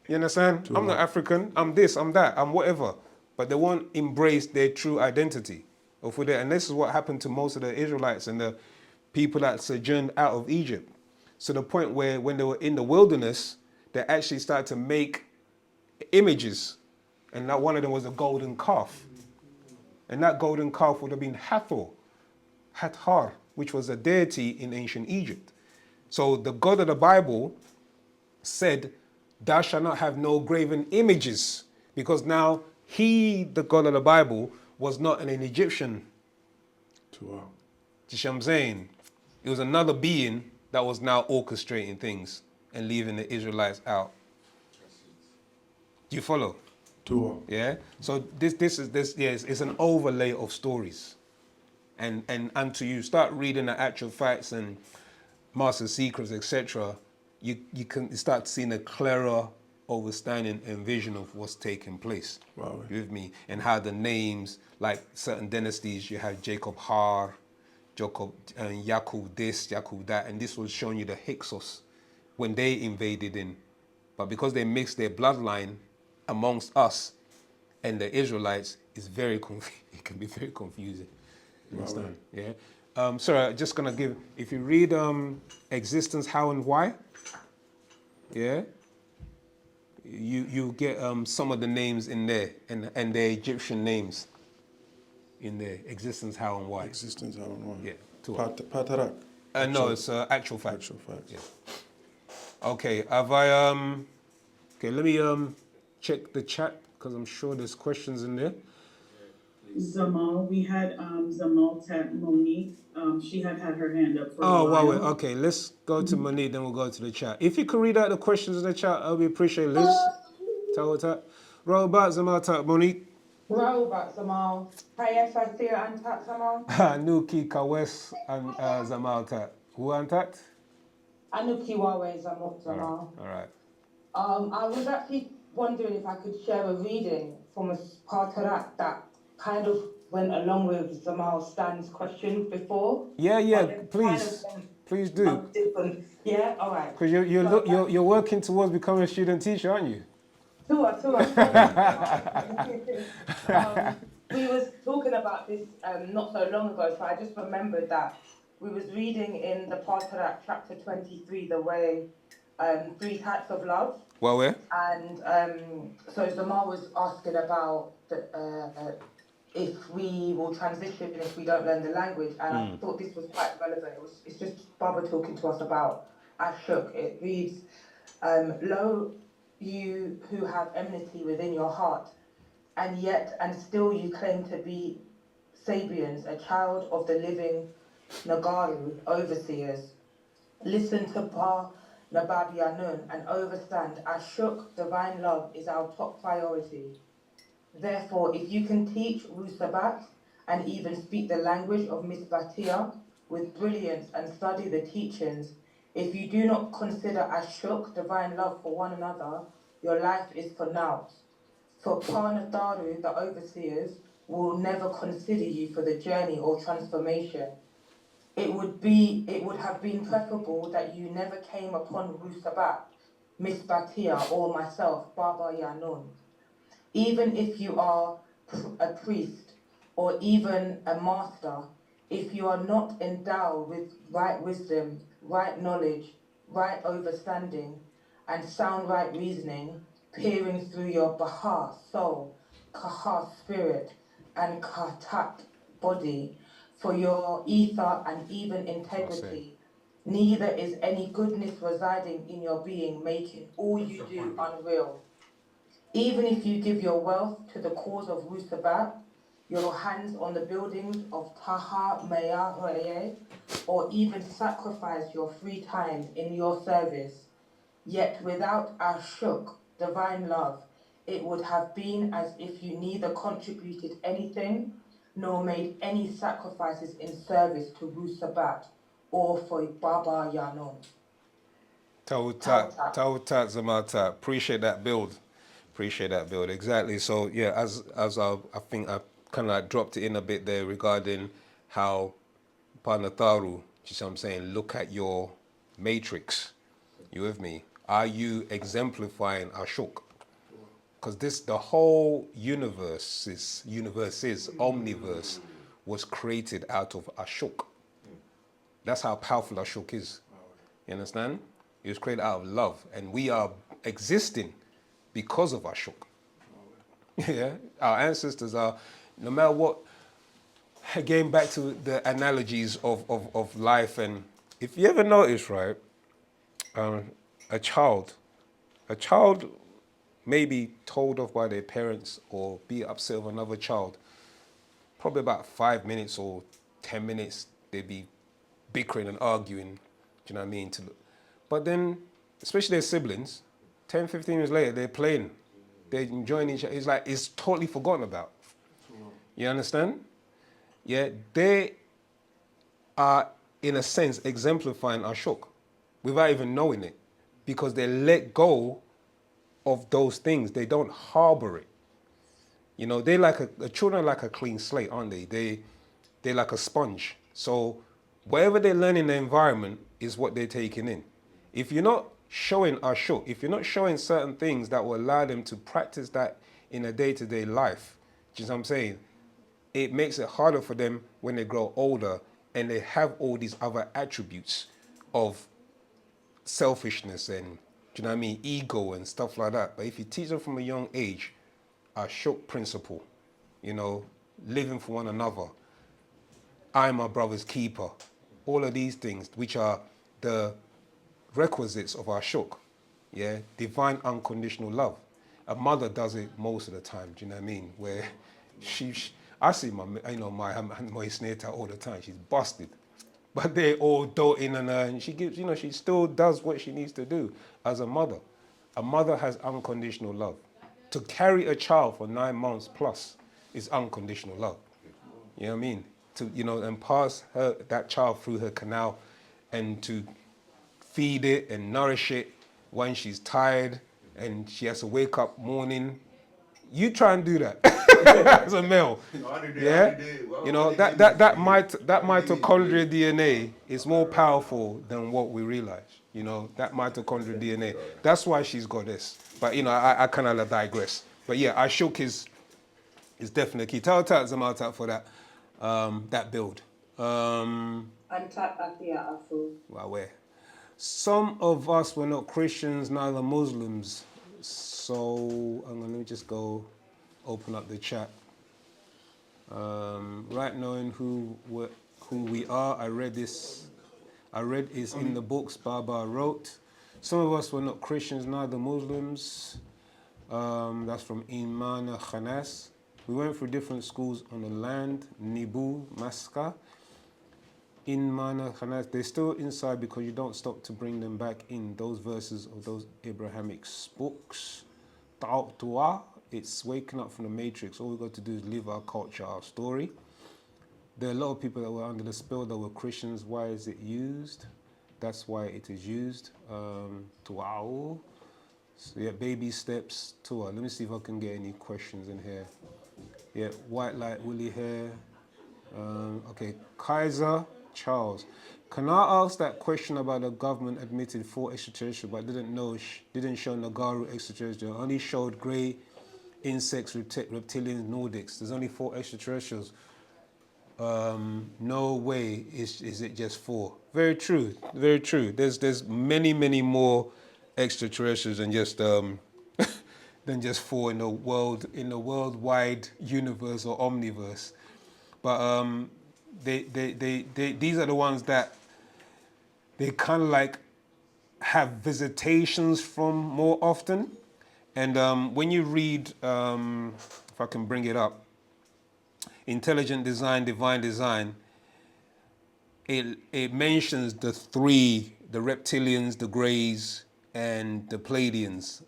You understand? I'm not African. I'm this, I'm that, I'm whatever. But they won't embrace their true identity. And this is what happened to most of the Israelites and the people that sojourned out of Egypt. So the point where when they were in the wilderness, they actually started to make images. And that one of them was a golden calf. And that golden calf would have been Hathor, which was a deity in ancient Egypt. So the God of the Bible said, thou shalt not have no graven images, because now he, the God of the Bible, was not an Egyptian. Do you see what I'm saying? It was another being that was now orchestrating things and leaving the Israelites out. Do you follow? Yeah. So this is an overlay of stories, and until you start reading the actual facts and Master Secrets, etc., you can start seeing a clearer understanding and vision of what's taking place. Wow. You with me? And how the names, like certain dynasties, you have Jacob Har, Jacob and Yakub this, Yakub that, and this was showing you the Hyksos when they invaded in. But because they mixed their bloodline amongst us and the Israelites, it's very it can be very confusing. You understand? Yeah. Sorry, I'm just gonna give. If you read existence, how and why, yeah, you get some of the names in there and the Egyptian names in there. Existence, how and why. Existence, how and why. Yeah. Patarak. No, it's actual fact. Actual facts. Yeah. Okay. Have I Okay, let me check the chat because I'm sure there's questions in there. Zamal, we had Zamal tap Monique. She had her hand up for a while. Oh, wow. Okay, let's go to Monique, then we'll go to the chat. If you could read out the questions in the chat, I'll be appreciate Liz. Tawata. Robot Zamal tap Monique. Robot Zamal. Hayeshasia and Tat Zamal. Nuki Kawes and Zamal tap. Who and that? Anuki Wawe Zamal. All right. I was actually wondering if I could share a reading from a part of that kind of went along with Zamal Stan's question before. Yeah, please. Please do. Different. Yeah, all right. Because you're working towards becoming a student teacher, aren't you? Tua. We was talking about this not so long ago, so I just remembered that we was reading in the part of that chapter 23, the way 3 types of love. Well, where? And so Zamal was asking about if we will transition if we don't learn the language, and I thought this was quite relevant. It's just Baba talking to us about Ashuk. It reads, "Lo, you who have enmity within your heart, and still you claim to be Sabians, a child of the living Nagaru, overseers. Listen to Pa Nabab Yanun and understand Ashuk, divine love, is our top priority. Therefore, if you can teach wu-sabat and even speak the language of Miss Batia with brilliance and study the teachings, if you do not consider Ashuk, divine love for one another, your life is for naught. For Parnatharu, the overseers, will never consider you for the journey or transformation. It would have been preferable that you never came upon wu-sabat, Miss Batia, or myself, Baba Yanun. Even if you are a priest or even a master, if you are not endowed with right wisdom, right knowledge, right understanding, and sound right reasoning, peering through your Baha soul, Kaha spirit, and Katat body, for your ether and even integrity, neither is any goodness residing in your being, making all you do unreal. Even if you give your wealth to the cause of wu-sabat, your hands on the buildings of Taha Maya Reye, or even sacrifice your free time in your service, yet without Ashuk, divine love, it would have been as if you neither contributed anything nor made any sacrifices in service to wu-sabat or for Baba Yanun. Tautat Zamata. Appreciate that build. Exactly. So yeah, as I think I kind of like dropped it in a bit there regarding how Panatharu, you see what I'm saying, look at your matrix. You with me? Are you exemplifying Ashok? Because the whole universe's omniverse was created out of Ashok. That's how powerful Ashok is. You understand? It was created out of love, and we are existing because of Ashok. Yeah, our ancestors are, no matter what, again back to the analogies of life, and if you ever notice, right, a child may be told off by their parents or be upset with another child, probably about 5 minutes or 10 minutes, they'd be bickering and arguing, do you know what I mean? But then, especially their siblings, 10, 15 years later, they're playing. They're enjoying each other. It's like, it's totally forgotten about. You understand? Yeah, they are, in a sense, exemplifying Ashok without even knowing it, because they let go of those things. They don't harbor it. You know, they like the children are like a clean slate, aren't they? They're like a sponge. So whatever they learn in the environment is what they're taking in. If you're not showing ashuk, if you're not showing certain things that will allow them to practice that in a day-to-day life, do you know what I'm saying? It makes it harder for them when they grow older and they have all these other attributes of selfishness and, do you know what I mean, ego and stuff like that. But if you teach them from a young age, ashuk principle, you know, living for one another, I am my brother's keeper, all of these things, which are the requisites of our shuk, yeah, divine unconditional love. A mother does it most of the time. Do you know what I mean? Where I see my snare all the time. She's busted, but they're all doting and she gives, you know, she still does what she needs to do as a mother. A mother has unconditional love. To carry a child for 9 months plus is unconditional love. You know what I mean? To, you know, and pass that child through her canal and to feed it and nourish it when she's tired and she has to wake up morning. You try and do that as a male. Yeah? You know, that mitochondrial DNA is more powerful than what we realize. You know, that mitochondrial DNA. That's why she's got this. But, you know, I kind of digress. But yeah, Ashuk is definitely key. Tell Zamalta for that build. And tap Athia Afu. Well, where? Some of us were not Christians, neither Muslims. So let me just go open up the chat. Right knowing who we are, I read is in the books Baba wrote. Some of us were not Christians, neither Muslims. That's from Imana Khanas. We went through different schools on the land, Nibu, Maska. In Mana Khanas, they're still inside because you don't stop to bring them back in. Those verses of those Abrahamic books. Ta'atu'a, it's waking up from the matrix. All we got to do is live our culture, our story. There are a lot of people that were under the spell that were Christians. Why is it used? That's why it is used. Tu'a'u. So yeah, baby steps, Tu'a. Let me see if I can get any questions in here. Yeah, white light, woolly hair. Okay, Kaiser Charles. Can I ask that question about the government admitted 4 extraterrestrials but didn't show Nagaru extraterrestrial, only showed grey insects, reptilians, Nordics. There's only 4 extraterrestrials. No way is it just 4. Very true, very true. There's many more extraterrestrials than just 4 in the worldwide universe or omniverse. But these are the ones that they kind of like have visitations from more often. And when you read, if I can bring it up, Intelligent Design, Divine Design, it mentions the 3, the reptilians, the greys, and the Pleiadians,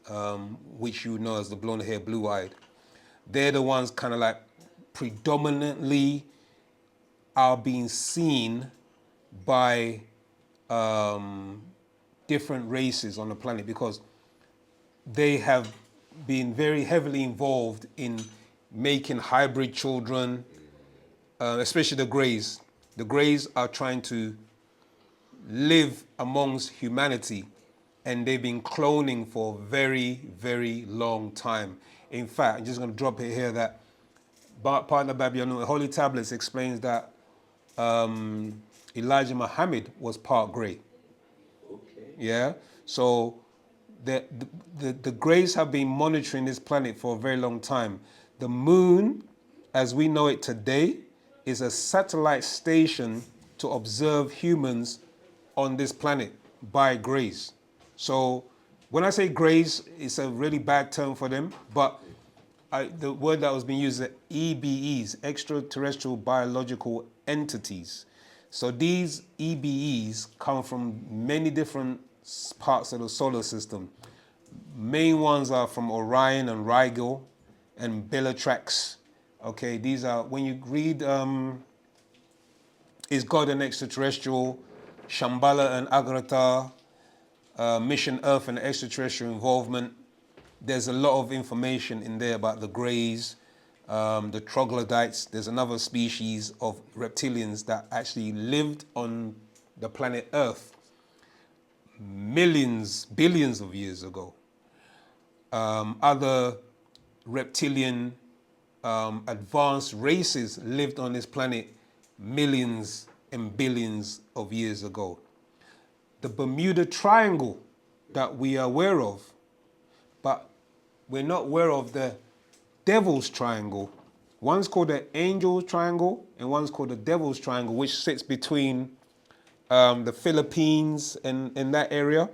which you know as the blonde hair, blue-eyed. They're the ones kind of like predominantly are being seen by different races on the planet because they have been very heavily involved in making hybrid children, especially the greys. The greys are trying to live amongst humanity and they've been cloning for a very, very long time. In fact, I'm just going to drop it here that Partner Babylon, the Holy Tablets explains that Elijah Muhammad was part grey. Okay. Yeah. So the greys have been monitoring this planet for a very long time. The moon, as we know it today, is a satellite station to observe humans on this planet by greys. So when I say greys, it's a really bad term for them, but the word that was being used is EBEs, extraterrestrial biological entities. So these EBEs come from many different parts of the solar system. Main ones are from Orion and Rigel and Bellatrix. Okay, these are, when you read Is God an Extraterrestrial, Shambhala and Agartha, Mission Earth and extraterrestrial involvement, there's a lot of information in there about the greys, the troglodytes. There's another species of reptilians that actually lived on the planet Earth millions, billions of years ago. Other reptilian advanced races lived on this planet millions and billions of years ago. The Bermuda Triangle that we are aware of, but we're not aware of the Devil's Triangle. One's called the Angel Triangle and one's called the Devil's Triangle, which sits between the Philippines and in that area.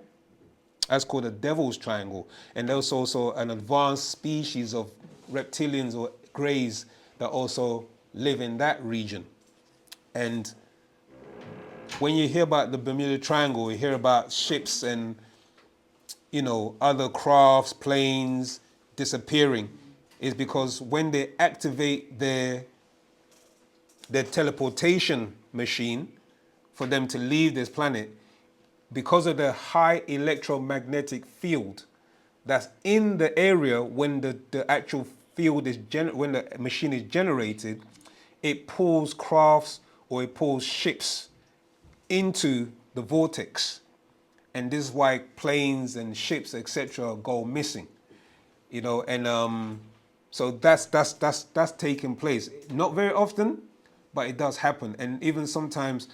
That's called the Devil's Triangle. And there's also an advanced species of reptilians or greys that also live in that region. And when you hear about the Bermuda Triangle, you hear about ships and, you know, other crafts, planes disappearing, is because when they activate their teleportation machine for them to leave this planet, because of the high electromagnetic field that's in the area when the actual field is when the machine is generated, it pulls crafts or it pulls ships into the vortex. And this is why planes and ships, etc., go missing. You know, and so that's taking place. Not very often, but it does happen. And even sometimes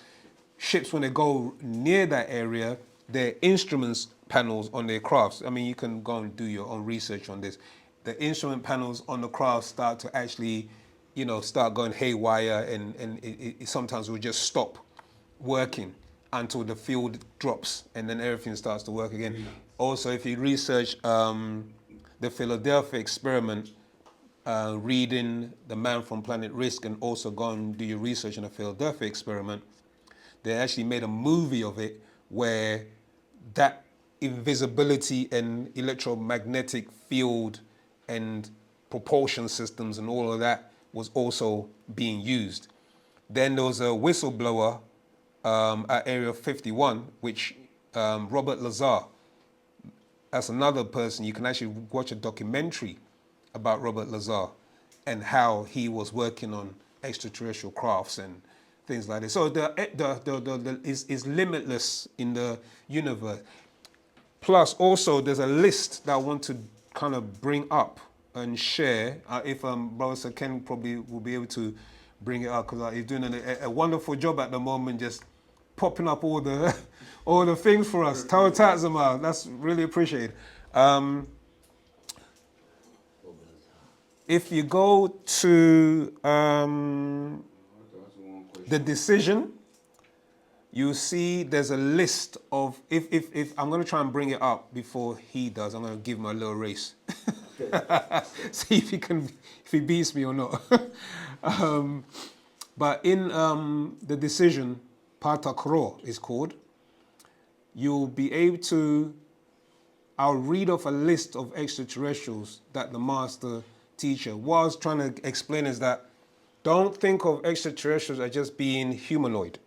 ships, when they go near that area, their instruments panels on their crafts, I mean, you can go and do your own research on this. The instrument panels on the craft start to actually, you know, start going haywire, and it sometimes will just stop working until the field drops, and then everything starts to work again. Also, if you research the Philadelphia experiment, reading The Man from Planet Risk, and also go and do your research on the Philadelphia experiment, they actually made a movie of it where that invisibility and electromagnetic field and propulsion systems and all of that was also being used. Then there was a whistleblower at Area 51, which Robert Lazar, that's another person. You can actually watch a documentary about Robert Lazar and how he was working on extraterrestrial crafts and things like this. So is limitless in the universe. Plus, also, there's a list that I want to kind of bring up and share. If Brother Sir Ken probably will be able to bring it up, because he's doing a wonderful job at the moment, just popping up all the all the things for us. Tao Tatzama, that's really appreciated. If you go to the decision, you see there's a list of, if I'm going to try and bring it up before he does, I'm going to give him a little race. See if he beats me or not. But in the decision, Patakro is called, you'll be able to, I'll read off a list of extraterrestrials that the master teacher was trying to explain is that don't think of extraterrestrials as just being humanoid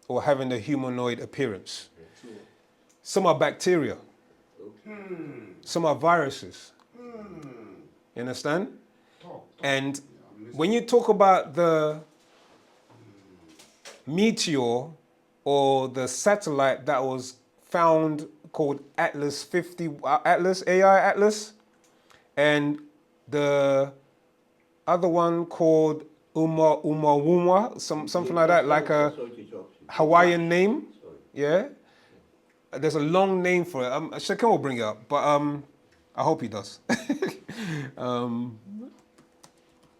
or having a humanoid appearance. Some are bacteria. Some are viruses. You understand? And when you talk about the meteor or the satellite that was found called Atlas 50, Atlas, AI Atlas, and the other one called Umawuma, something like that, like a Hawaiian name, yeah? There's a long name for it. Shaken will bring it up, but I hope he does.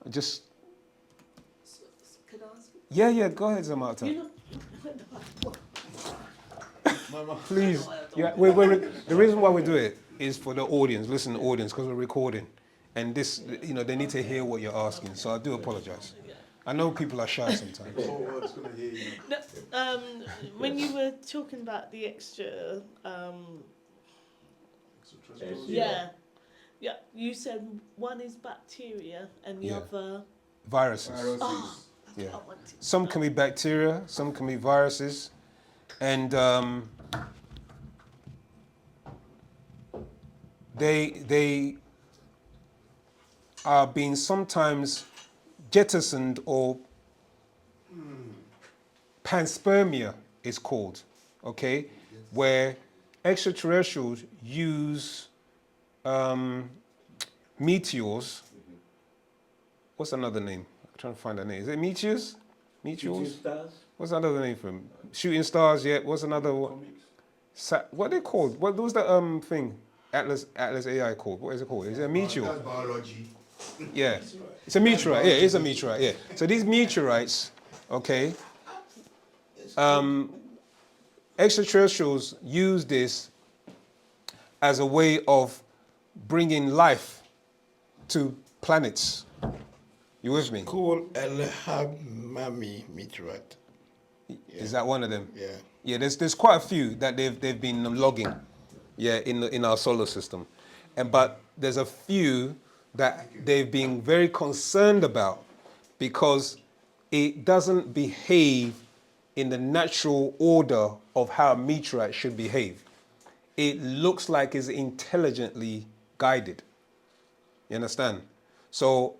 Just... Can I ask? Yeah, go ahead, Zamata. Please. Yeah, the reason why we do it is for the audience, listen to the audience, because we're recording. And this, you know, they need to hear what you're asking, so I do apologize. I know people are shy sometimes. No, when you were talking about the extra, yeah, you said one is bacteria and the other viruses. Oh, yeah, some can be bacteria, some can be viruses, and they are being sometimes jettisoned, or panspermia is called, okay, where extraterrestrials use meteors. What's another name? I'm trying to find a name. Is it meteors? Meteors? Shooting stars? What's another name for them? Shooting stars, yeah. What's another one? What are they called? What was the thing? Atlas AI called? What is it called? Is it a meteor? That's biology. Yeah. It's a meteorite. Yeah, it's a meteorite. Yeah. So these meteorites, okay, extraterrestrials use this as a way of bringing life to planets. You with me? Cool El Mami meteorite. Is that one of them? Yeah. Yeah, there's quite a few that they've been logging, yeah, in our solar system, but there's a few that they've been very concerned about because it doesn't behave in the natural order of how a meteorite should behave. It looks like it's intelligently guided. You understand? So,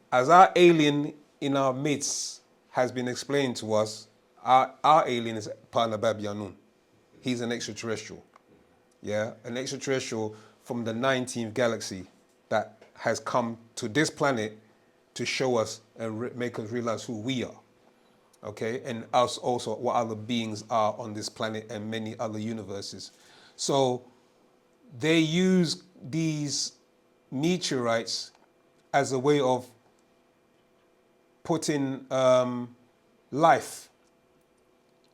as our alien in our midst has been explained to us, our alien is Panabab Yanun. He's an extraterrestrial. Yeah, an extraterrestrial from the 19th galaxy that has come to this planet to show us and make us realize who we are. Okay, and us also what other beings are on this planet and many other universes. So they use these meteorites as a way of putting life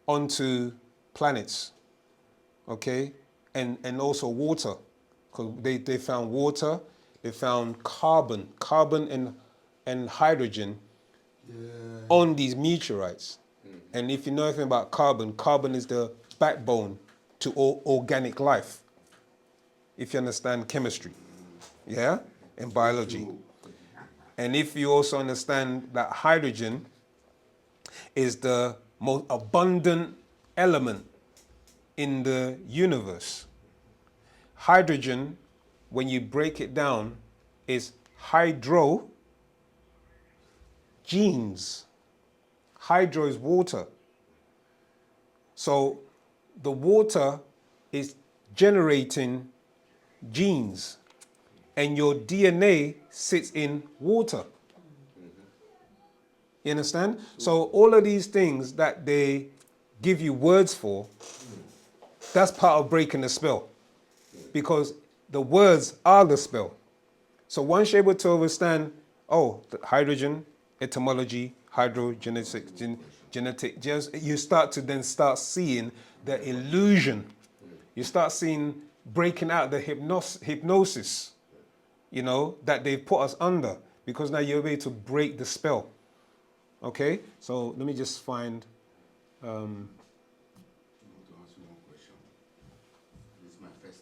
onto planets, okay, and also water, because they found water, they found carbon and hydrogen on these meteorites. And if you know anything about carbon, carbon is the backbone to all organic life, if you understand chemistry, yeah, and biology. And if you also understand that hydrogen is the most abundant element in the universe. Hydrogen, when you break it down, is hydro genes. Hydro is water. So the water is generating genes, and your DNA sits in water. You understand? So all of these things that they give you words for, that's part of breaking the spell, because the words are the spell. So once you're able to understand, the hydrogen, etymology, hydrogenetic, genetic, you start to seeing the illusion. You start seeing breaking out the hypnosis, that they've put us under, because now you're able to break the spell. Okay, so let me just find.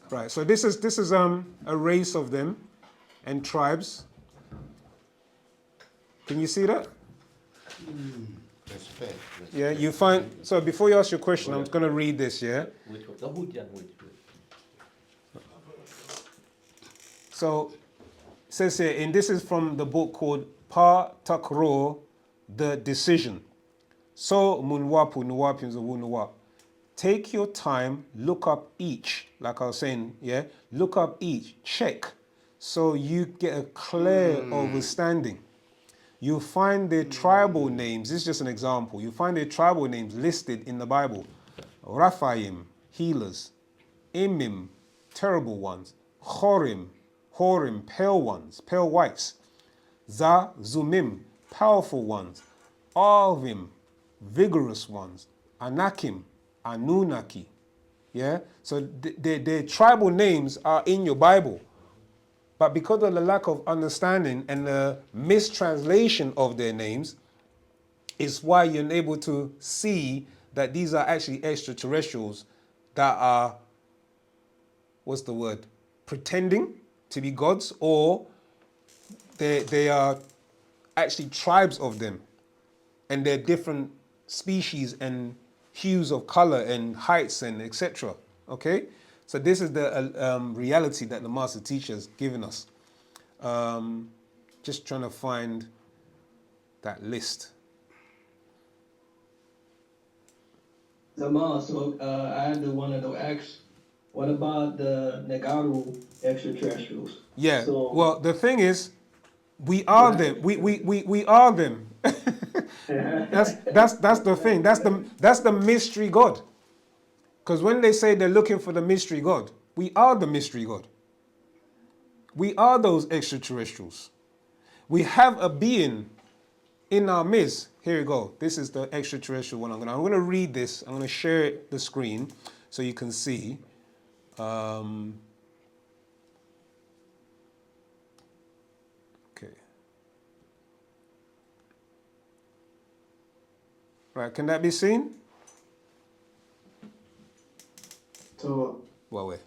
Right, so this is a race of them and tribes. Can you see that? Respect. Yeah, you find. So before you ask your question, I'm going to read this. Yeah. So it says here, and this is from the book called Pa Takro, The Decision. So munwapu nuwapians nuwap. Take your time, look up each, like I was saying, yeah? Look up each, check, so you get a clear understanding. You find their tribal names, this is just an example, you find their tribal names listed in the Bible. Raphaim, healers. Imim, terrible ones. Horim, pale ones, pale whites. Zumim, powerful ones. Alvim, vigorous ones. Anakim, Anunnaki. Yeah? So their tribal names are in your Bible. But because of the lack of understanding and the mistranslation of their names, is why you're unable to see that these are actually extraterrestrials that are, pretending to be gods, or they are actually tribes of them. And they're different species and hues of color and heights and etc. Okay? So this is the reality that the master teacher has given us. Just trying to find that list. Zaman, so I wanted to ask, what about the Negaru extraterrestrials? Yeah. So, Well, the thing is, we are them. We are them. That's the thing. That's the mystery God. Because when they say they're looking for the mystery God, we are the mystery God. We are those extraterrestrials. We have a being in our midst. Here we go. This is the extraterrestrial one. I'm gonna read this. I'm gonna share the screen so you can see. Okay. Right, can that be seen? so Well, wait.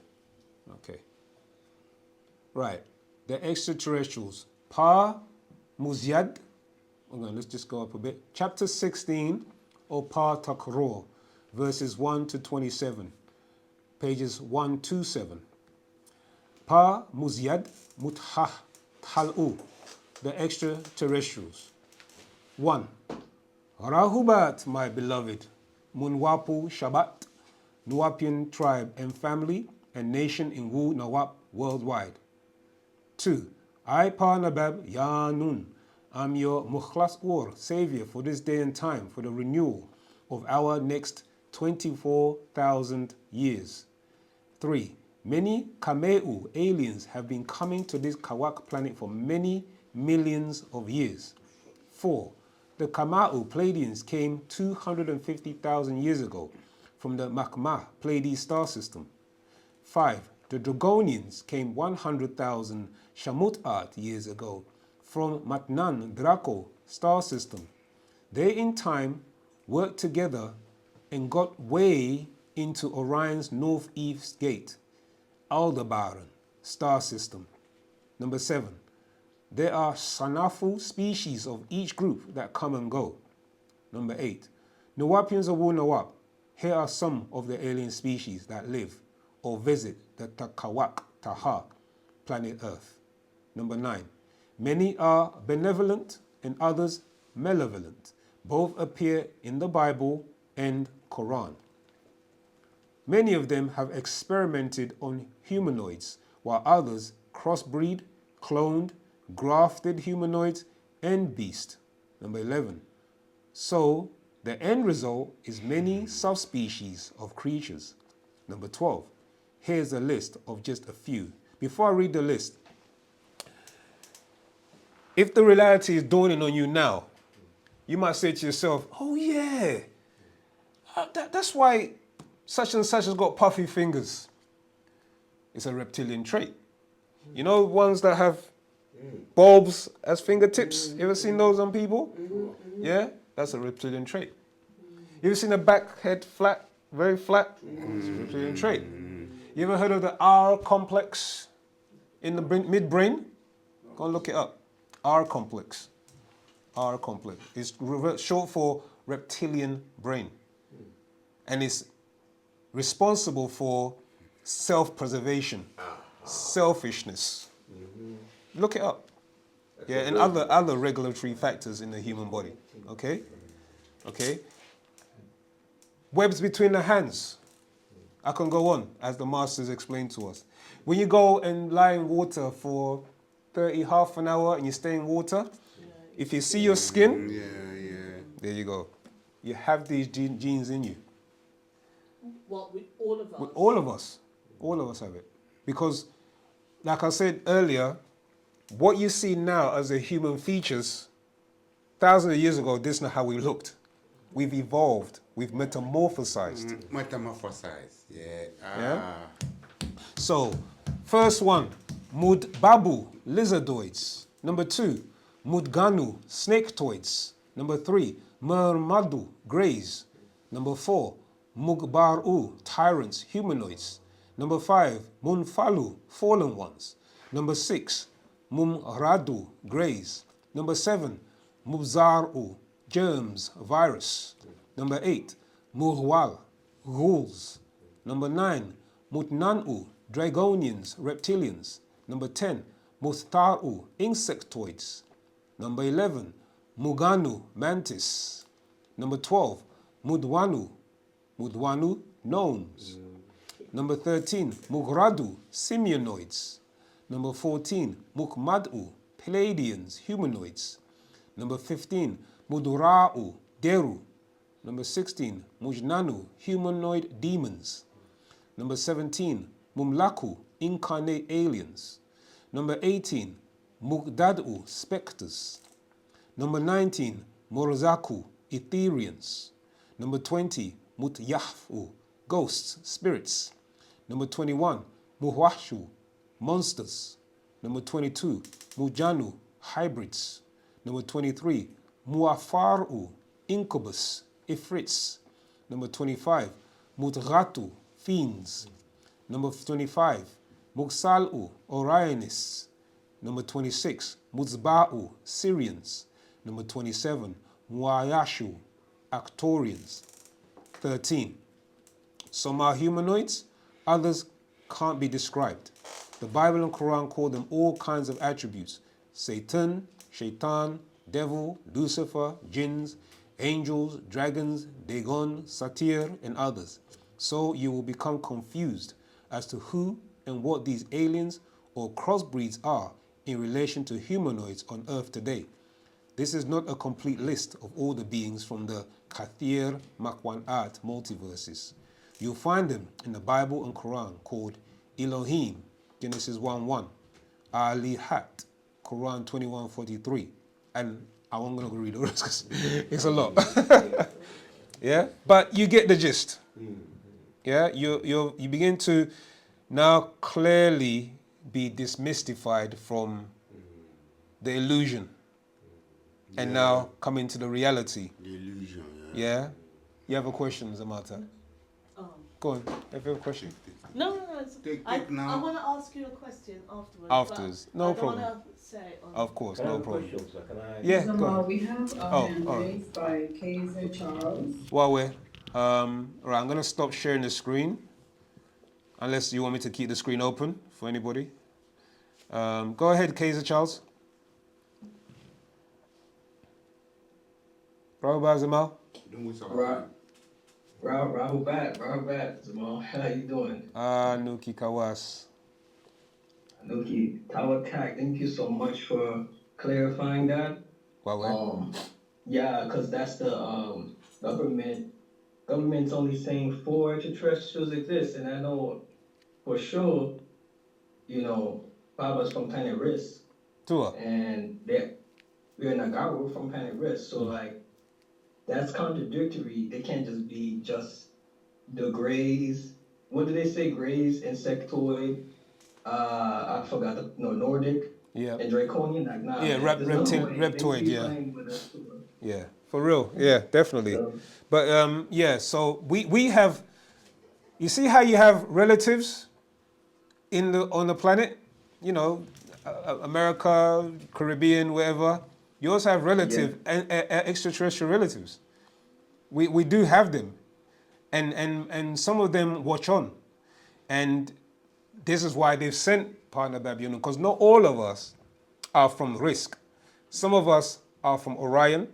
Okay. Right. The extraterrestrials. Pa Muzyad. Let's just go up a bit. Chapter 16, or Pa Takror, verses 1 to 27. Pages 127. Pa Muzyad Muthah Tal'u. The extraterrestrials. 1. Rahubat, my beloved. Munwapu Shabat. Nuwapian tribe and family and nation in Wu Nawap worldwide. 2. I Pa Nabab Ya Nun. I'm your Mukhlas Ur, savior for this day and time, for the renewal of our next 24,000 years. 3. Many Kameu aliens have been coming to this Kawak planet for many millions of years. 4. The Kamau Pleiadians came 250,000 years ago from the Makmah Pleiades star system. 5. The Dragonians came 100,000 Shamut-At years ago from Matnan Draco star system. They in time worked together and got way into Orion's northeast gate, Aldebaran star system. Number 7. There are Sanafu species of each group that come and go. Number 8. Nawapians of Wu Nawap. Here are some of the alien species that live or visit the Takawak Taha, planet Earth. Number 9. Many are benevolent and others malevolent. Both appear in the Bible and Quran. Many of them have experimented on humanoids, while others crossbreed, cloned, grafted humanoids and beast. Number 11. So the end result is many subspecies of creatures. Number 12. Here's a list of just a few. Before I read the list, if the reality is dawning on you now, you might say to yourself, oh yeah, that's why such and such has got puffy fingers. It's a reptilian trait. You know ones that have bulbs as fingertips? You ever seen those on people? Yeah, that's a reptilian trait. You ever seen a back head flat, very flat? It's a reptilian trait. You ever heard of the R complex in the midbrain? Go and look it up. R complex. R complex. It's short for reptilian brain. And it's responsible for self-preservation, selfishness. Look it up. Yeah, and other regulatory factors in the human body. Okay? Okay? Webs between the hands. I can go on, as the masters explained to us. When you go and lie in water for half an hour and you stay in water, if you see your skin, there you go. You have these genes in you. What, with all of us? With all of us. All of us have it. Because, like I said earlier, what you see now as the human features, thousands of years ago, this is not how we looked. We've evolved. We've metamorphosized. Metamorphosized, yeah. Yeah? So, first one, Mudbabu, lizardoids. Number 2, Mudganu, snaketoids. Number 3, Mermadu, greys. Number 4, Mugbaru, tyrants, humanoids. Number 5, Munfalu, fallen ones. Number 6, Mumradu, greys. Number 7, Mubzaru, germs, virus. Number 8, Murwal, ghouls. Number 9, Mutnan'u, dragonians, reptilians. Number 10, Muthta'u, insectoids. Number 11, Muganu, mantis. Number 12, Mudwanu, gnomes. Number 13, Mughradu, simionoids. Number 14, Mukmad'u, Palladians, humanoids. Number 15, Mudura'u, Deru. Number 16, Mujnanu, humanoid demons. Number 17, Mumlaku, incarnate aliens. Number 18, Mugdad'u, specters. Number 19, Murzaku, Etherians. Number 20, Mutyahfu, ghosts, spirits. Number 21, Muhwashu, monsters. Number 22, Mujanu, hybrids. Number 23, Muafaru, incubus, ifrits. Number 25, Mutghatu, fiends. Number 25, Mugsal'u, Orionists. Number 26, Muzba'u, Syrians. Number 27, Muayashu, Actorians. 13. Some are humanoids, others can't be described. The Bible and Quran call them all kinds of attributes. Satan, Shaitan, devil, Lucifer, jinns, angels, dragons, Dagon, Satir, and others. So you will become confused as to who and what these aliens or crossbreeds are in relation to humanoids on earth today. This is not a complete list of all the beings from the Kathir Makwanat multiverses. You'll find them in the Bible and Quran called Elohim, Genesis 1:1, Alihat, Quran 21:43, and I'm not going to read the rest because it's a lot. Yeah, but you get the gist. Yeah, you begin to now clearly be demystified from the illusion, and now come into the reality. The illusion, Yeah. You have a question, Zamata? Go on. Have you have a question? No. I want to ask you a question afterwards. Afterwards, no problem. I don't want to say. Of course, no problem. Yeah, go on. we have a hand raised by Kaiser Charles. While we're, right, I'm gonna stop sharing the screen, unless you want me to keep the screen open for anybody. Go ahead, Kaiser Charles. Rahul Zamal. Rahul back, Zamal. How you doing? Nuki Kawas. Nuki, Tawakak, thank you so much for clarifying that. Yeah, because that's the government's only saying 4 extraterrestrials exist, and I know for sure, Baba's from Planet Risk. Tua. And we're Nagaru from Planet Risk, so that's contradictory. They can't just be the Greys. What do they say? Greys, insectoid. I forgot Nordic. Yeah. And Draconian. Like, nah. Yeah, reptoid. Yeah. Yeah, for real. Yeah, definitely. But yeah, so we have. You see how you have relatives on the planet? America, Caribbean, wherever. You also have extraterrestrial relatives. We do have them, and some of them watch on, and this is why they've sent Partner Babylon, because not all of us are from Risk. Some of us are from Orion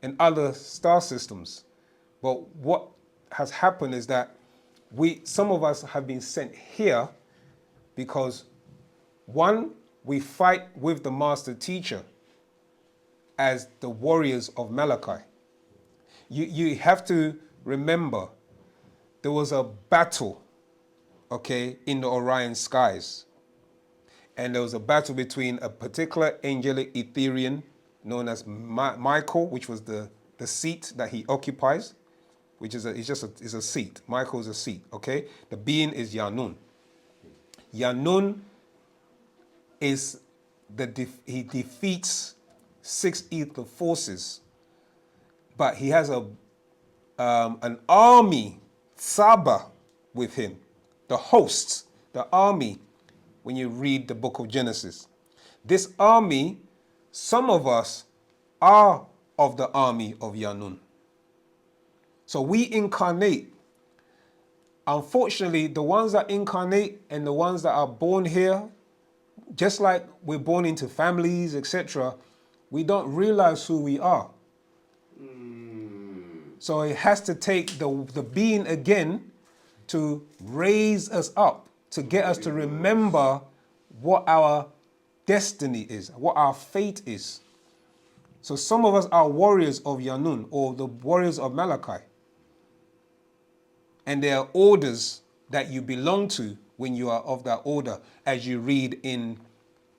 and other star systems. But what has happened is that some of us have been sent here because, one, we fight with the master teacher as the warriors of Malachi. You have to remember there was a battle, in the Orion skies. And there was a battle between a particular angelic Etherian known as Michael, which was the seat that he occupies, which is a seat. Michael is a seat, okay? The being is Yanun. Yanun is he defeats 6 ether forces, but he has an army, Saba, with him. The hosts, the army, when you read the book of Genesis. This army, some of us are of the army of Yanun. So we incarnate Unfortunately, the ones that incarnate and the ones that are born here, just like we're born into families, etc., we don't realize who we are. So it has to take the being again to raise us up, to get us to remember what our destiny is, what our fate is. So some of us are warriors of Yanun, or the warriors of Malachi. And there are orders that you belong to when you are of that order, as you read in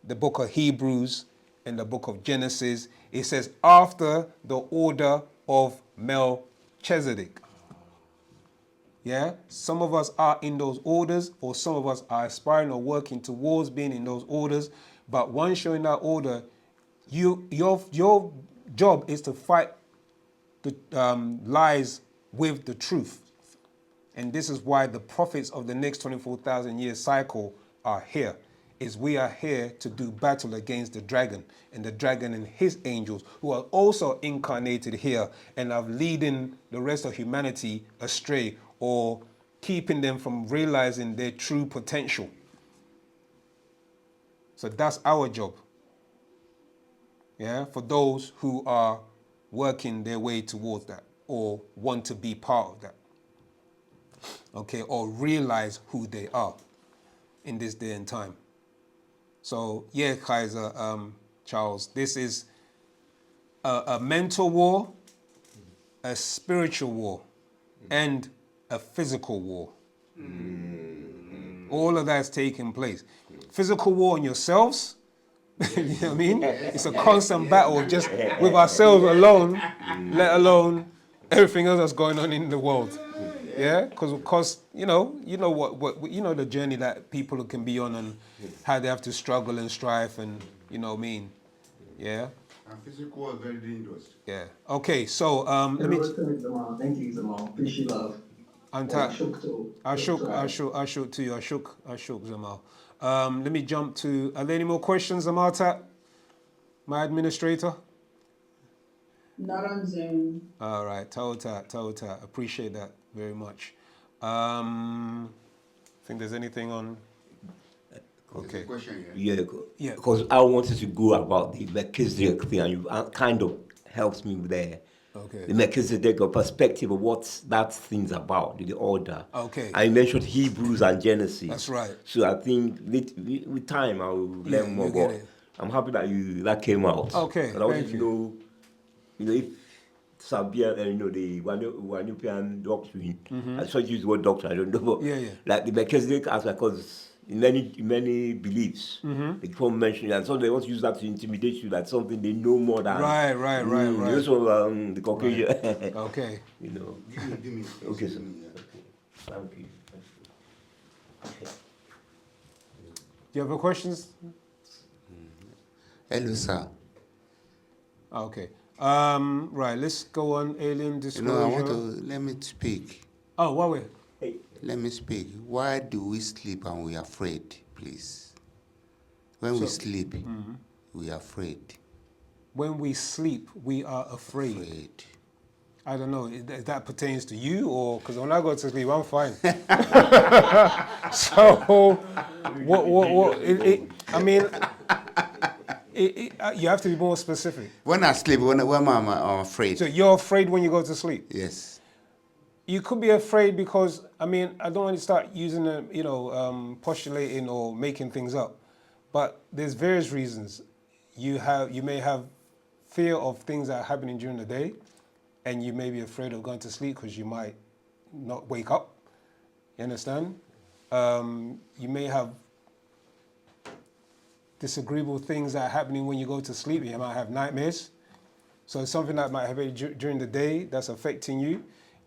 the book of Hebrews and the book of Genesis. It says, after the order of Melchizedek. Yeah, some of us are in those orders, or some of us are aspiring or working towards being in those orders. But once you're in that order, your job is to fight the lies with the truth. And this is why the prophets of the next 24,000 year cycle are here. Is we are here to do battle against the dragon and his angels, who are also incarnated here and are leading the rest of humanity astray, or keeping them from realizing their true potential. So that's our job. Yeah, for those who are working their way towards that, or want to be part of that. Okay, or realize who they are in this day and time. So yeah, Kaiser, Charles, this is a mental war, a spiritual war, and a physical war. All of that's taking place. Physical war on yourselves, you know what I mean? It's a constant battle just with ourselves alone, let alone everything else that's going on in the world. Yeah, because you know what you know, the journey that people can be on and how they have to struggle and strive, and you know what I mean. Yeah. And physical is very dangerous. Yeah. Okay. So let me. Thank you, Zamal. Appreciate love. Ashok to you. Ashok Zamal. Let me jump to. Are there any more questions, Zamal? My administrator. Not on Zoom. All right, Tauta, appreciate that very much. Think there's anything on? Okay. Question, yeah, because I wanted to go about the Melchizedek thing, and you kind of helped me there. Okay. The Melchizedek perspective of what that thing's about, the order. Okay. I mentioned Hebrews and Genesis. That's right. So I think with time I will learn more. But I'm happy that came out. Okay. And I wanted to know, if Sabia and the Wanupian doctrine. I should use the word doctrine. I don't know. But like the Melchizedek aspect, because in many beliefs, they keep on mentioning, and so they want to use that to intimidate you, that something they know more than. Right. Also, the Caucasian. Right. Okay. Give me. Okay, sir. Thank you. Do you have any questions? Hello, sir. Okay. Right. Let's go on alien disclosure. Let me speak. Oh, what way? Let me speak. Why do we sleep and we are afraid, please? When we sleep, we are afraid. When we sleep, we are afraid. I don't know. That pertains to you, or because when I go to sleep, I'm fine. So, I mean, you have to be more specific. When I sleep, when I'm afraid. So you're afraid when you go to sleep? Yes. You could be afraid because, I mean, I don't want to start using, postulating or making things up, but there's various reasons. You may have fear of things that are happening during the day, and you may be afraid of going to sleep because you might not wake up. You understand? You may have disagreeable things that are happening when you go to sleep. You might have nightmares. So it's something that might happen during the day that's affecting you.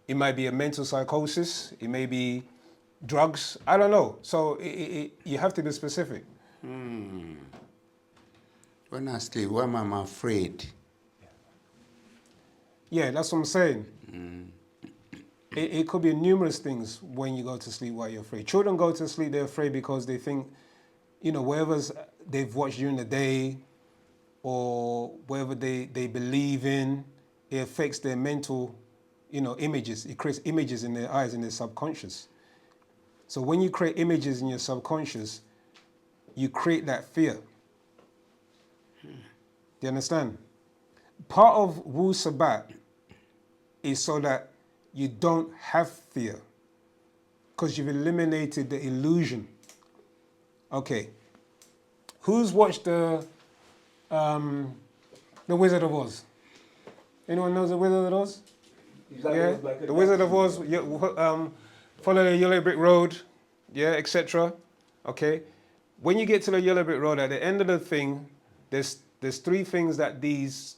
It might be a mental psychosis. It may be drugs. I don't know. So you have to be specific. When I sleep, when I'm afraid. Yeah, that's what I'm saying. It could be numerous things when you go to sleep while you're afraid. Children go to sleep, they're afraid because they think, whatever they've watched during the day or whatever they believe in, it affects their mental, images. It creates images in their eyes, in their subconscious. So when you create images in your subconscious, you create that fear. Do you understand? Part of wu-sabat is so that you don't have fear, because you've eliminated the illusion. Okay. Who's watched the Wizard of Oz? Anyone knows the Wizard of Oz? Yeah, the Wizard of Oz. Yeah, follow the yellow brick road, yeah, etc. Okay, when you get to the yellow brick road, at the end of the thing, there's three things that these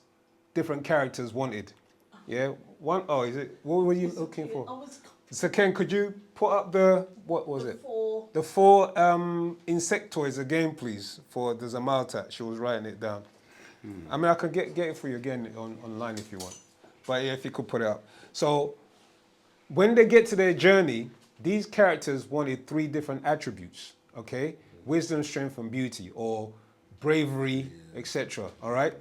different characters wanted. Yeah, one. Oh, is it? What were you looking for? So Ken, could you put up what was it? The four insectoids again, please, for the Zamaltat. She was writing it down. I mean, I could get it for you again online if you want. But yeah, if you could put it up. So when they get to their journey, these characters wanted three different attributes, okay? Wisdom, strength, and beauty, or bravery, etc. All right?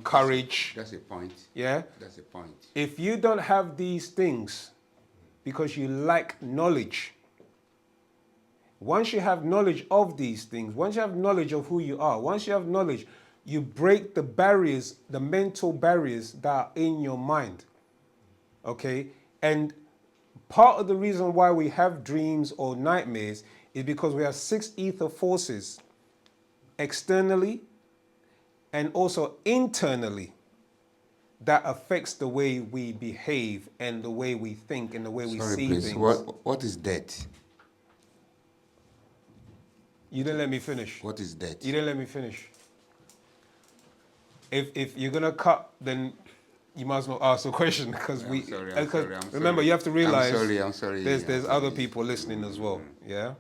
Courage. That's a point. Yeah? That's a point. If you don't have these things because you lack knowledge, once you have knowledge of these things, once you have knowledge of who you are, once you have knowledge, you break the barriers, the mental barriers that are in your mind. Okay? And part of the reason why we have dreams or nightmares is because we have 6 ether forces externally and also internally that affects the way we behave and the way we think and the way we see please. things. What is death? You didn't let me finish. What is death? You didn't let me finish. If you're gonna cut, then you must not ask the question because I'm sorry. Remember, you have to realize. I'm sorry. There's other people listening as well. Yeah.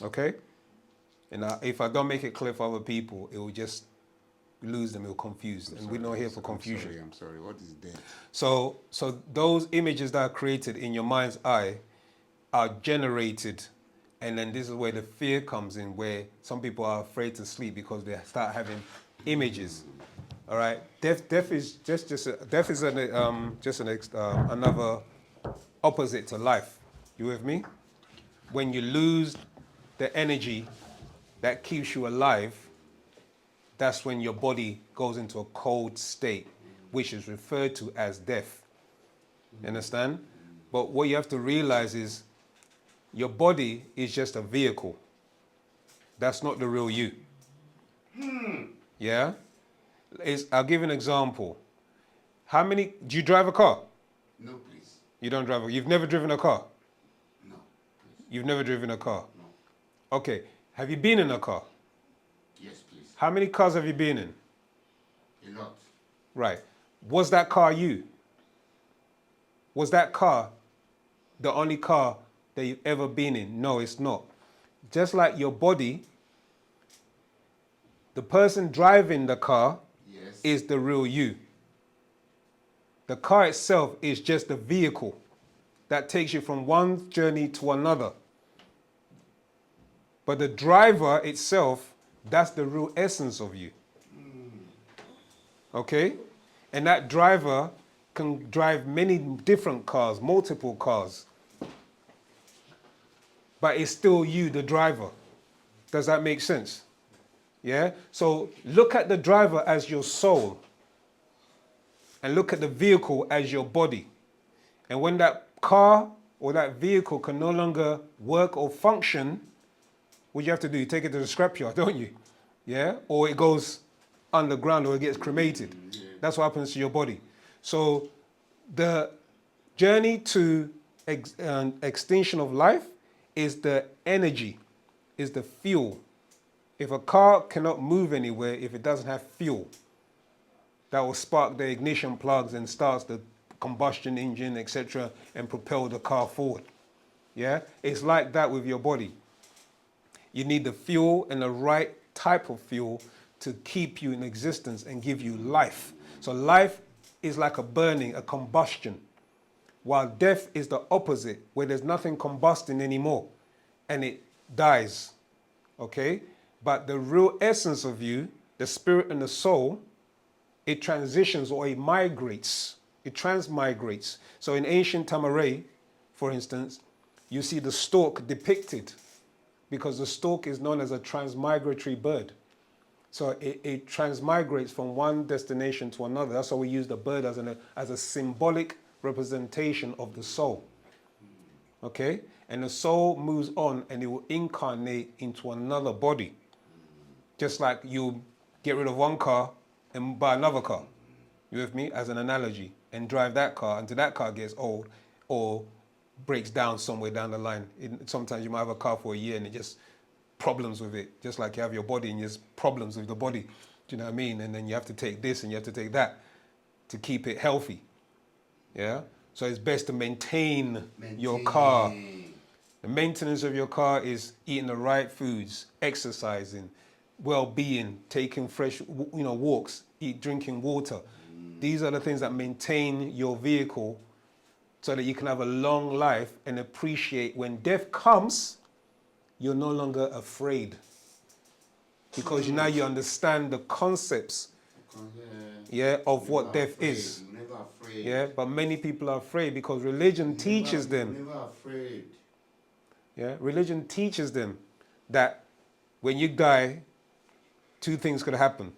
Okay. And if I don't make it clear for other people, it will just lose them. It will confuse, and we're not here for confusion. I'm sorry. What is death? So those images that are created in your mind's eye are generated, and then this is where the fear comes in, where some people are afraid to sleep because they start having images. All right, death is another opposite to life. You with me? When you lose the energy that keeps you alive, that's when your body goes into a cold state, which is referred to as death. You understand? But what you have to realize is your body is just a vehicle. That's not the real you. Yeah? I'll give an example. Do you drive a car? No, please. You don't drive you've never driven a car? No. Please. You've never driven a car? No. Okay. Have you been in a car? Yes, please. How many cars have you been in? A lot. Right. Was that car you? Was that car the only car that you've ever been in? No, it's not. Just like your body, the person driving the car is the real you. The car itself is just a vehicle that takes you from one journey to another. But the driver itself, that's the real essence of you. Okay? And that driver can drive many different cars, multiple cars. But it's still you, the driver. Does that make sense? Yeah? So look at the driver as your soul. And look at the vehicle as your body. And when that car or that vehicle can no longer work or function, what do you have to do? You take it to the scrapyard, don't you? Yeah? Or it goes underground or it gets cremated. That's what happens to your body. So the journey to extinction of life is the energy, is the fuel. If a car cannot move anywhere, if it doesn't have fuel, that will spark the ignition plugs and starts the combustion engine, etc., and propel the car forward. Yeah? It's like that with your body. You need the fuel and the right type of fuel to keep you in existence and give you life. So life is like a burning, a combustion, while death is the opposite, where there's nothing combusting anymore, and it dies. Okay? But the real essence of you, the spirit and the soul, it transitions or it migrates. It transmigrates. So in ancient Tamaray, for instance, you see the stork depicted, because the stork is known as a transmigratory bird. So it transmigrates from one destination to another. That's why we use the bird as a symbolic representation of the soul. Okay? And the soul moves on and it will incarnate into another body. Just like you get rid of one car and buy another car. You with me? As an analogy. And drive that car until that car gets old or breaks down somewhere down the line. Sometimes you might have a car for a year and it just problems with it. Just like you have your body and there's problems with the body. Do you know what I mean? And then you have to take this and you have to take that to keep it healthy. Yeah? So it's best to maintain your car. The maintenance of your car is eating the right foods, exercising, well-being, taking fresh, walks, drinking water. These are the things that maintain your vehicle so that you can have a long life and appreciate when death comes, you're no longer afraid. Because now you understand the concepts of what death is. Yeah, but many people are afraid because religion teaches them. Never afraid. Yeah, religion teaches them that when you die, two things could happen.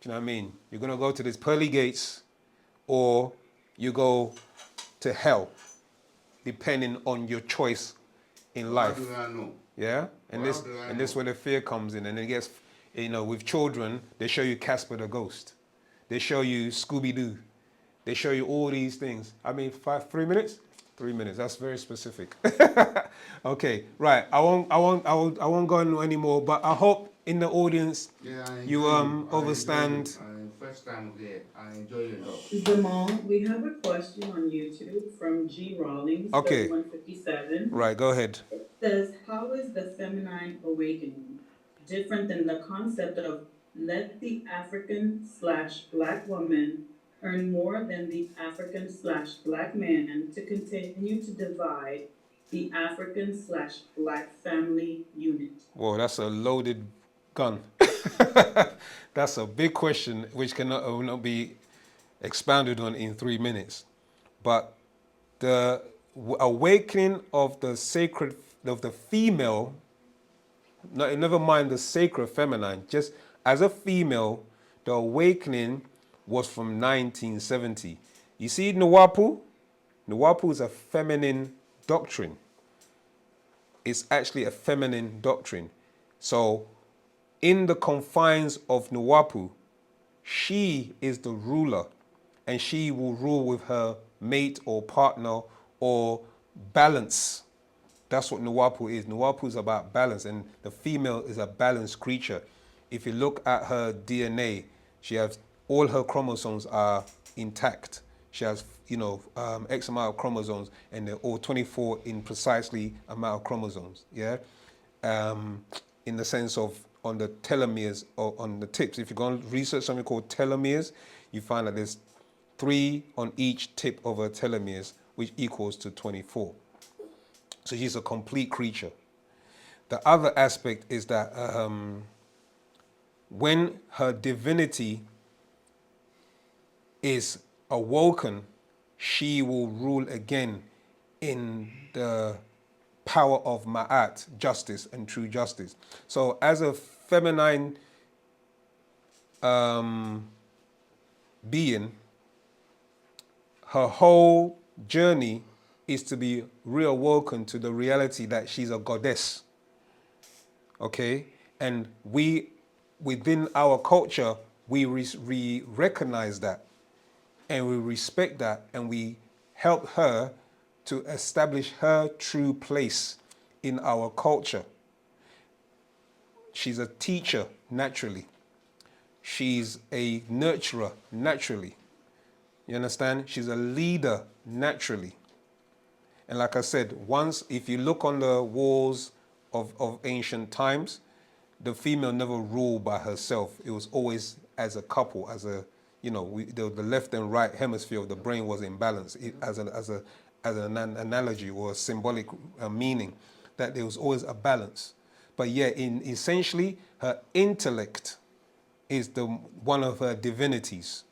Do you know what I mean? You're going to go to these pearly gates or you go to hell, depending on your choice in life. How do I know? Yeah? And this is where the fear comes in. And it gets, with children, they show you Casper the Ghost. They show you Scooby-Doo. They show you all these things. 3 minutes? 3 minutes. That's very specific. Okay, right. I won't go on anymore. But I hope in the audience you understand. First time there, I enjoy it a lot. Jamal, we have a question on YouTube from G. Rawlings, Okay. 3157. Right, go ahead. It says, how is the feminine awakening different than the concept of let the African/black woman earn more than the African/black man to continue to divide the African/black family unit? Whoa, that's a loaded gun. That's a big question which cannot not be expounded on in 3 minutes. But the awakening of the sacred, of the female, never mind the sacred feminine, just as a female, the awakening was from 1970. You see Nwapu? Nwapu is a feminine doctrine. It's actually a feminine doctrine. So in the confines of Nwapu, she is the ruler and she will rule with her mate or partner or balance. That's what Nwapu is. Nwapu is about balance, and the female is a balanced creature. If you look at her DNA, she has all her chromosomes are intact. She has, X amount of chromosomes, and they're all 24 in precisely amount of chromosomes. Yeah, in the sense of on the telomeres or on the tips. If you go and research something called telomeres, you find that there's 3 on each tip of her telomeres, which equals to 24. So she's a complete creature. The other aspect is that when her divinity is awoken, she will rule again in the power of Ma'at, justice and true justice. So as a feminine being, her whole journey is to be reawoken to the reality that she's a goddess. Okay? And we, within our culture, we recognize that and we respect that and we help her to establish her true place in our culture. She's a teacher, naturally. She's a nurturer, naturally. You understand? She's a leader, naturally. And like I said, if you look on the walls of ancient times, the female never ruled by herself. It was always as a couple, the left and right hemisphere of the brain was in balance, as an analogy or a symbolic meaning, that there was always a balance. But yet, essentially, her intellect is one of her divinities,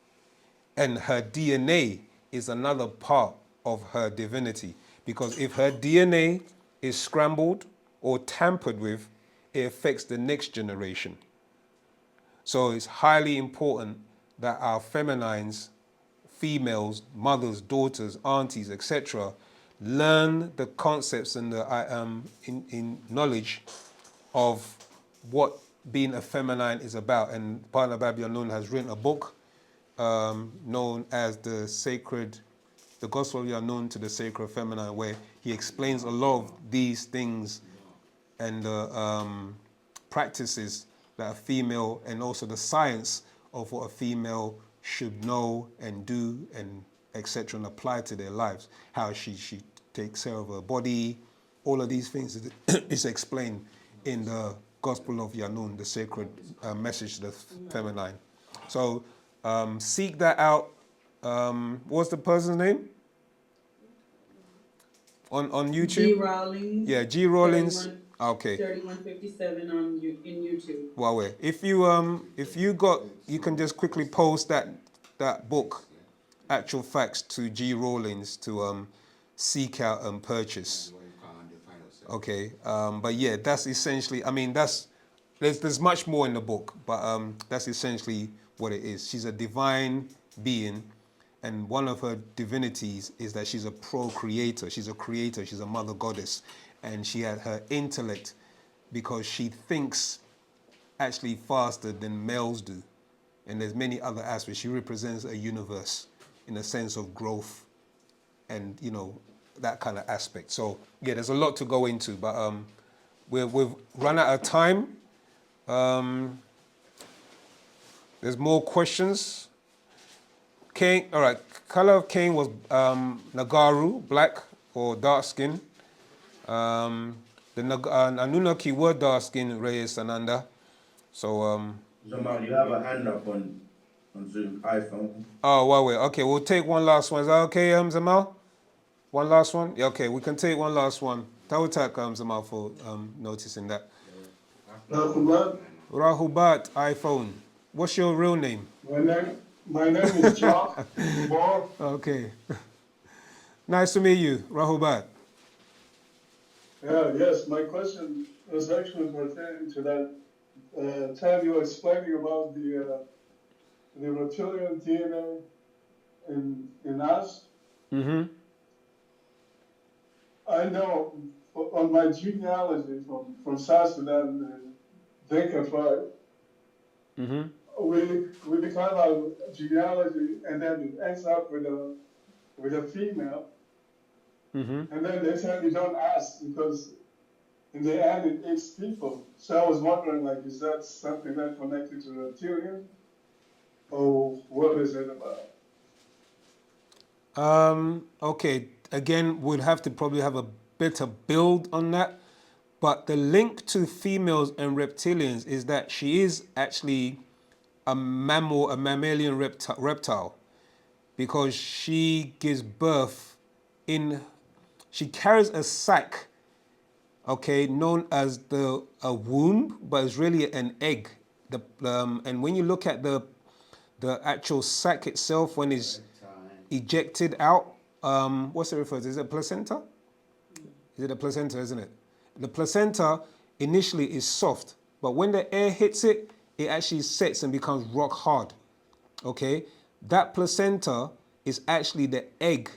and her DNA is another part of her divinity. Because if her DNA is scrambled or tampered with, it affects the next generation. So it's highly important that our feminines, females, mothers, daughters, aunties, etc., learn the concepts and the in knowledge of what being a feminine is about. And Partner Babylon has written a book known as the Gospel Known to the Sacred Feminine, where he explains a lot of these things and practices that a female, and also the science of what a female should know and do and etc. and apply to their lives. How she takes care of her body, all of these things is explained in the Gospel of Yanun, the sacred message to the feminine. So seek that out. What's the person's name? On YouTube? G. Rawlings. Yeah, G. Rawlings. 31, Okay. 3157 in YouTube. Huawei. If you can just quickly post that book, Actual Facts, to G. Rawlings to seek out and purchase. Okay. But yeah, that's essentially. I mean, there's much more in the book, but that's essentially what it is. She's a divine being. And one of her divinities is that she's a procreator. She's a creator. She's a mother goddess. And she had her intellect because she thinks actually faster than males do. And there's many other aspects. She represents a universe in a sense of growth and, that kind of aspect. So, yeah, there's a lot to go into. But we've run out of time. There's more questions. Cain, all right, color of Cain was Nagaru, black or dark skin. The Anunnaki were dark skin, Reyes Ananda. So, Jamal, you have a hand up on Zoom iPhone. Oh, wait. Okay, we'll take one last one. Is that okay, Zamal? One last one? Yeah, okay, we can take one last one. Tawatak, Zamal, for noticing that. Rahubat, iPhone. What's your real name? My name is Jock. Okay. Nice to meet you, Rahubat. Yes, my question was actually pertaining to that time you were explaining about the reptilian DNA in us. Mm-hmm. I know on my genealogy from South Sudan, Dinka tribe, mm-hmm. we become our genealogy, and then it ends up with a female. Mm-hmm. And then they tell you don't ask because in the end it eats people. So I was wondering, is that something that connected to reptilian, or what is it about? Okay. Again, we'd have to probably have a better build on that. But the link to females and reptilians is that she is actually a mammalian reptile, because she gives birth she carries a sac, okay, known as a womb, but it's really an egg. And when you look at the actual sac itself, when it's ejected out, what's it referred to? Is it placenta? Is it a placenta, isn't it? The placenta initially is soft, but when the air hits it, it actually sets and becomes rock hard. Okay? That placenta is actually the egg,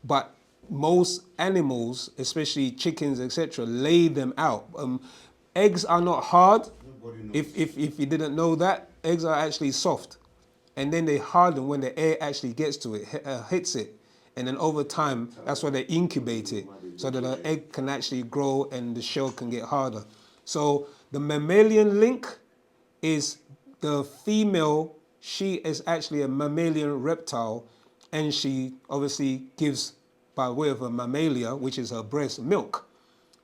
but most animals, especially chickens, etc., lay them out. Eggs are not hard. If you didn't know that, eggs are actually soft. And then they harden when the air actually gets to it, hits it. And then over time, that's why they incubate it, so that the egg can actually grow and the shell can get harder. So the mammalian link is the female. She is actually a mammalian reptile, and she obviously gives, by way of a mammalia, which is her breast milk.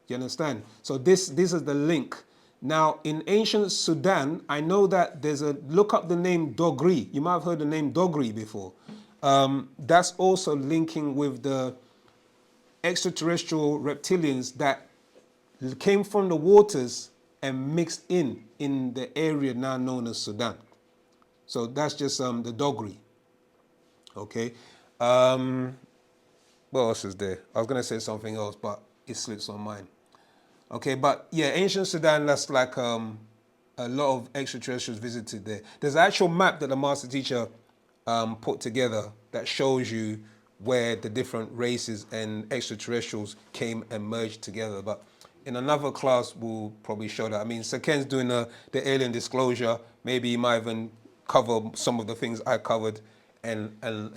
You understand? So this is the link. Now, in ancient Sudan, I know that look up the name Dogri. You might have heard the name Dogri before. That's also linking with the extraterrestrial reptilians that came from the waters and mixed in the area now known as Sudan. So that's just the Dogri. Okay. What else is there? I was going to say something else, but it slips on mine. Okay, but yeah, ancient Sudan, that's like a lot of extraterrestrials visited there. There's an actual map that the master teacher put together that shows you where the different races and extraterrestrials came and merged together. But in another class, we'll probably show that. I mean, Saken's doing the alien disclosure. Maybe he might even cover some of the things I covered and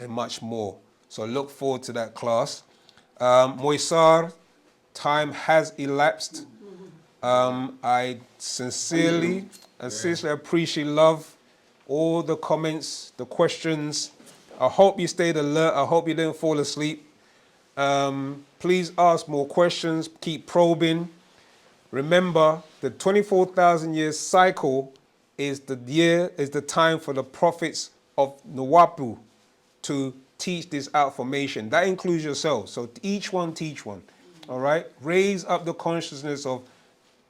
much more. So look forward to that class. Moisar, time has elapsed. I sincerely appreciate love, all the comments, the questions. I hope you stayed alert. I hope you didn't fall asleep. Please ask more questions. Keep probing. Remember, the 24,000 year cycle is the time for the prophets of Nwapu to teach this out formation. That includes yourself. So each one teach one. All right? Raise up the consciousness of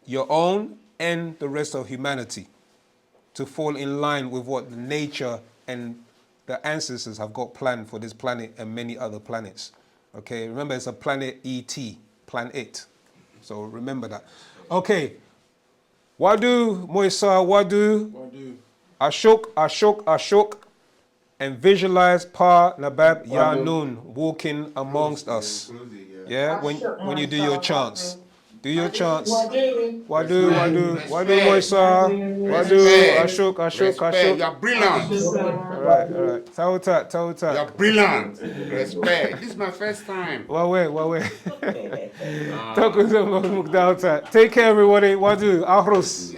your own and the rest of humanity to fall in line with what nature and the ancestors have got planned for this planet and many other planets. Okay, remember it's a planet ET, planet. So remember that. Okay, Wadu, Moisa, Wadu, Ashok, and visualize Pa Nabab Yanun walking amongst us. Yeah, when you do your chants. Do your chants. Wadu, Moisa, Wadu, Ashok. You're brilliant. All right. Tauta. You're brilliant. Respect. This is my first time. Take care, everybody. Wadu, Ahros.